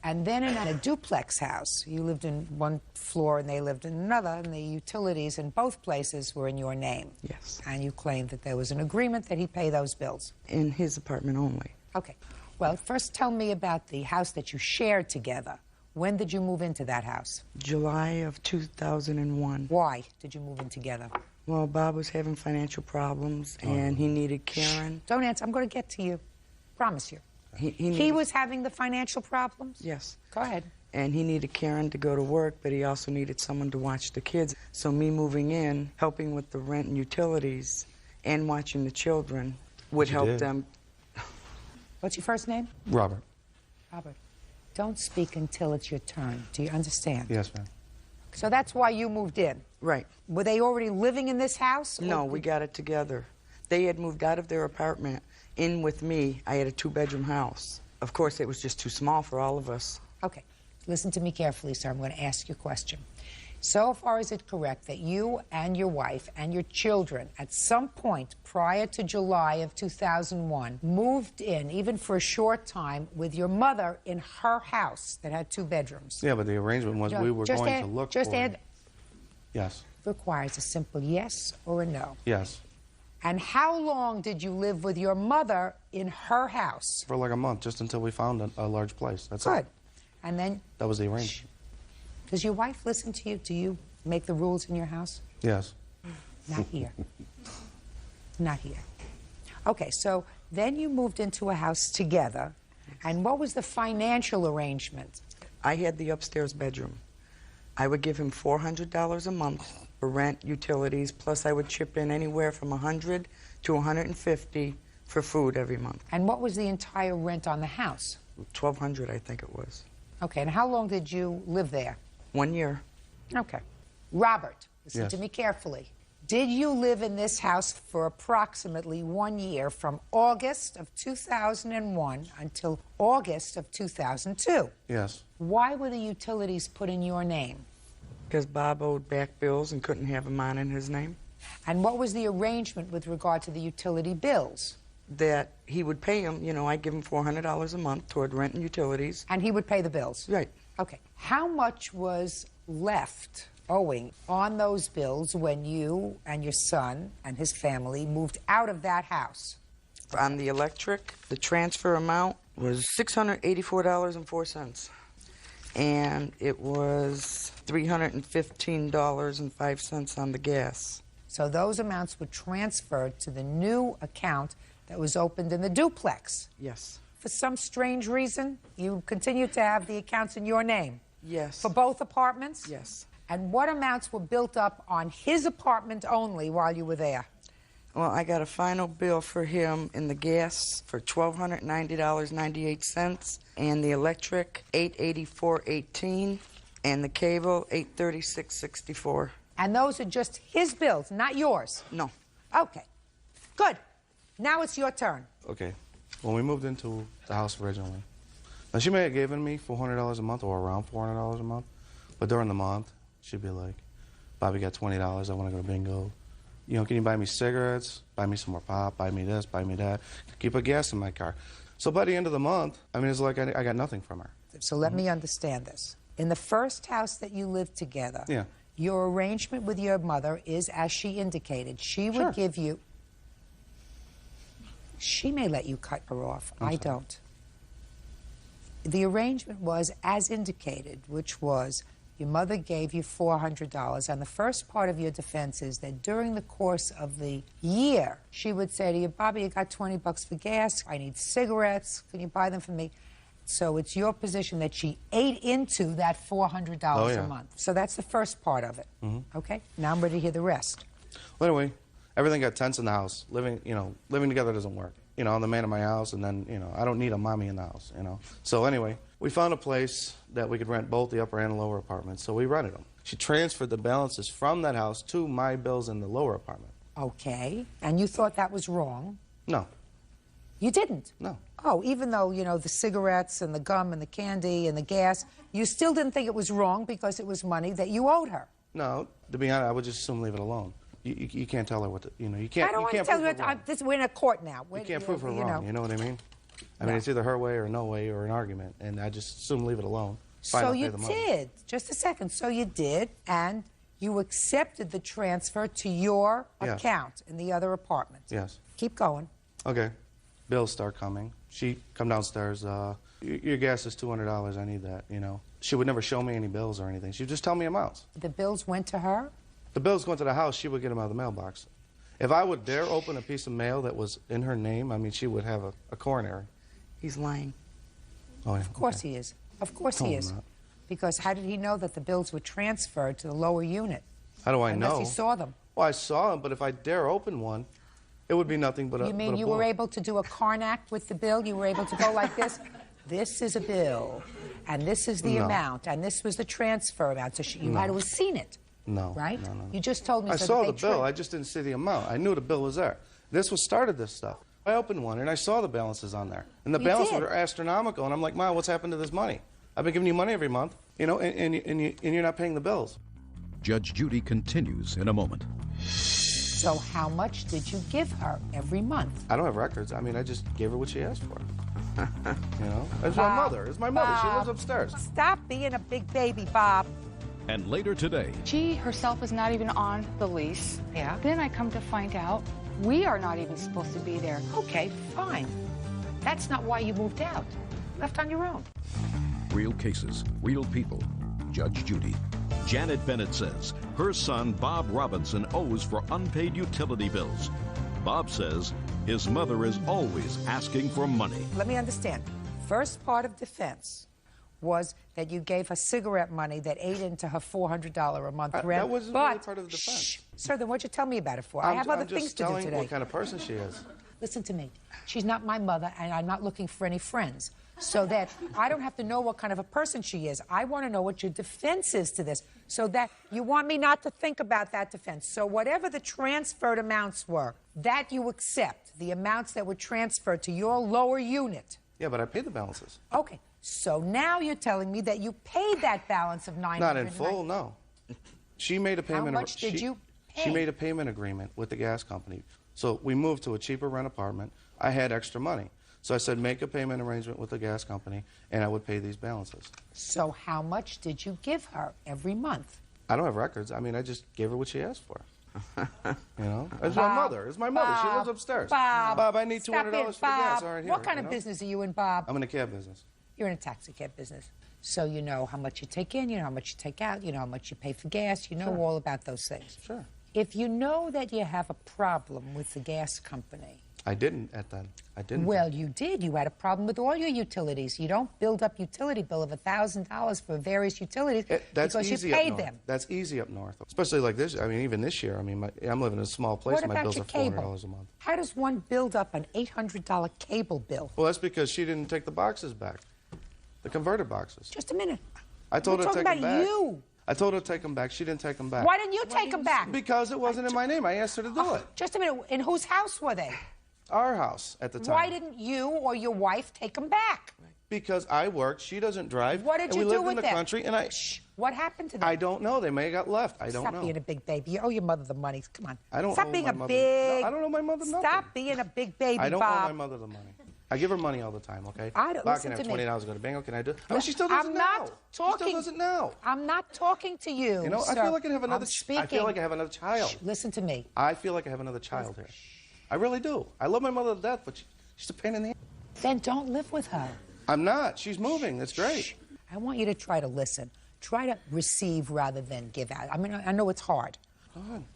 And then in a duplex house, you lived in one floor and they lived in another, and the utilities in both places were in your name. Yes. And you claimed that there was an agreement that he pay those bills. In his apartment only. Okay. Well, first tell me about the house that you shared together. When did you move into that house? July of 2001. Why did you move in together? Well, Bob was having financial problems, and he needed Karen. Shh. Don't answer. I'm going to get to you. Promise you. He was having the financial problems? Yes. Go ahead. And he needed Karen to go to work, but he also needed someone to watch the kids. So me moving in, helping with the rent and utilities, and watching the children would help them. What's your first name? Robert. Robert. Don't speak until it's your turn. Do you understand? Yes, ma'am. So that's why you moved in? Right. Were they already living in this house? No, we got it together. They had moved out of their apartment in with me. I had a 2-bedroom house. Of course, it was just too small for all of us. Okay. Listen to me carefully, sir. I'm going to ask you a question. So far, is it correct that you and your wife and your children, at some point prior to July of 2001, moved in, even for a short time, with your mother in her house that had 2 bedrooms? Yeah, but the arrangement was we were going to look for... Yes. Requires a simple yes or a no. Yes. And how long did you live with your mother in her house? For like a month, just until we found a large place. That's Good. it. And then... That was the arrangement. Does your wife listen to you? Do you make the rules in your house? Yes. Not here. Not here. Okay, so then you moved into a house together. And what was the financial arrangement? I had the upstairs bedroom. I would give him $400 a month for rent, utilities, plus I would chip in anywhere from $100 to $150 for food every month. And what was the entire rent on the house? $1,200, I think it was. Okay, and how long did you live there? 1 year. Okay. Robert, listen Yes. to me carefully. Did you live in this house for approximately 1 year, from August of 2001 until August of 2002? Yes. Why were the utilities put in your name? Because Bob owed back bills and couldn't have them on in his name. And what was the arrangement with regard to the utility bills? That he would pay him, you know, I'd give him $400 a month toward rent and utilities. And he would pay the bills? Right. Okay. How much was left owing on those bills when you and your son and his family moved out of that house? On the electric, the transfer amount was $684.04. And it was $315.05 on the gas. So those amounts were transferred to the new account that was opened in the duplex. Yes. For some strange reason, you continue to have the accounts in your name. Yes. For both apartments? Yes. And what amounts were built up on his apartment only while you were there? Well, I got a final bill for him in the gas for $1,290.98, and the electric $884.18, and the cable $836.64. And those are just his bills, not yours? No. Okay. Good. Now it's your turn. Okay. When we moved into the house originally, now she may have given me $400 a month or around $400 a month, but during the month, she'd be like, Bobby got $20, I want to go to bingo. You know, can you buy me cigarettes, buy me some more pop, buy me this, buy me that, keep a gas in my car. So by the end of the month, I mean, it's like I got nothing from her. So let me understand this. In the first house that you lived together, Yeah. your arrangement with your mother is, as she indicated, she would give you... She may let you cut her off. I don't. The arrangement was as indicated, which was your mother gave you $400, and the first part of your defense is that during the course of the year, she would say to you, Bobby, I got 20 bucks for gas, I need cigarettes, can you buy them for me? So it's your position that she ate into that $400 a month. So that's the first part of it. Okay? Now I'm ready to hear the rest. Well, anyway, everything got tense in the house. Living together doesn't work. I'm the man of my house, and then, I don't need a mommy in the house, So anyway, we found a place that we could rent both the upper and lower apartments, so we rented them. She transferred the balances from that house to my bills in the lower apartment. Okay. And you thought that was wrong? No. You didn't? No. Oh, even though, the cigarettes and the gum and the candy and the gas, you still didn't think it was wrong because it was money that you owed her? No. To be honest, I would just assume leave it alone. You can't tell her what to, you can't. I don't want to tell you. We're in a court now. You can't prove her wrong. You know what I mean? I mean, it's either her way or no way or an argument, and I just assume leave it alone. So you did. Just a second. So you did, and you accepted the transfer to your account in the other apartment. Yes. Keep going. Okay. Bills start coming. She come downstairs. Your gas is $200. I need that. She would never show me any bills or anything. She'd just tell me amounts. The bills went to her? The bills went to the house. She would get them out of the mailbox. If I would dare open a piece of mail that was in her name, I mean, she would have a coronary. He's lying. Oh, yeah. Of course he is. Of course he is. Because how did he know that the bills were transferred to the lower unit? How do I know? Unless he saw them. Well, I saw them, but if I dare open one, it would be nothing but a. You mean you were able to do a Carnac with the bill? You were able to go like this? This is a bill, and this is the amount, and this was the transfer amount. So you had to have seen it. No. Right? No. You just told me. I saw the bill. I just didn't see the amount. I knew the bill was there. This was started this stuff. I opened one and I saw the balances on there, and the balances were astronomical. And I'm like, Mom, what's happened to this money? I've been giving you money every month, and you're not paying the bills. Judge Judy continues in a moment. So how much did you give her every month? I don't have records. I mean, I just gave her what she asked for. It's my mother. It's my mother. She lives upstairs. Stop being a big baby, Bob. And later today, she herself is not even on the lease. Yeah. Then I come to find out we are not even supposed to be there. Okay, fine. That's not why you moved out. Left on your own. Real cases, real people. Judge Judy. Janet Bennett says her son Bob Robinson owes for unpaid utility bills. Bob says his mother is always asking for money. Let me understand. First part of defense was that you gave her cigarette money that ate into her $400 a month rent. That wasn't really part of the defense. Shh. Sir, then what'd you tell me about it for? I have other things to do today. I'm just telling you what kind of person she is. Listen to me. She's not my mother, and I'm not looking for any friends. So that I don't have to know what kind of a person she is. I want to know what your defense is to this. So that you want me not to think about that defense. So whatever the transferred amounts were, that you accept, the amounts that were transferred to your lower unit. Yeah, but I paid the balances. Okay. So now you're telling me that you paid that balance of $900. Not in full, no. She made a payment. How much did you pay? She made a payment agreement with the gas company. So we moved to a cheaper rent apartment. I had extra money. So I said, make a payment arrangement with the gas company, and I would pay these balances. So how much did you give her every month? I don't have records. I mean, I just gave her what she asked for. It's my mother. It's my mother. She lives upstairs. Bob, I need $200 for gas. All right, here. What kind of business are you in, Bob? I'm in a cab business. You're in a taxi cab business. So you know how much you take in, you know how much you take out, you know how much you pay for gas, you know all about those things. Sure. If you know that you have a problem with the gas company. I didn't at then. I didn't. Well, you did. You had a problem with all your utilities. You don't build up utility bill of $1,000 for various utilities because you paid them. That's easy up north. Especially like this. I mean, even this year. I mean, I'm living in a small place. What my about bills your are cable? $400 a month. How does one build up an $800 cable bill? Well, that's because she didn't take the boxes back. The converter boxes. Just a minute. I told her to take them back. We're talking about you. I told her to take them back. She didn't take them back. Why didn't you take them back? Because it wasn't in my name. I asked her to do it. Just a minute. In whose house were they? Our house at the time. Why didn't you or your wife take them back? Because I worked. She doesn't drive. What did you do with them? We lived in the country, and What happened to them? I don't know. They may have got left. I don't know. Stop being a big baby. You owe your mother the money. Come on. I don't Stop owe being my a mother. big. No, I don't owe my mother nothing. Stop being a big baby, I don't Bob. owe my mother the money. I give her money all the time, okay? I don't. Bob, Listen can I to have me. $20 to go to bingo? Can I do it? Oh, she still doesn't I'm know. not talking. She still doesn't know. I'm not talking to you. You know, sir. I feel like I have another. I'm speaking. I feel like I have another child. Listen to me. I feel like I have another child here. I really do. I love my mother to death, but she's a pain in the ass. Then don't live with her. I'm not. She's moving. That's great. Shh. I want you to try to listen. Try to receive rather than give out. I mean, I know it's hard.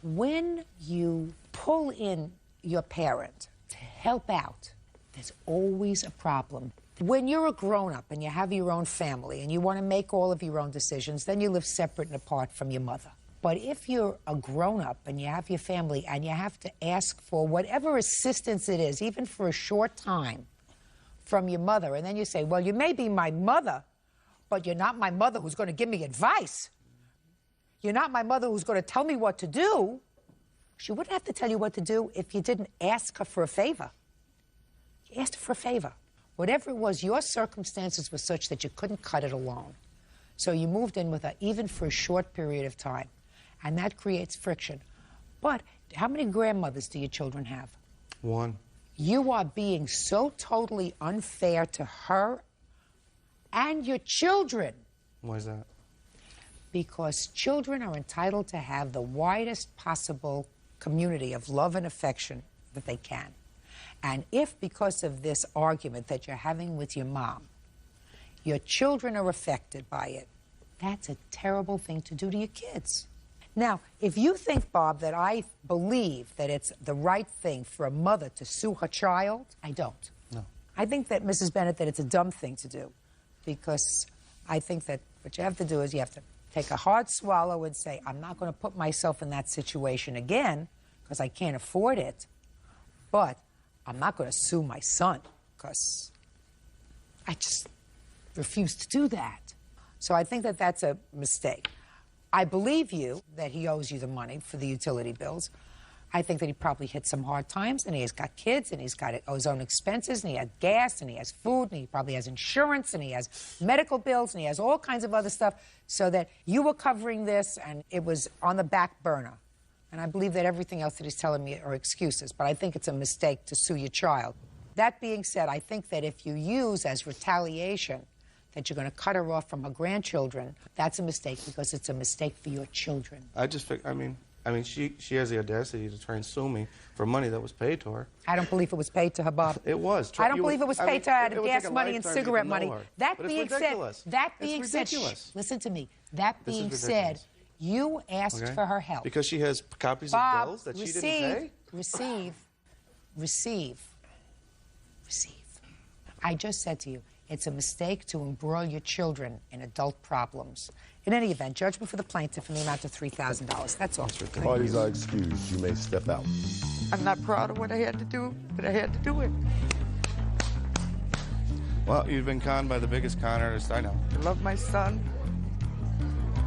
When you pull in your parent to help out, there's always a problem. When you're a grown-up and you have your own family and you want to make all of your own decisions, then you live separate and apart from your mother. But if you're a grown-up and you have your family and you have to ask for whatever assistance it is, even for a short time, from your mother, and then you say, well, you may be my mother, but you're not my mother who's going to give me advice. You're not my mother who's going to tell me what to do. She wouldn't have to tell you what to do if you didn't ask her for a favor. You asked her for a favor. Whatever it was, your circumstances were such that you couldn't cut it alone. So you moved in with her, even for a short period of time. And that creates friction. But how many grandmothers do your children have? One. You are being so totally unfair to her and your children. Why is that? Because children are entitled to have the widest possible community of love and affection that they can. And if, because of this argument that you're having with your mom, your children are affected by it, that's a terrible thing to do to your kids. Now, if you think, Bob, that I believe that it's the right thing for a mother to sue her child, I don't. No. I think that, Mrs. Bennett, that it's a dumb thing to do, because I think that what you have to do is you have to take a hard swallow and say, I'm not going to put myself in that situation again because I can't afford it, but I'm not going to sue my son because I just refuse to do that. So I think that that's a mistake. I believe you that he owes you the money for the utility bills. I think that he probably hit some hard times, and he has got kids, and he's got his own expenses, and he has gas, and he has food, and he probably has insurance, and he has medical bills, and he has all kinds of other stuff, so that you were covering this, and it was on the back burner. And I believe that everything else that he's telling me are excuses, but I think it's a mistake to sue your child. That being said, I think that if you use as retaliation that you're going to cut her off from her grandchildren, that's a mistake, because it's a mistake for your children. I mean, she has the audacity to try and sue me for money that was paid to her. I don't believe it was paid to her, Bob. It was. I don't believe it was paid to her out of gas money and cigarette money. That being said, listen to me. That being said, you asked for her help. Because she has copies of bills that she didn't pay? Receive. I just said to you, it's a mistake to embroil your children in adult problems. In any event, judgment for the plaintiff in the amount of $3,000. That's all. Parties are excused. You may step out. I'm not proud of what I had to do, but I had to do it. Well, you've been conned by the biggest con artist I know. I love my son.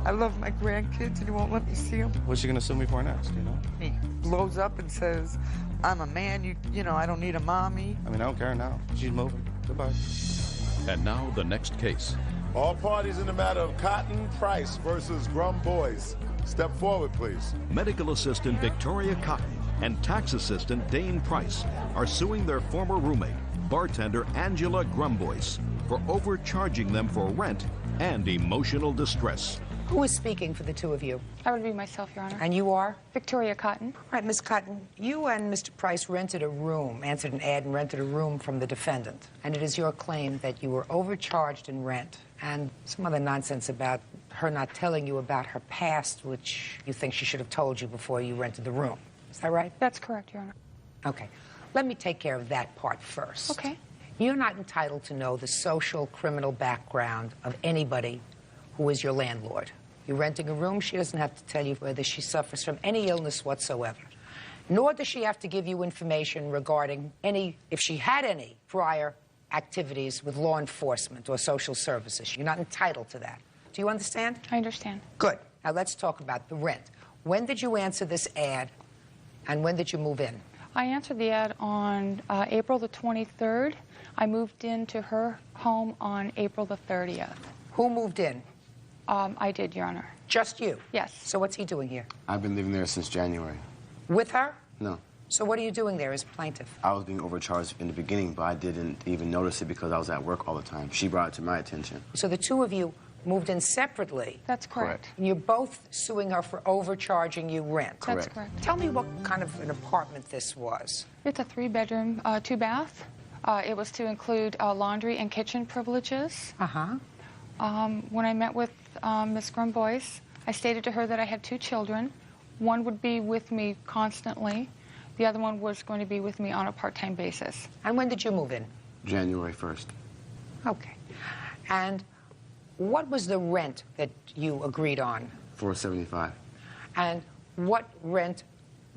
I love my grandkids, and he won't let me see them. What's she going to sue me for next, you know? He blows up and says, I'm a man, you know, I don't need a mommy. I mean, I don't care now. She's moving. Goodbye. And now the next case. All parties in the matter of Cotton Price versus Grum Boys. Step forward, please. Medical assistant Victoria Cotton and tax assistant Dane Price are suing their former roommate, bartender Angela Grumboyce, for overcharging them for rent and emotional distress. Who is speaking for the two of you? That would be myself, Your Honor. And you are? Victoria Cotton. All right, Miss Cotton, you and Mr. Price rented a room, answered an ad and rented a room from the defendant. And it is your claim that you were overcharged in rent and some other nonsense about her not telling you about her past, which you think she should have told you before you rented the room. Is that right? That's correct, Your Honor. Okay. Let me take care of that part first. Okay. You're not entitled to know the social criminal background of anybody who is your landlord. You're renting a room, she doesn't have to tell you whether she suffers from any illness whatsoever. Nor does she have to give you information regarding if she had any prior activities with law enforcement or social services. You're not entitled to that. Do you understand? I understand. Good. Now let's talk about the rent. When did you answer this ad, and when did you move in? I answered the ad on April the 23rd. I moved into her home on April the 30th. Who moved in? I did, Your Honor. Just you? Yes. So what's he doing here? I've been living there since January. With her? No. So what are you doing there as a plaintiff? I was being overcharged in the beginning, but I didn't even notice it because I was at work all the time. She brought it to my attention. So the two of you moved in separately. That's correct. And you're both suing her for overcharging you rent. That's correct. Tell me what kind of an apartment this was. It's a 3-bedroom, 2-bath. It was to include laundry and kitchen privileges. Uh-huh. When I met with Ms. Grumbois, I stated to her that I had 2 children. One would be with me constantly. The other one was going to be with me on a part-time basis. And when did you move in? January 1st. Okay. And what was the rent that you agreed on? $475. And what rent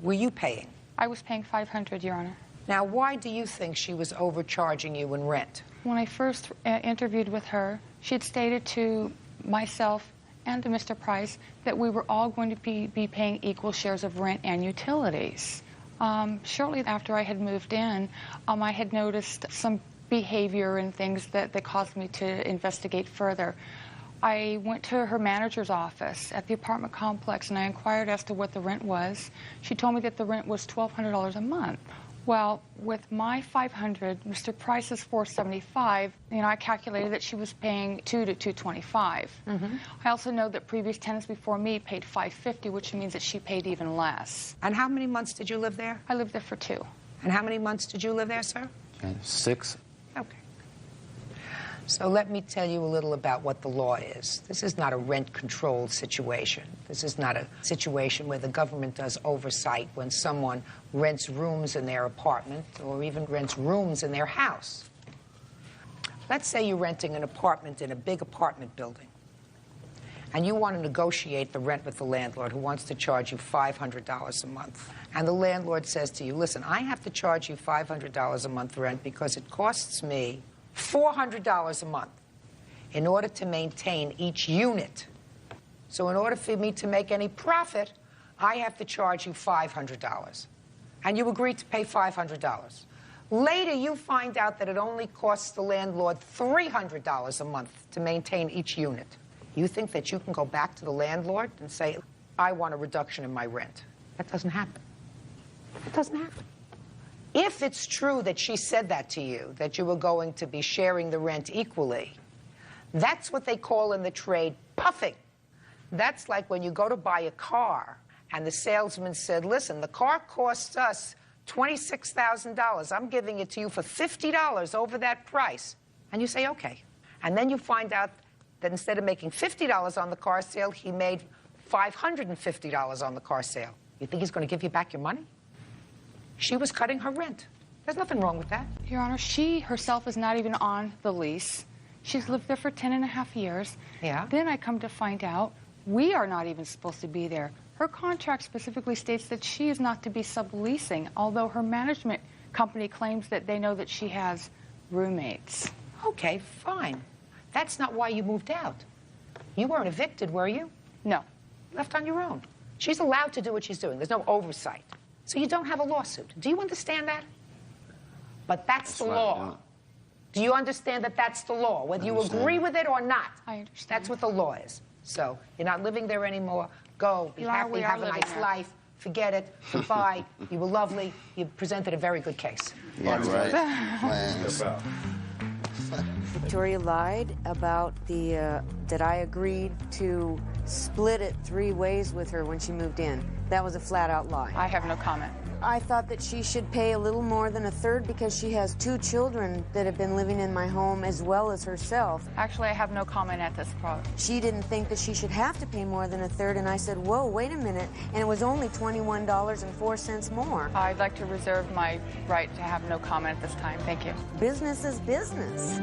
were you paying? I was paying $500, Your Honor. Now, why do you think she was overcharging you in rent? When I first interviewed with her, she had stated to myself and to Mr. Price that we were all going to be paying equal shares of rent and utilities. Shortly after I had moved in, I had noticed some behavior and things that caused me to investigate further. I went to her manager's office at the apartment complex and I inquired as to what the rent was. She told me that the rent was $1,200 a month. Well, with my $500, Mr. Price's $475, I calculated that she was paying $200 to $225. I also know that previous tenants before me paid $550, which means that she paid even less. And how many months did you live there? I lived there for 2. And how many months did you live there, sir? 6. Okay. So let me tell you a little about what the law is. This is not a rent-controlled situation. This is not a situation where the government does oversight when someone rents rooms in their apartment or even rents rooms in their house. Let's say you're renting an apartment in a big apartment building, and you want to negotiate the rent with the landlord who wants to charge you $500 a month. And the landlord says to you, listen, I have to charge you $500 a month rent because it costs me $400 a month in order to maintain each unit. So in order for me to make any profit, I have to charge you $500. And you agree to pay $500. Later, you find out that it only costs the landlord $300 a month to maintain each unit. You think that you can go back to the landlord and say, I want a reduction in my rent. That doesn't happen. It doesn't happen. If it's true that she said that to you, that you were going to be sharing the rent equally, that's what they call in the trade puffing. That's like when you go to buy a car and the salesman said, listen, the car costs us $26,000. I'm giving it to you for $50 over that price. And you say, okay. And then you find out that instead of making $50 on the car sale, he made $550 on the car sale. You think he's going to give you back your money? She was cutting her rent. There's nothing wrong with that. Your Honor, she herself is not even on the lease. She's lived there for 10.5 years. Yeah. Then I come to find out we are not even supposed to be there. Her contract specifically states that she is not to be subleasing, although her management company claims that they know that she has roommates. Okay, fine. That's not why you moved out. You weren't evicted, were you? No. Left on your own. She's allowed to do what she's doing. There's no oversight. So you don't have a lawsuit. Do you understand that? But that's the law. Yeah. Do you understand that that's the law, whether you agree with it or not? I understand. That's what the law is. So you're not living there anymore. Go, be happy, have a nice life. Forget it. Goodbye. You were lovely. You presented a very good case. Yeah, right. Victoria lied about that I agreed to split it 3 ways with her when she moved in. That was a flat-out lie. I have no comment. I thought that she should pay a little more than 1/3 because she has 2 children that have been living in my home as well as herself. Actually, I have no comment at this point. She didn't think that she should have to pay more than 1/3, and I said, whoa, wait a minute, and it was only $21.04 more. I'd like to reserve my right to have no comment at this time. Thank you. Business is business.